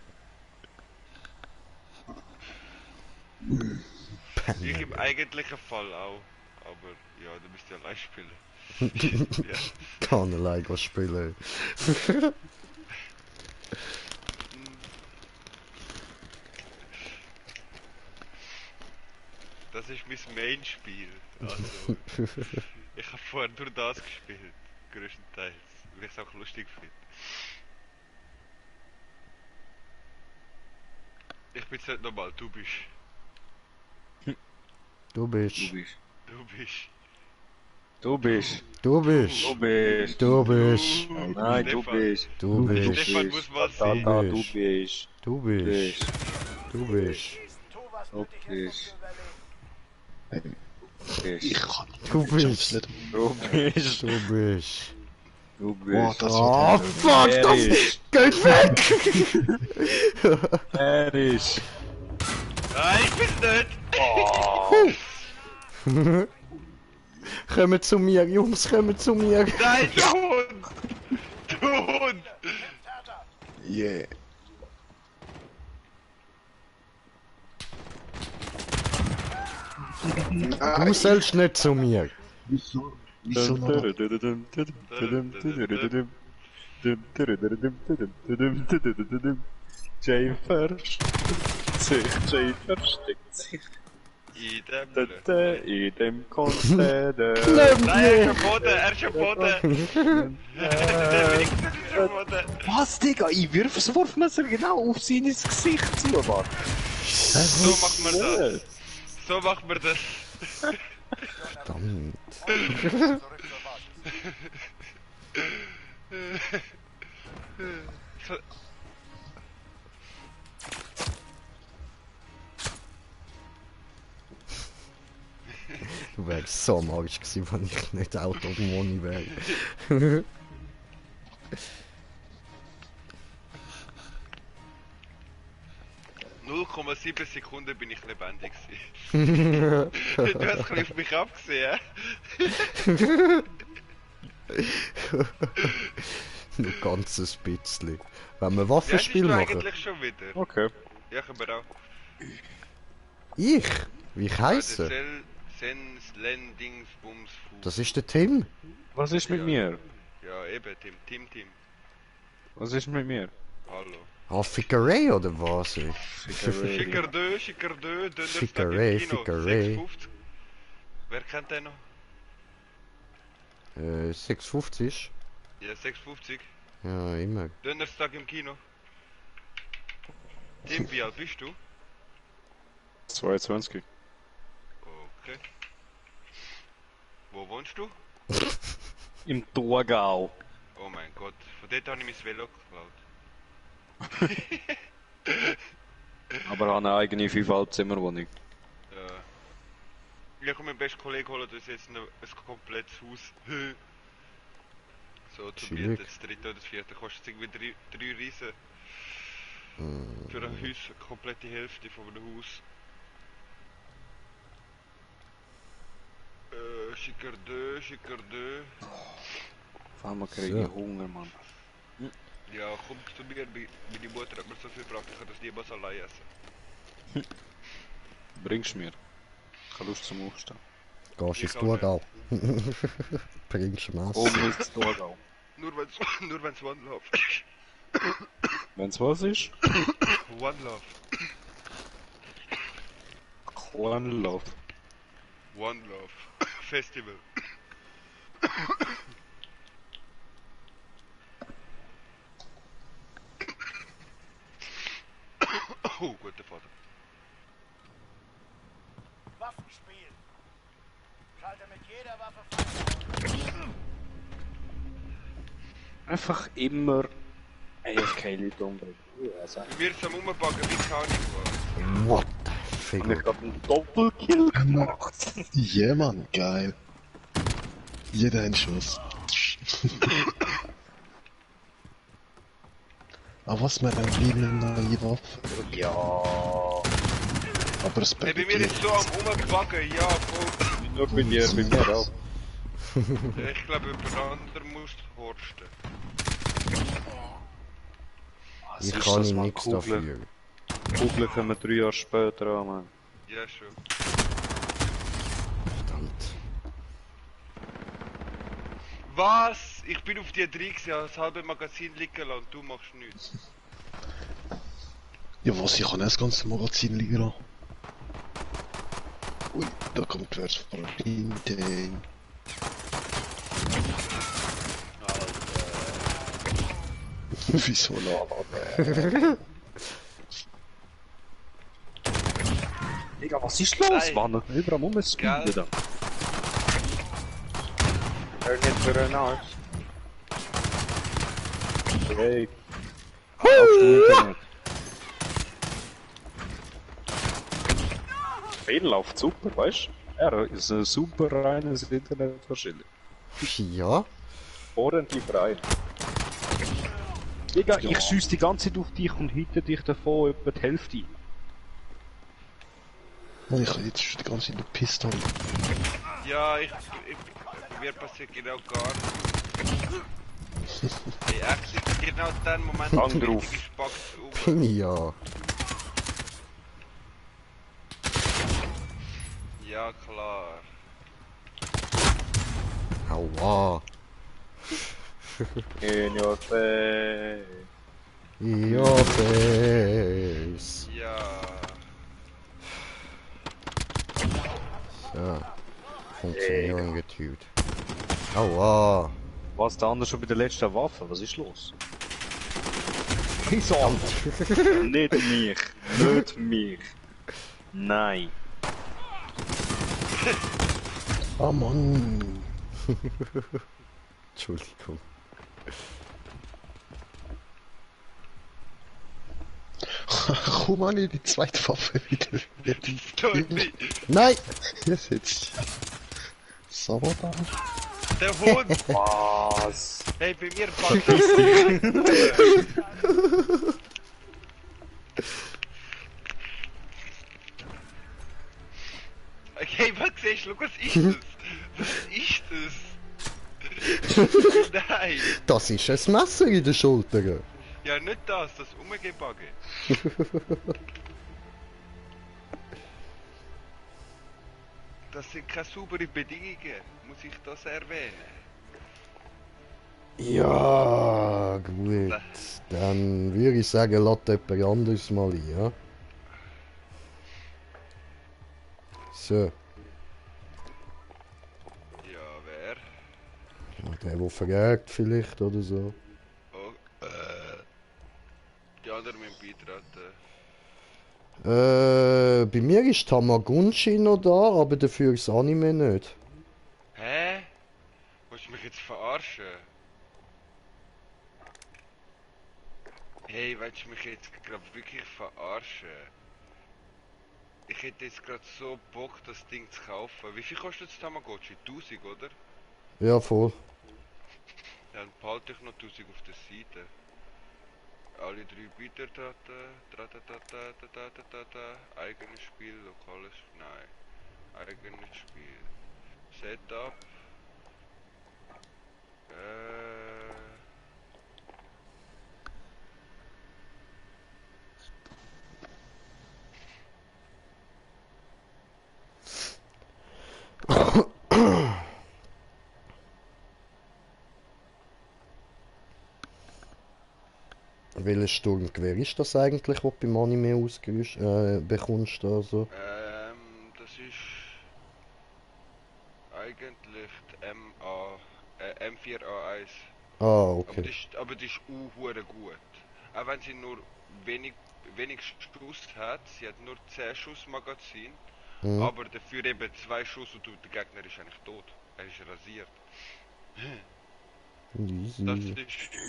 Ich im eigentlichen Fall auch. Aber ja, du müsst ja allein spielen. Ja. Kann allein gehen spielen. Das ist mein Main-Spiel. Also, ich habe vorher nur das gespielt. Größtenteils. Weil ich es auch lustig finde. Ich bin jetzt nicht normal, du bist. Du bist. Du bist. Du bist. Du bist. Du bist. Du bist. Du bist. Nein, du Stefan. bist. Du bist. Stefan muss mal Da, sehen. da, du bist. Du Du bist. bist. Du bist. Tu, was Du nötig ist, bist. um zu überleben. Du bist. Ich kann Du ich schaff's bist. nicht. Du bist. Du bist. Du Boah, bist. das Oh, wird fuck, Er das ist. geht weg! Er ist. Nein, ich bin's nicht! Kommt zu mir, Jungs, kommt zu mir. Nein, du Hund! Du Hund! Yeah. Du sollst nicht zu mir. Wieso? Wieso noch? Jay versteckt sich. Jay versteckt sich. In dem Blöd. In dem Container. Nein, er ist am Boden, er ist am Boden! Der Wichser ist am Boden! Was, Digga? Ich wirf das Wurfmesser genau auf sein Gesicht zu, Mann. So macht man das! So macht man das! Verdammt. Zurück zur Basis. So- Du wärst so am Arsch gewesen, wenn ich nicht Auto auf dem Moni wäre. 0,7 Sekunden bin ich lebendig gewesen. Du hast ein bisschen auf mich abgesehen, Nur ganzes bisschen. Wenn wir ja, Waffenspiel du machen. eigentlich schon wieder. Okay. Ja, können wir auch. Ich? Wie ich heisse? Sens, Lendings, Bums, Fuß. Das ist der Tim. Was ist mit Ja. mir? Ja, eben, Tim. Was ist mit mir? Hallo. Raffikerei oder was? Schicker Dö, Dönerstag Fickerei, im Kino, Fickerei. 6,50. Wer kennt den noch? 6,50? Ja, 6,50. Ja, immer. Dönerstag im Kino. Tim, wie alt bist du? 22. Okay. Wo wohnst du? Im Thurgau. Oh mein Gott, von dort habe ich mein Velo geklaut. Aber habe eine eigene 5-Zimmerwohnung. Ja. Ich und mein bester Kollege holen uns jetzt ein komplettes Haus. So, zu Chillig. mieten, das dritte oder das vierte kostet irgendwie 3 Riesen. Für ein Haus, eine komplette Hälfte von einem Haus. Schicker Dö. Auf einmal kriege ich So. Hunger, Mann. Ja, komm zu mir, meine Mutter hat mir so viel gebracht, ich kann das niemals allein essen. Bringst du mir? Ich habe Lust zum Aufstehen. Gehst ins Ich auch Thurgau. Bringst du Masse. Oben ist Thurgau. Nur wenn's One Love ist. Wenn's was ist? One Love. One Love. One Love. Festival. Oh, guter Vater. Waffenspiel. Schalte mit jeder Waffe frei. Einfach immer AFK-Leute umbringen. Wir sind am Umbacken wie keine Ahnung was. What the Ich Finger? habe einen Doppelkill gemacht. Ja, Mann, geil. Jeder ein Schuss. Ah, was, wir haben wieder eine neue Waffe? Ja. Aber es Hey, bei mir ist so am Umbuggen, ja, voll. Nur bei dir, bei mir auch. Ich glaube, über anderen musst du horsten. Ich Was ist kann das, ihm Mann? nichts Kugeln. dafür. Kugeln kommen 3 Jahre später an, Mann. Ja, schon. Verdammt. Was? Ich bin auf die 3 gewesen, habe das halbe Magazin liegen lassen und du machst nichts. Ja, was, ich kann auch das ganze Magazin liegen lassen. Ui, da kommt wer von hinten. Wieso lachen? Digga, was ist los, Ey. Mann? Überall rumspielen da. Hör nicht für einen Arsch. Hey. Auf dem Internet. Phil läuft super, weißt du? Er ist ein super reines Internet wahrscheinlich. Ja? Ordentlich rein. Digga, Ja. ich schieß die ganze Zeit auf dich und hitte dich davon etwa die Hälfte. Mann, ich habe jetzt schon die ganze Zeit eine Pistole. Ja, mir passiert genau gar nichts. Hey, echt, genau in dem Moment Hang drauf. richtig gespackt um. Ja. Ja, klar. Aua. In your face. In your face. Ja. So. Funktionieren getüt. Aua. Was, der andere schon bei der letzten Waffe? Was ist los? Wieso? Nicht mich. Nicht mich. Nein. Ah, Mann. Entschuldigung. Komm an, die zweite Waffe wieder. Toni, Nein! Jetzt jetzt. Sabotage. der Hund! Was? Hey, bei mir packt das. Okay, was siehst du? Was ist das? Was ist das? Nein! Das ist ein Messer in der Schulter. Ja, nicht das Umgebagge. Das sind keine sauberen Bedingungen, muss ich das erwähnen? Ja, gut. Dann würde ich sagen, lass jemand anderes mal ein, ja? So. Ja, wer? Der fragt vielleicht oder so. Oh, die anderen müssen beitreten. Bei mir ist Tamagunchi noch da, aber dafür das Anime nicht. Hä? Willst du mich jetzt verarschen? Hey, willst du mich jetzt gerade wirklich verarschen? Ich hätte jetzt gerade so Bock, das Ding zu kaufen. Wie viel kostet das Tamagotchi? 1000, oder? Ja, voll. Dann behalte ich noch 1000 auf der Seite. Alle 3 Bieterdaten, eigenes Spiel, lokales, nein, eigenes Spiel, Setup, Welches Sturmgewehr ist das eigentlich, was du beim Anime bekommst? Also? das ist eigentlich die M4A1. Ah, Aber okay. aber die ist hure gut. Auch wenn sie nur wenig Schuss hat, sie hat nur 10 Schuss Magazin, Mhm. aber dafür eben 2 Schuss und der Gegner ist eigentlich tot. Er ist rasiert. Easy.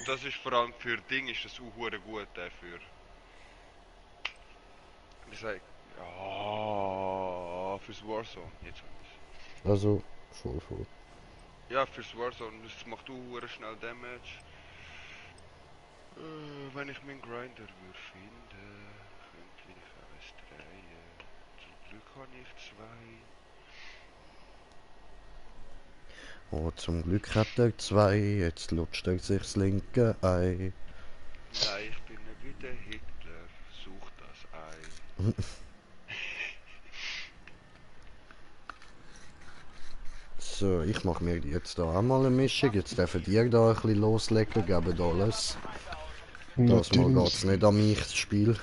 Das ist vor allem für Ding ist das hure gut dafür. Wie sag ich? Ja, fürs Warzone. Jetzt kommt es. Also, voll. Ja, fürs Warzone. Das macht hure schnell Damage. Wenn ich meinen Grinder würde finden, könnte ich alles drehen. Zum Glück habe ich 2. Oh, zum Glück hat er 2, jetzt lutscht er sich das linke Ei. Nein, ich bin nicht wie der Hitler. Such das Ei. So, ich mache mir jetzt da auch mal eine Mischung. Jetzt dürfen die da ein bisschen loslegen, geben alles. Das mal geht's nicht an mich, das Spiel.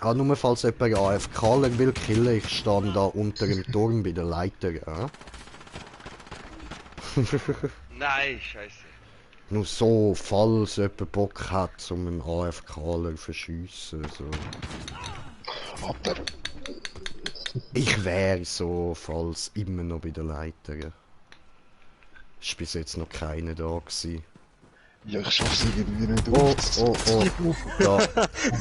Nur falls jemand AFK will killen, ich stehe da unter dem Turm bei der Leiter. Ja? Nein, scheiße. Nur so, falls jemand Bock hat, um einen AFK verschiessen. So. Aber Ich wäre so, falls immer noch bei der Leiter. Ist bis jetzt noch keiner da gewesen. ja, ich schaff's irgendwie nicht Oh. Da,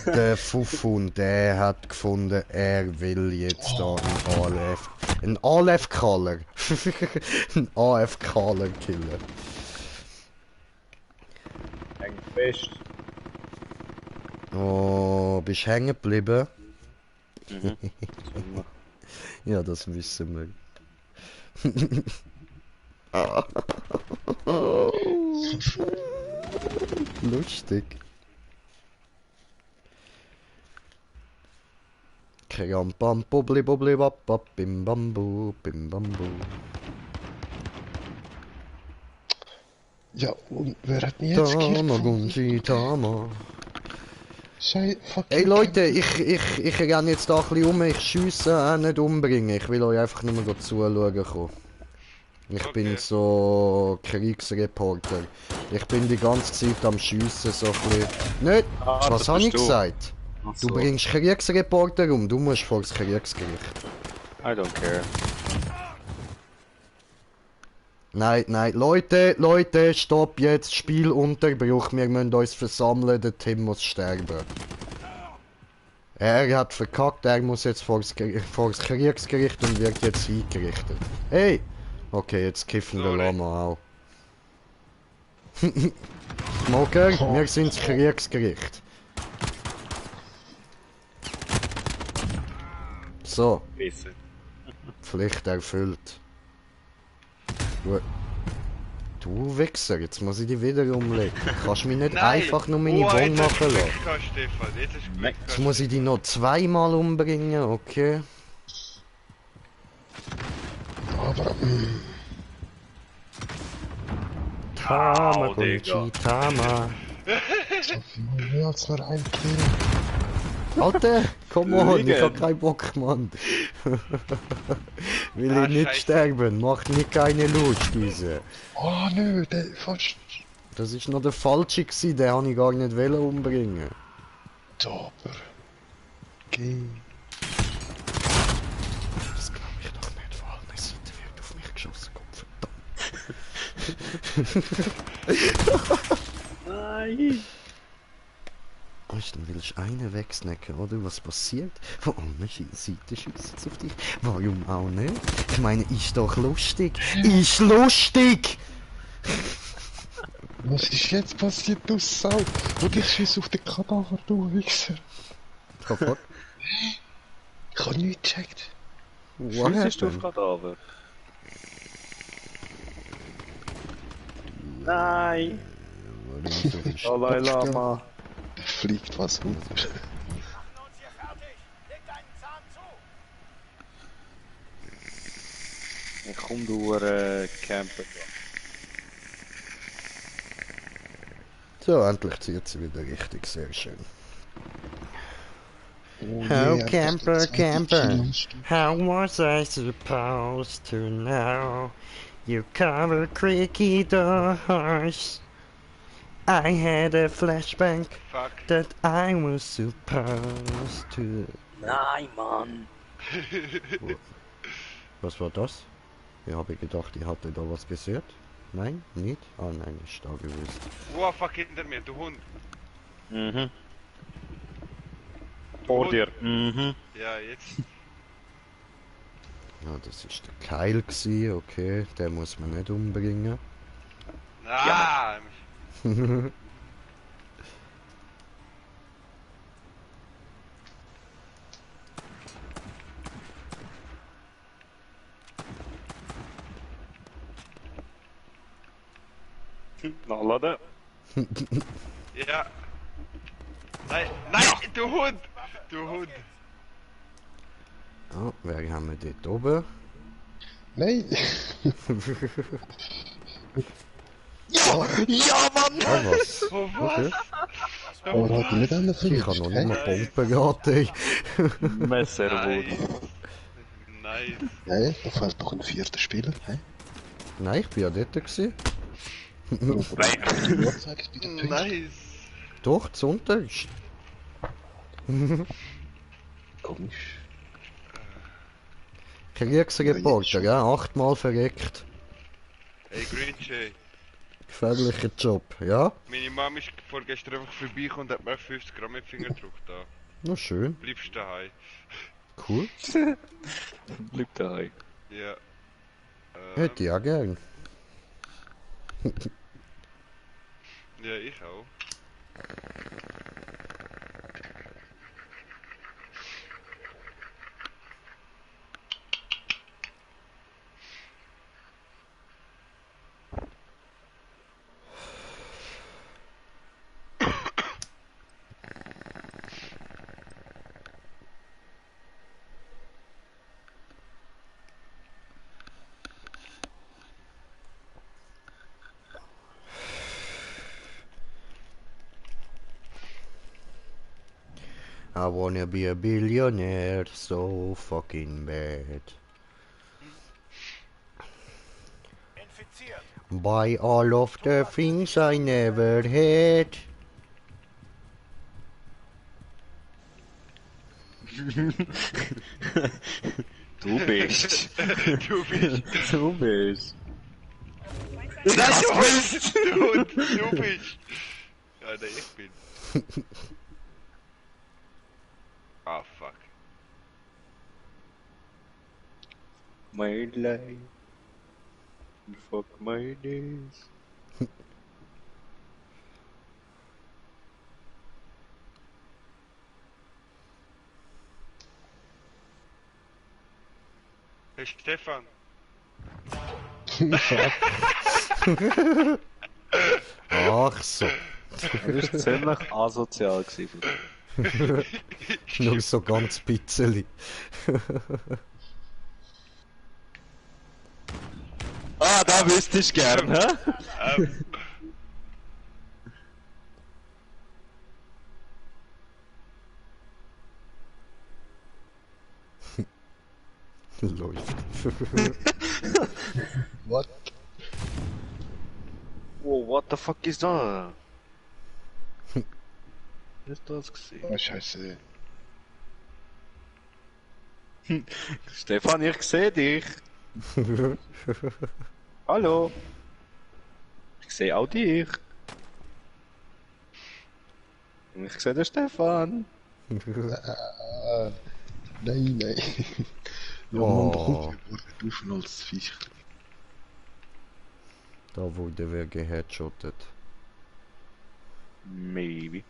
der Fufun, der hat gefunden, er will jetzt da einen ALF-Caller. Einen AFK-Caller killen. Häng fest. Oh, bist du hängen geblieben? Mhm. Ja, das wissen wir. Lustig. Kram bam bubli bubli bap bap bim bambu bim bambu. Ja, und wer hat mich jetzt Tama gekillt? Gunji Tama. Fuck. Ey Leute, ich renne jetzt da ein bisschen um, ich schiesse auch nicht umbringen. Ich will euch einfach nur mal zuschauen kommen. Ich bin so Kriegsreporter. Ich bin die ganze Zeit am Schiessen, so ein bisschen. Nicht? Was habe ich gesagt? Du bringst Kriegsreporter um, du musst vor das Kriegsgericht. I don't care. Nein, Leute, stopp jetzt, Spielunterbruch, wir müssen uns versammeln, der Tim muss sterben. Er hat verkackt, er muss jetzt vor das Kriegsgericht und wird jetzt hingerichtet. Hey! Okay, jetzt kiffen wir Lama auch. Smoker, wir sind das Kriegsgericht. So, Wissen. Pflicht erfüllt. Du Wichser, jetzt muss ich dich wieder umlegen. Kannst du mich nicht einfach nur meine Bon machen lassen? Stefan, jetzt ist gut. Jetzt muss ich dich noch zweimal umbringen, okay? Aber, Tama, Gunji, Tama. so viel mehr als nur ein Kill. Alter, komm on, ich hab keinen Bock, Mann. Will ich nicht Scheiße. sterben, macht mir keine Lust, diese. Oh nö, der fast. Das ist noch der falsche gsi, den habe ich gar nicht wollen umbringen. Aber. Geh. Das glaube ich doch nicht, vor allem Seite wird auf mich geschossen, Gott verdammt. Nein! Weißt du, dann willst du einen wegsnacken, oder? Was passiert? Von anderen Seiten schiessen sie auf dich. Warum auch nicht? Ich meine, ist doch lustig. Ist lustig! Was ist jetzt passiert, du Sau? Und ich schieß auf den Kadaver, du Wichser. The fuck? Ich hab nichts gecheckt. What Schiessest du auf happened? Kadaver? Nein! Warum so viel Dalai Stopp- Lama! Da fliegt was runter. Machen uns hier fertig! Leg deinen Zahn zu! Ich komm du campen. So, endlich zieht sie wieder richtig, sehr schön. Oh How je, camper, einfach der zweite camper. Kill am Stück. How was I supposed to know? You cover creaky doors. I had a flashback Fuck. that I was supposed to... Nein, Mann! Was war das? Ich habe gedacht, ich hatte da was gesehen. Nein, nicht? Ah nein, ist da gewesen. Wow, fuck hinter mir, du Hund. Mhm. Vor dir. Mhm. Ja, jetzt. Ja, das ist der Keil gsi, okay, den muss man nicht umbringen. Ah! Nachladen. Ja. Nein, nein, du Hund! Du Hund! Ah, wer haben wir dort oben? Nein! Ja! Ja, Mann! Ah, was? Oh, Okay. Aber hat die nicht einer Ich kann verwünscht, noch nicht mal Nein. Bomben geraten, ey. Messerwurf. Nice. Nein, da fehlt doch ein vierter Spieler. Hä? Nein, ich bin ja dort gsi. Du Uhrzeit bei den Punkten. Nice. Doch, zuunterst. Komisch. Kriegsreporter, ja, 8-mal verreckt. Hey Grinch, Gefährlicher Job, ja? meine Mama ist vorgestern einfach vorbeigekommen und hat mir 50 Gramm mit Finger gedrückt. Da. Na schön, Bleibst daheim. cool. Bleib daheim. Ja. Hätte ich auch gern. Ja, ich auch. I wanna be a billionaire so fucking bad. Infiziert. Buy all of the things I never had. Du bist. Du bist. Du bist. Nein, du bist! Du Hund! Du bist! Ja, nein, ich bin. Ah, fuck. My life. Fuck my days. Hey Stefan. Ach so, Das war ziemlich asozial gewesen. nur so ganz bisschen. Ah, da wüsstest du gern, hä? Läuft. What? Wow, what the fuck ist da? Was ist das gesehen? Oh, scheiße. Stefan, ich sehe dich. Hallo. Ich sehe auch dich. Und ich sehe den Stefan. Nein, nein. Ja, Oh. Mann, da kommt der Duschen als Viech. Da wurde wer geheadshottet. Maybe.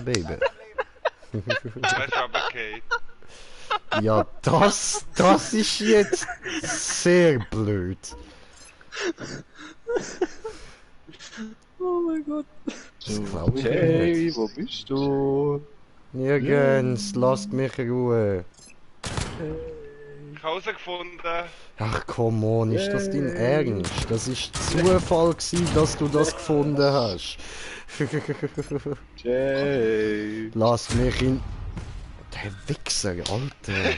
Baby. Weißt du, aber okay. Ja, das ist jetzt sehr blöd. Oh mein Gott. Das glaube ich Hey, nicht. wo bist du? Nirgends, lasst mich in Ruhe. Ich habe herausgefunden. Ach come on, ist das dein Ernst? Das ist Zufall gewesen, dass du das gefunden hast. Jay. Lass mich in... Der Wichser, Alter.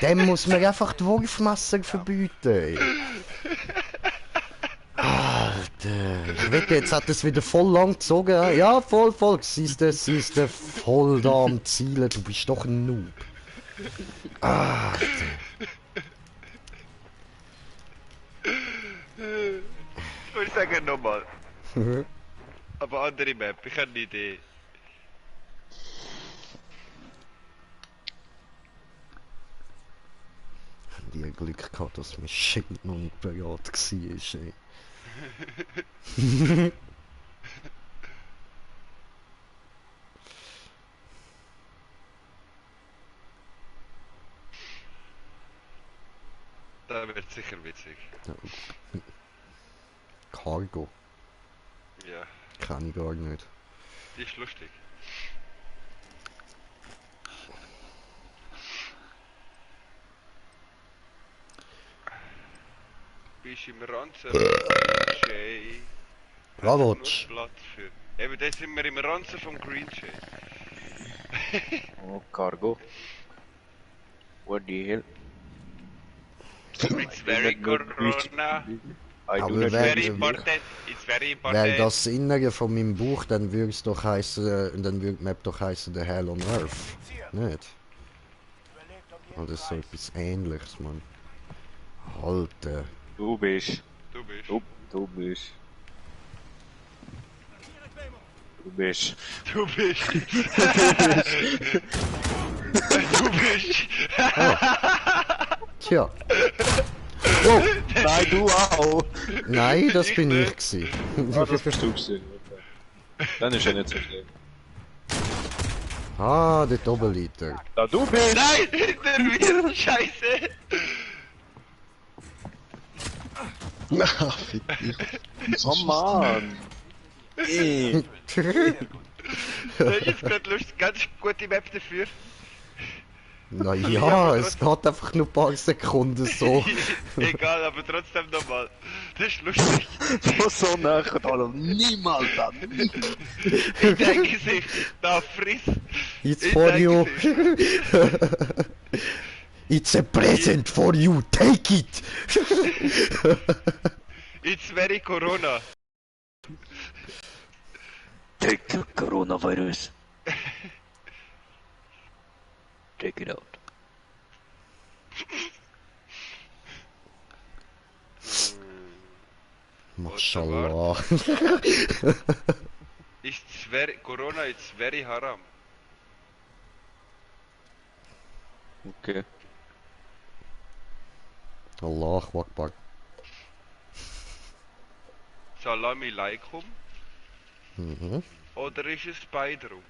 Dem muss man einfach die Wurfmesser verbieten. Ey. Alter. Ich wette, jetzt hat es wieder voll lang gezogen. Ja, voll. Siehst du, voll da am Zielen. Du bist doch ein Noob. Alter. Ich sage nochmal. Aber andere Map, ich habe eine Idee. Glück gehabt, dass mein Schild noch nicht bereit war, ey. Das wird sicher witzig. Cargo, Ja, kann ich gar nicht. die ist lustig. Bist im Ranzen, Jay. Ravotsch. Platz für. Eben, da sind wir im Ranzen vom Green Jay. Oh, Cargo. What the hell? It's very corona. I do Aber not wer- Very important. It's very Wäre important. das Innere von meinem Buch, dann würde es doch heißen, dann würde die Map doch heißen The Hell on Earth. Nicht? Oder so etwas ähnliches, Mann. Alter. Du bist. Du bist. Du bist. Du bist. Du bist. Du bist. Tja. Oh, Nein, du auch! nein, das bin ich gsi. Ah, das bist du gewesen. Dann ist ja nicht so schlimm. Ah, dort oben liegt er. Da du bist! Nein, hinter mir. Scheiße. Na, fick dich. Oh Mann! Ey! Das ist jetzt gerade lustig. Ganz gute Map dafür. Na ja, es geht einfach nur ein paar Sekunden so. Egal, aber trotzdem nochmal. Das ist lustig. So nachher da noch niemals an! Ich denke sich, da friss. It's Ich for denke you. sich. It's a present for you. Take it. It's very Corona. Take the coronavirus. Take it out. Mashallah. It's very Corona, it's very haram. Okay. Allah Akbar. Salami Laikum? Mhm. Oder ist es Spider-Um?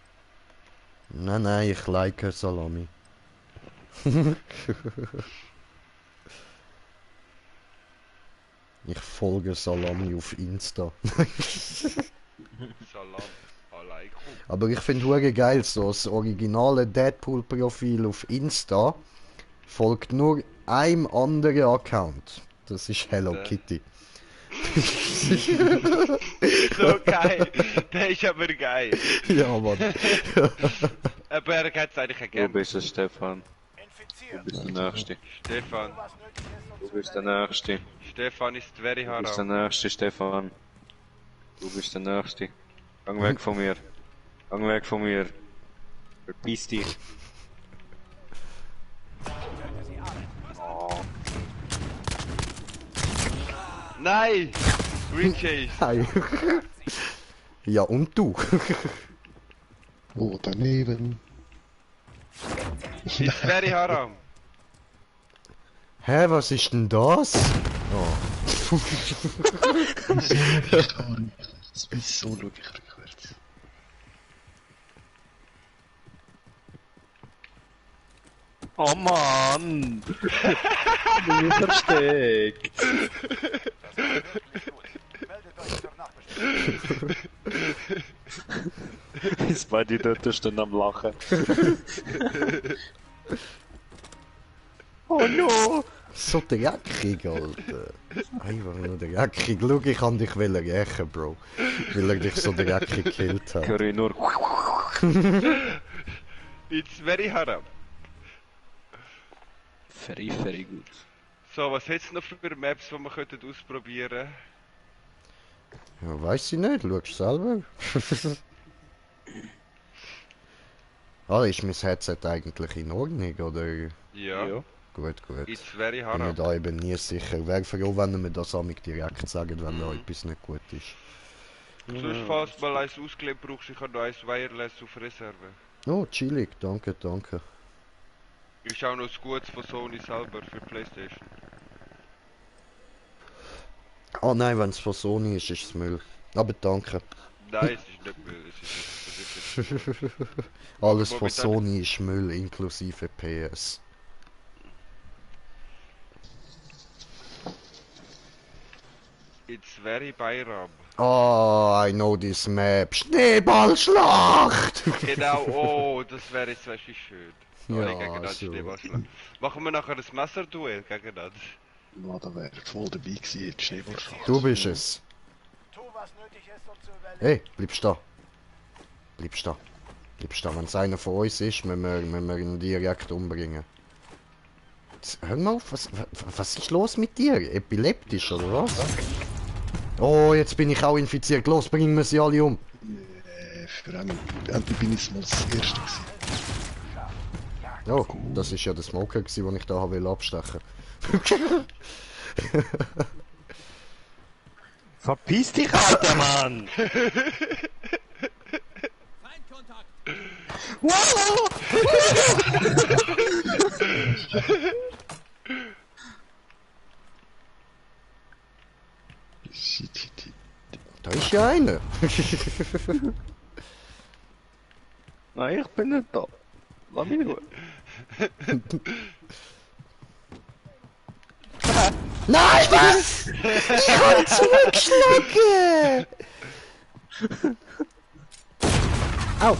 Nein, ich like Salami. Ich folge Salami auf Insta. Salam Alaikum. Aber ich finde hure geil, so das originale Deadpool-Profil auf Insta folgt nur einem anderen Account. Das ist Hello Der. Kitty. So geil. Der ist aber geil. Ja, Mann. Aber er hat es eigentlich Du erkannt. bist es, Stefan. Du bist der Nächste. Stefan. Du bist der Nächste. Stefan ist very Du bist der haram. Nächste, Stefan. Du bist der Nächste. Gang weg von mir. Gang weg von mir. Verpiss dich. Oh. Nein! Green Chase. Hi. Ja, und du? Oh, daneben. It's very haram. Hä, was ist denn das? Wieso schau ich rückwärts? Oh Mann! Du bist versteckt! Meldet euch zur Nachbesprechung. Jetzt war die dort stehen am Lachen. Oh no! So dreckig, Alter. Einfach nur dreckig. Schau, ich kann dich rächen, Bro. Weil er dich so dreckig gekillt hat. Höre ich nur. It's very haram. Very gut. So, was hätt's noch für Maps, die wir könnten ausprobieren? Ja, weiss ich nicht, schau selber. Ah, ist mein Headset eigentlich in Ordnung, oder? Ja. Gut. It's very Ich bin mir haram. da eben nie sicher. Wäre froh, wenn ihr mir das amig direkt sagt, wenn da etwas nicht gut ist. Sonst, falls du mal eins ausgelebt brauchst, ich habe noch eins Wireless auf Reserve. Oh, chillig, danke. Ist auch noch das Gutes von Sony selber für Playstation. Ah nein, wenn es von Sony ist, ist es Müll. Aber danke. Nein, es ist nicht Müll, es ist jetzt... Alles von momentan- Sony ist Müll, inklusive PS. It's very Bayram. Oh, I know this map. Schneeballschlacht! Genau, oh, das wäre jetzt wirklich schön. Ja, Alle gegen das so. Schneeballschlag. Machen wir nachher ein Messerduell gegen das. Ja, da wäre voll dabei gewesen, jetzt Schneeballschlacht. Du bist es. Tu, was nötig ist, um zu überleben. Hey, bleibst da. Bleibst da. Bleibst da. Wenn es einer von uns ist, müssen wir ihn direkt umbringen. Jetzt, hör mal auf, was ist los mit dir? Epileptisch oder was? Oh, jetzt bin ich auch infiziert. Los, bringen wir sie alle um. Für einen, endlich bin ich mal das Erste gewesen. Oh, das ist ja der Smoker gewesen, den ich da will abstechen. Verpiss dich, alter Mann! Shit, shit, shit. Da ist ja einer. Nein, ich bin nicht da. Lass mich in Ruhe. Nein, was? Ich kann zurückschlagen! Au!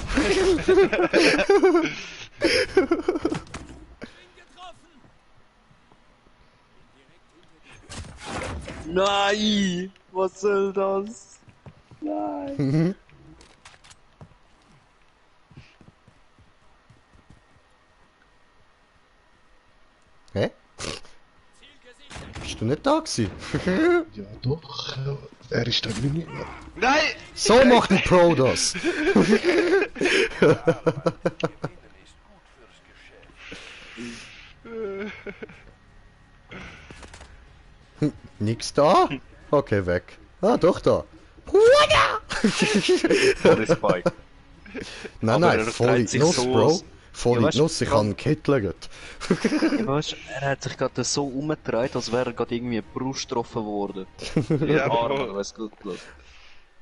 Nein! Was soll das? Nein! Hä? Bist du nicht da gewesen? Ja, doch. Er ist da nicht. Nein! So macht ein Pro das. Gewinnen ist gut fürs Geschäft. Nix da? Okay, weg. Ah, doch da. Voll Spike. Nein, Aber nein, er voll treibt in sich Nuss, so Bro. aus. Voll Ja, in Nuss, ich habe einen Kittelt. Ja, weißt, er hat sich gerade so umgedreht, als wäre er gerade irgendwie eine Brust getroffen worden. Ja, Arme, voll. weiss gut, Blut.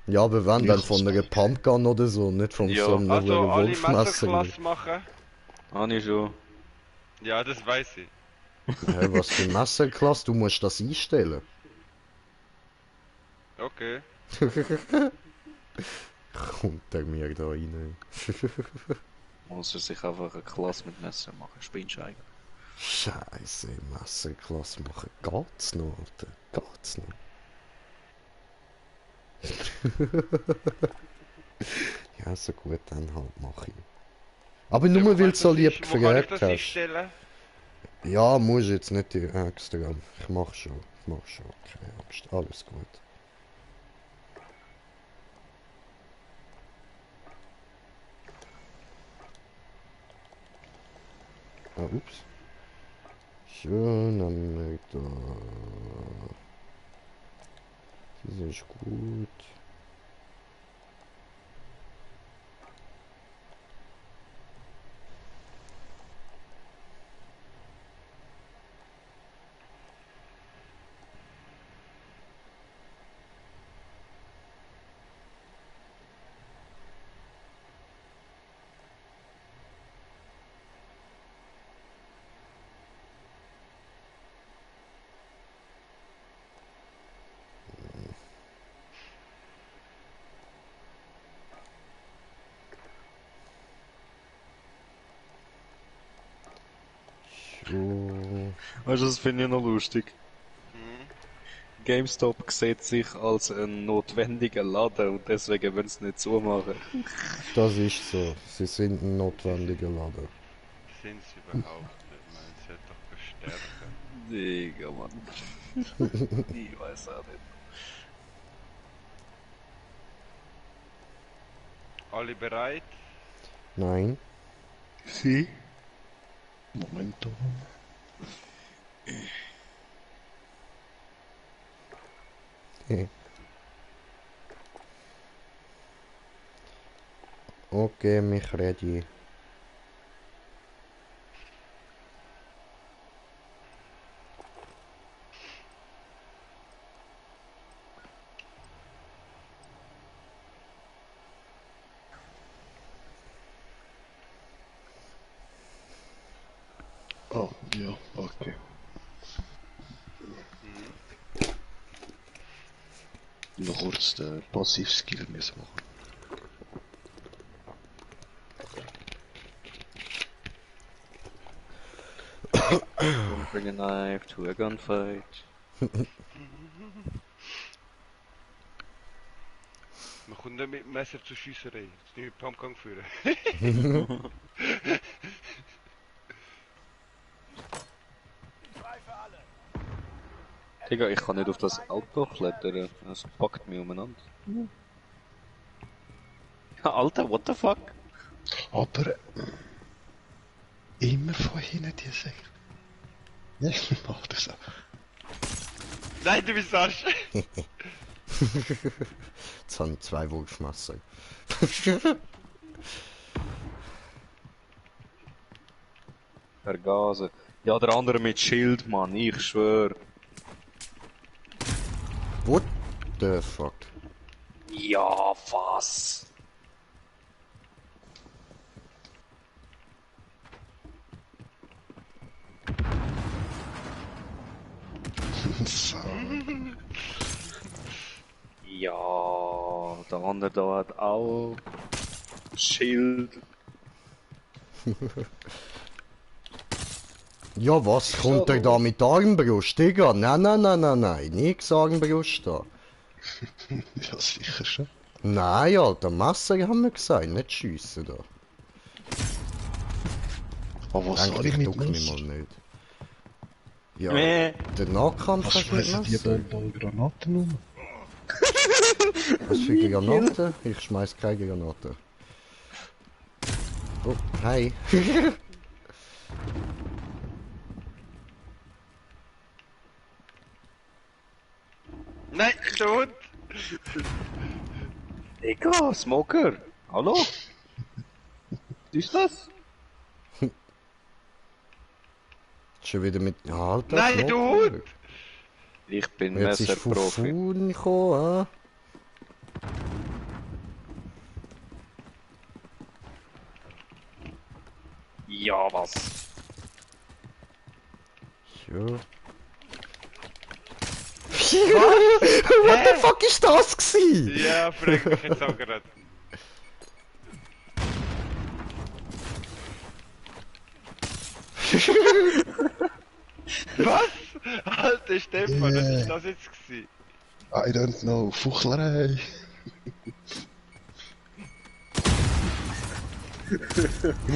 Ja, aber wenn, dann von einer Pumpgun oder so, nicht von Ja. so einem Also, alle Wolfmesser. Messerklasse machen. Habe ich schon. Ja, das weiß ich. Hä, was für Messerklasse? Du musst das einstellen. Okay. Kommt der mir da rein. Muss er sich einfach eine Klasse mit Messer machen. Spinnst du eigentlich? Scheiße, Messerklasse machen. Geht's noch, Alter? Geht's noch? Ja, so gut, dann halt mach ich. Aber nur weil du so lieb Wo kann ich gefragt das hast. einstellen? Ja, muss jetzt nicht extra. Ich mach schon. Keine Angst. Alles gut. Ah, ups. Schön haben wir da. Das ist gut. So. Weißt du, das finde ich noch lustig. Hm. GameStop sieht sich als ein notwendiger Laden und deswegen wollen sie nicht zumachen. Das ist so. Sie sind ein notwendiger Laden. Sind sie überhaupt nicht? Man sollte doch bestärken. Digga, Mann. Ich weiß auch nicht. Alle bereit? Nein. Sie? Momento. Okay, mich ready. Oh, ja, okay. Noch kurz den Passiv-Skill müssen machen. Don't bring a knife to a gunfight. Man kommt nicht mit dem Messer zur Schiesserei. Das ist nicht mit Pumpgun führen. Frei für alle. Digga, ich kann nicht auf das Auto klettern. Es packt mich umeinander. Ja, Alter, what the fuck? Aber immer von hinten die Säge. Ja, ich mach das auch. Nein, du bist Arsch! Jetzt habe ich 2 Wurfmesser. Vergasen. Ja, der andere mit Schild, Mann, ich schwör. What the fuck? Ja, was? So. Ja, der andere da hat auch Schild. Ja, was kommt der da mit Armbrust, Digga? Nein, nix Armbrust da. Ja, sicher schon. Nein, Alter, Messer haben wir gesagt, nicht schiessen da. Aber was soll Eigentlich ich mit duck mich mal Messer? nicht. Ja, Nee. den Nahkampf Was hast du mit schmeißen die Messer? da Granaten um? Was für Granaten? Ich schmeiß keine Granaten. Oh, hi. Nein, der Hund! Digga, Smoker. Hallo? Was ist das? Schon wieder mit... Alter, Nein, du Smoker. Hund! Ich bin Jetzt ist von Messerprofi. Fuhn gekommen, Ja, was? Ja. What the fuck ist das gsi? Ja, frag mich jetzt auch gerade. Was? Alter Stefan, was ist das jetzt gewesen? I don't know, Fuchlerei.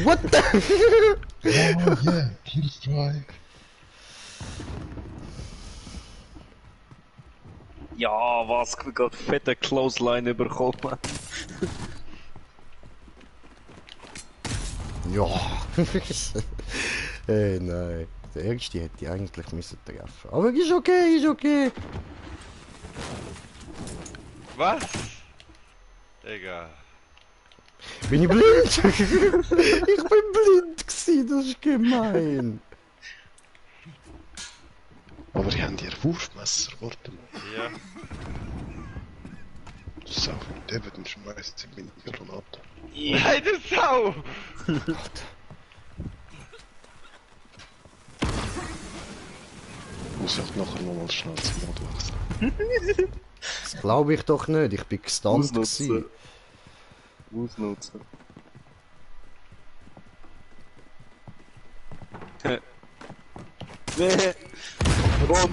What the... Oh yeah, Killstrike. Ja, was? Ich hab fette Clothesline bekommen. Ja. Nein. Der erste hätte ich eigentlich müssen treffen. Aber ist okay, ist okay. Was? Digga. Bin ich blind? Ich bin blind gsi, das ist gemein. Aber die haben ihr Wurfmesser, warte mal. Ja. So, der wird einen schmeißen mit einer Granate. Nein, du Sau! Muss ich nachher nochmal schnell zum Mod wechseln. Das glaube ich doch nicht, ich bin gestunt gsi. Ausnutzen. Nee. Warum?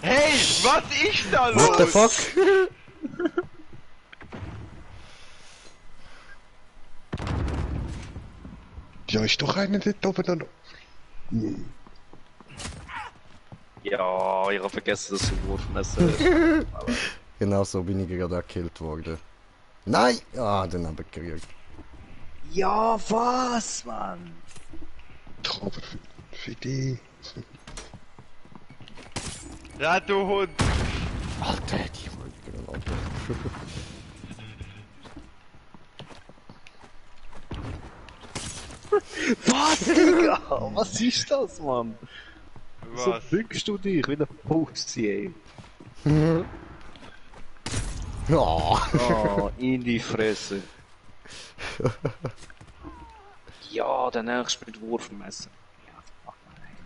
Hey, was ist da los? What the fuck? Ja, ist doch einer dort oben dann. Ja, ich hab vergessen, dass du Wurfmesser Genau so bin ich gerade gekillt worden. Nein! Ah, den hab ich gekriegt. Ja, was, Mann? Doch, aber für die. Ja, du Hund! Alter, die wollte Granate. Was, Digga? Was ist das, Mann? So Was? bückst du dich wie der Pussy, ey. Oh. Oh, in die Fresse. Ja, der nächste mit Wurfmesser. Ja, fuck, nein.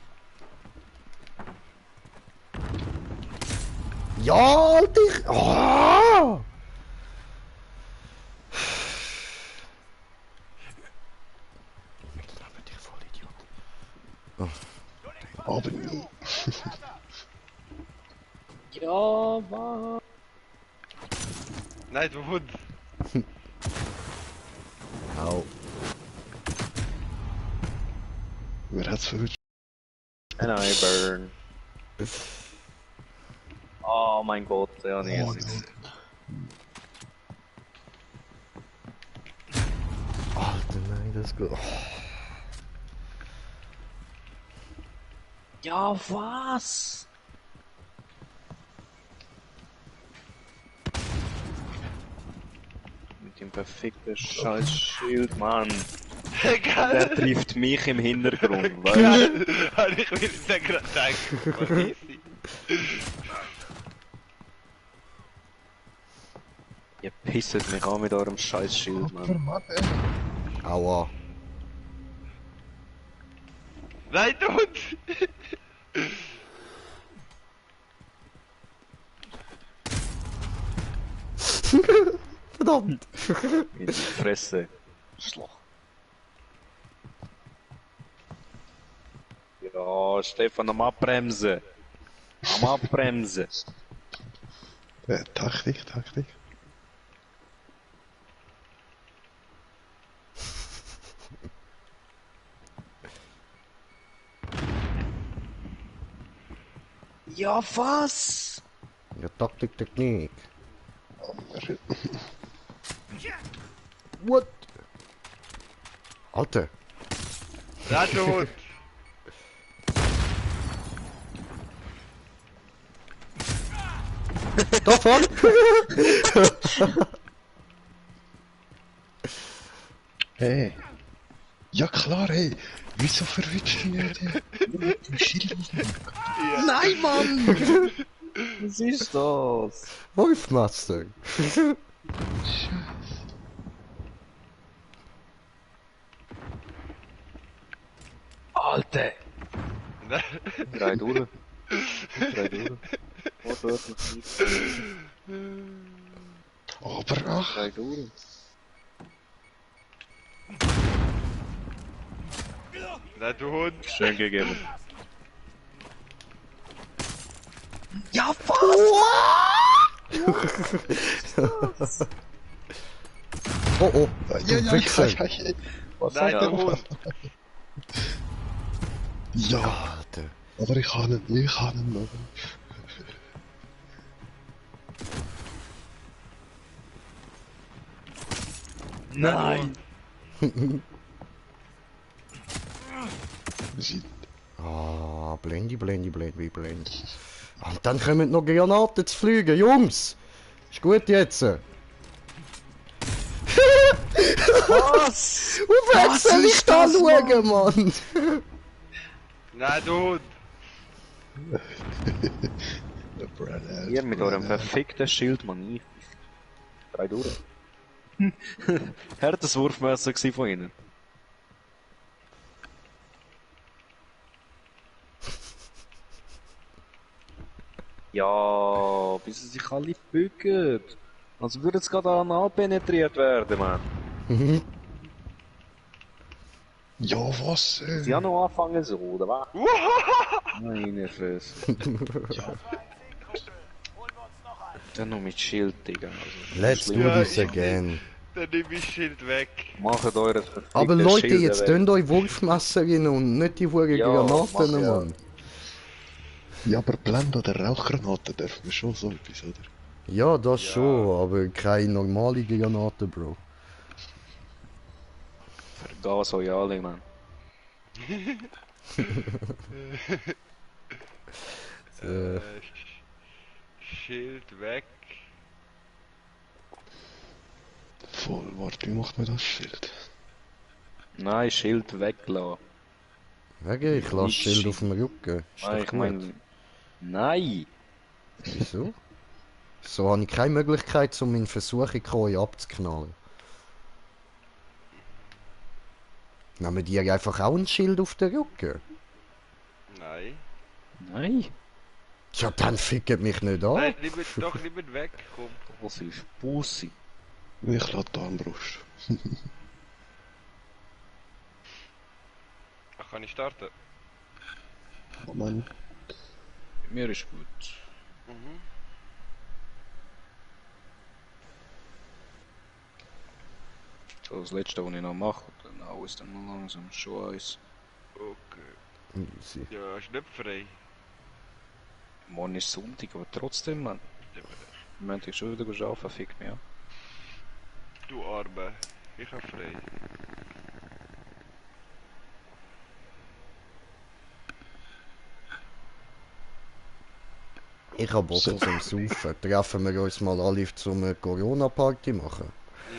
Ja, Alter! Oh! Aber nie. Ja, was? Nein, du Hund! Au. Wer hat's verwünscht? Nein, burn. Oh mein Gott, ja, nee, Oh, es ist... Alter, nein, das geht. Oh. Ja, was? Mit dem perfekten scheiß Schild, Mann. Der Geil! trifft mich im Hintergrund, weißt Geil! Hab ich mir das gerade gedacht. Was easy. Ihr pisset mich an mit eurem scheiß Schild, Mann. Mann, ey. Aua. Nein, du Hund! Verdammt! In die Fresse. Schloch. Ja, Stefan, am Abbremsen. Am Abbremsen. Taktik. Ja, was? Ja, Taktik, Technik. What? Alter. Nein, du Hund! Davon! Hey. Ja klar, hey. Wieso verwünscht du mich mit dem Schild? Nein, Mann! Was ist das? Wolfmaster. Alter! Nein. Drei durch. Drei durch. Wortwörtlich nicht. Aber ach. Drei durch. Nein, du Hund! Schön gegeben. Ja, was? Oh oh. Ja, Wichser. ja. Was Nein, sagt du er? Hund! Ja, Alter. aber ich kann ihn noch. Nein! Wir sind Ah, Blendi. Und dann kommen noch Granaten zu fliegen, Jungs! Ist gut jetzt! Was? Auf was soll ich da schauen, Mann? Nein, du Hund! der Brad. Ihr mit eurem perfekten Schild, Mann. Ich. Drei durch. Härtes Wurfmesser gewesen von ihnen. Ja, bis sie sich alle bücken. Als würde es gerade anal penetriert werden, Mann. Ja, was? Sie haben noch anfangen so, oder was? Meine Fresse. Ja, Dann noch mit Schild, Digga. Also, Let's do Ja, this ich- again. Dann nimm ich Schild weg. Macht eure verfickte Aber Leute, Schilde jetzt weg. tönt euch Wurfmesser rein und nicht die Huren Ja, Granaten, mach ja. Mann. ja, aber Blend- oder Rauchgranaten dürfen wir schon so etwas, oder? Ja, das Ja. schon, aber keine normale Granaten, Bro. Vergaß euch alle, Mann. Schild weg. Voll, warte, wie macht man das Schild? Nein, Schild weglassen. Wegen, ich lasse Nicht Schild schieben. auf dem Rücken. Ist Nein, doch ich gut. meine... Nein! Wieso? So habe ich keine Möglichkeit, um in Versuchung euch abzuknallen. Nehmen die einfach auch ein Schild auf den Rücken? Nein. Nein. Ja, dann fickt mich nicht an. Nein, lieber weg, komm. Was ist Bussi? Ich lade die Armbrust. Ach, kann ich starten? Oh Mann. Mir ist gut. Mhm. So, das letzte, was ich noch mache, dann auch ist dann mal langsam schon eins. Okay. Easy. Ja, ist nicht frei. Morgen ist Sonntag, aber trotzdem, man. Ich meinte, ich schon wieder arbeiten, fickt mich an. Du Arme. Ich hab frei. Ich hab Bock So. zum Saufen. Treffen wir uns mal alle zum Corona-Party machen?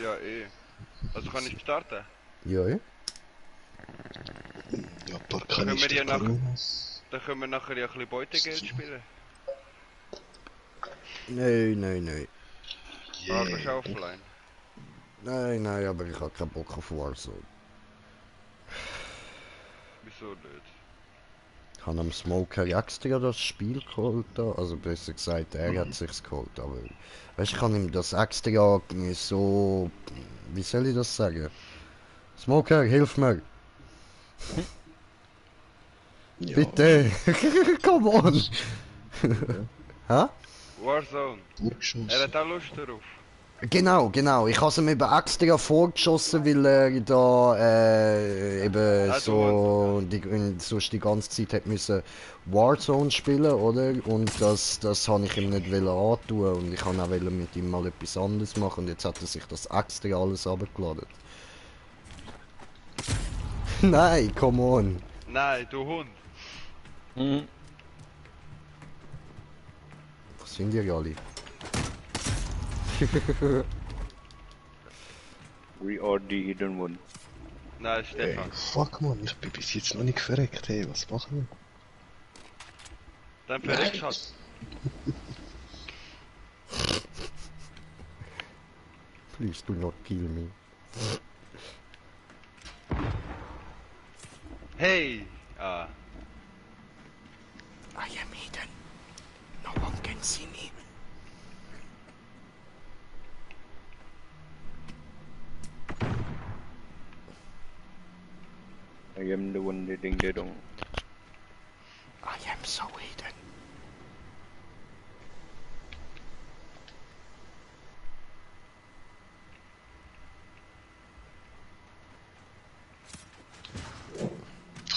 Ja, eh. Also kann ich starten? Ja, ja. Ja, ein paar Können wir Kanister ja nach- Coronas. Dann können wir nachher ja ein bisschen Beutegeld spielen. Nein. Ah, gehst du offline? Nein, aber ich hab keinen Bock auf Warzone. Wieso nicht? Ich habe am Smoker extra das Spiel geholt, da. Also besser gesagt, er hat sich's geholt, aber... Weißt du, ich habe ihm das extra so... Wie soll ich das sagen? Smoker, hilf mir! Ja, Bitte! Come on! Hä? Warzone. durchgeschossen. Er hat auch Lust darauf. Genau. Ich habe ihm eben extra vorgeschossen, weil er da eben Ah, so sonst die ganze Zeit hat müssen Warzone spielen, oder? Und das habe ich ihm nicht antun und ich wollte auch mit ihm mal etwas anderes machen und jetzt hat er sich das extra alles runtergeladen. Nein, come on! Nein, du Hund. Mhm. Wo sind die alle? We are the hidden one. Nein, Ey, Stefan. fuck man, ich bin bis jetzt noch nicht verreckt. Hey, was machen wir? Dann verreckst halt. Please do not kill me. Hey! Ah. I am hidden. No one can see me. I am the one that ding the dong. I am so hidden.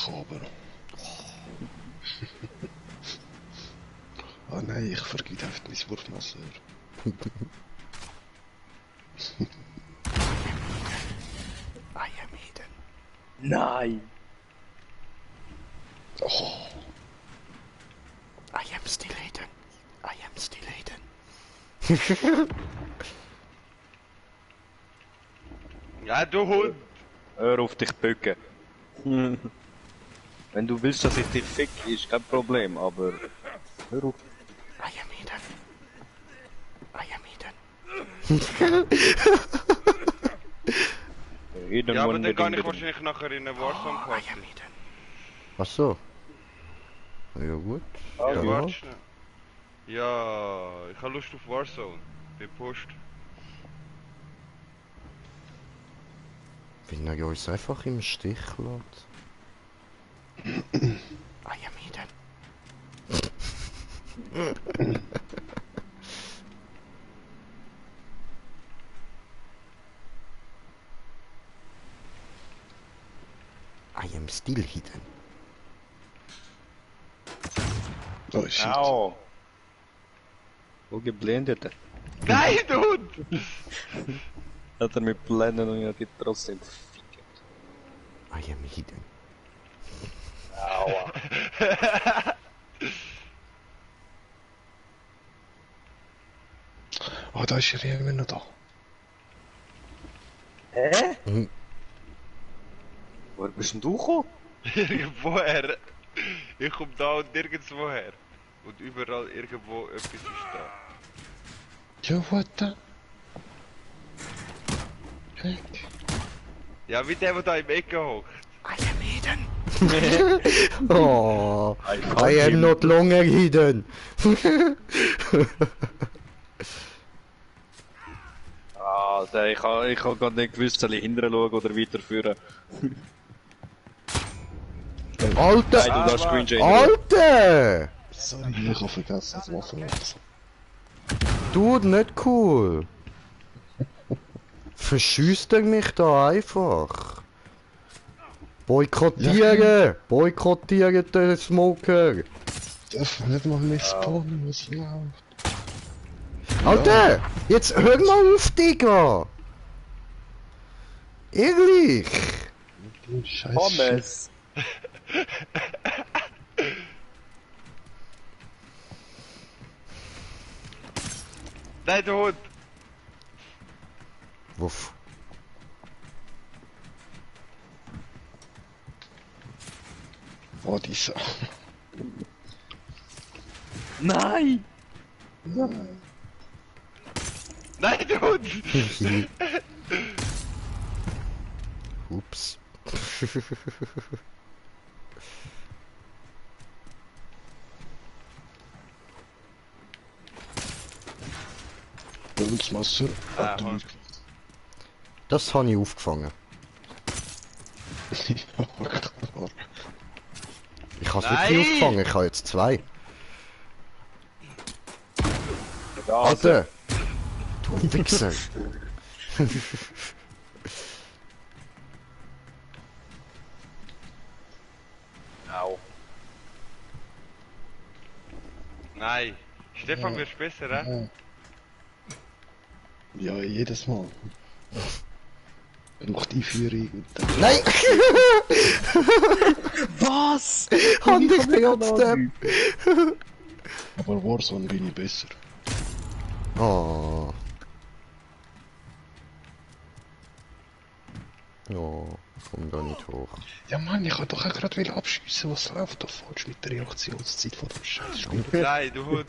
Aber. Oh nein, ich vergib einfach mein Wurfmesser. I am hidden. Nein! Oh, I am still hidden. I am still hidden. Ja, du Hund! Hör auf dich bücken. Wenn du willst, dass ich dich fick, ist kein Problem, aber hör auf. I am hidden. I am hidden. Hidden Ja, aber one dann that kann ding ich the dong. wahrscheinlich nachher in eine Warzone I Party. am hidden. Ach so. Ja gut. Ja, Ja. warte schnell. Ja, ich habe Lust auf Warzone. Bin pusht. Wenn er uns einfach im Stich lässt. I am hidden. I am still hidden. oh shit. Au! Wo geblendet? Nein, du Hund! Hat er mich blendet und ich hab dich trotzdem gefickt. I am hidden. Aua. Oh, da ist ja irgendwann noch da. Hä? Mhm. Wo bist denn du gekommen? Irgendwoher. Ich komm da und nirgendwoher. Und überall irgendwo etwas ist da. Ja, what the? Heck. Ja, wie der da im Ecke hockt. Oh, I am not longer hidden. Ah, ich hab gar nicht gewusst, soll ich hinterher schauen oder weiterführen. Alter! Nein, du darfst Screen Alter! Sorry, ich habe vergessen, das Waffen zu Dude, nicht cool. Verschüsst er mich da einfach. Boykottieren! Boykottieren den Smoker! Darf nicht mal mehr spawnen, was läuft. Alter! Jetzt hör mal auf, Digga! Ehrlich! Du Scheiß. Pommes! Nein, der Hund! Wuff. Oh, dieser. Nein! Nein, der Hund! Ups. Das Messer. Ah, Hund. Das habe ich aufgefangen. Ich habe es Nein! wirklich aufgefangen, ich habe jetzt 2. Ja, Alter! Du Wichser! Au. Nein. Stefan, wirst besser, hä? Ja, jedes Mal. Braucht Einführung und dann. Nein! Was? Hand ich trotzdem! Aber Warzone bin ich besser. Oh. Oh, komm da nicht hoch. Ja Mann, ich wollte doch auch gerade abschiessen, was läuft da falsch mit der Reaktionszeit von dem scheiß Spiel. Nein, du Hund.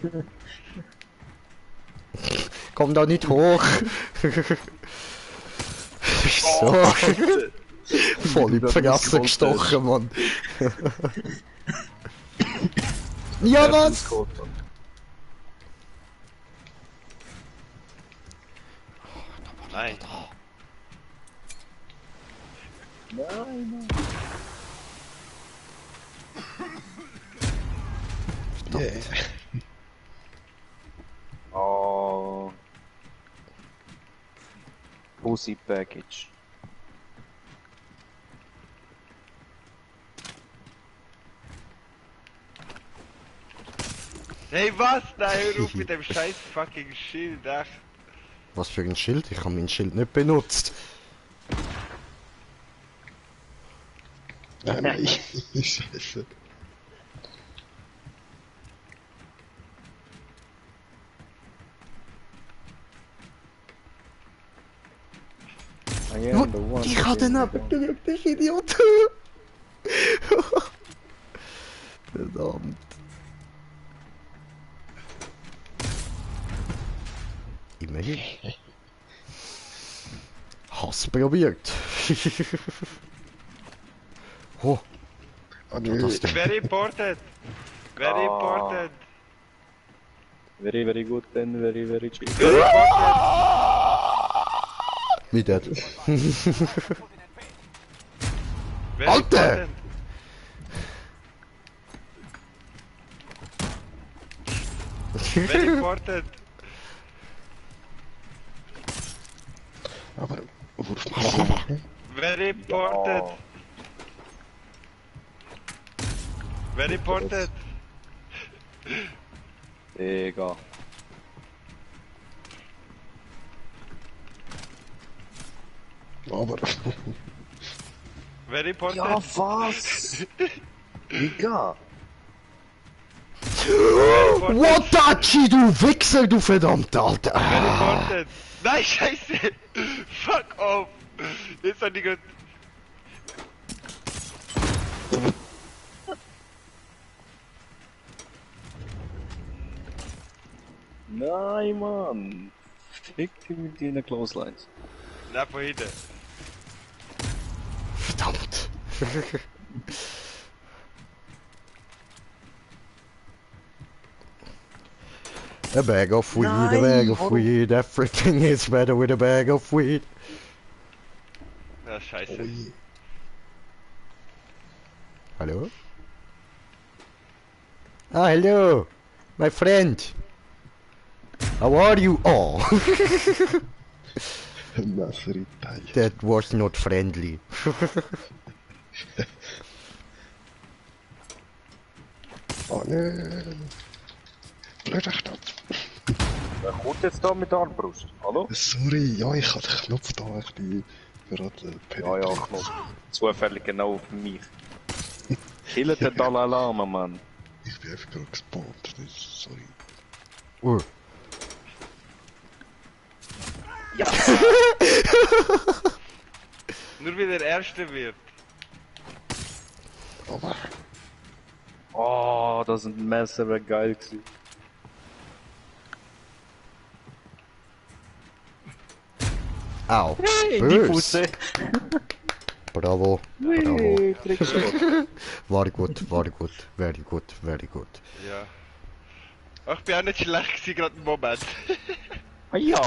Komm da nicht hoch! So. Voll in die Fresse gestochen, Mann. Ja, was? Nein. Yeah. Oh. Pussy Package. Hey, was? Nein, hör auf mit dem scheiß fucking Schild, ach. Was für ein Schild? Ich habe mein Schild nicht benutzt. Nein, Scheiße. Ich habe den abgedrückt, ich Idiot! Verdammt. Immerhin. Hast probiert. Oh, Ah, das denn? Very important. Very important. Very, very good and very, very cheap. Very important. Wie dead. Very Alter! important. Very important. Aber Wurf mal. Very important. Oh. Very important. Digga. Aber. Very important. Ja, was? Digga. Watachi, du Wichser, du verdammte Alter! Very important. Nein, scheiße. Fuck off. Jetzt hat die gerade... Nein, Mann. Fick dich mit deinen Clotheslines. Nein, von hinten. Verdammt! A bag of weed, a bag of weed, everything is better with a bag of weed. Ja, scheiße. Ui. Hallo? Ah, hello, my friend. How are you? Oh, Ein Messer in die Taille. that was not friendly. Oh nein. Blöder Stadt. Wer kommt jetzt da mit der Armbrust? Hallo? Sorry, ja, ich habe den Knopf da, ich bin gerade Ja, ja, Knopf. Zufällig genau für mich. Killen den Dalai Lama, Mann. Ich bin einfach gerade gespawnt, das ist, sorry. Oh. Ja! Nur wie der Erste wird. Aber, Oh, das ein Messer wäre geil gewesen. Au. In die Bös. Fusse. Bravo. Bravo. Trickshot. War gut, very good, very good. Ja. Ach, ich bin auch nicht schlecht gewesen, gerade im Moment. Ah ja!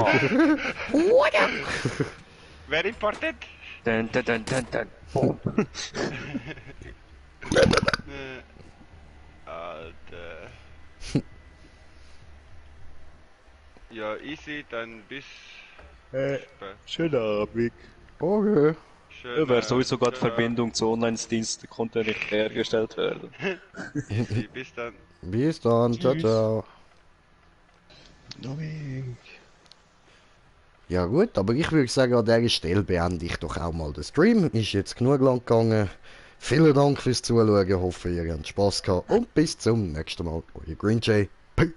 Very important. Dun, dun, dun, dun, dun. Boom. Alter. Ja, easy, dann bis... Schönen Abend. Okay. Schön, Ja, wäre sowieso gerade schönen Verbindung zu Online-Diensten, konnte nicht hergestellt werden. Abend. Easy, bis dann. Bis dann, ciao, ciao. Dominik. Ja gut, aber ich würde sagen, an dieser Stelle beende ich doch auch mal den Stream. Ist jetzt genug lang gegangen. Vielen Dank fürs Zuschauen, hoffe ihr habt Spass gehabt und bis zum nächsten Mal. Euer Green Jay. Peace.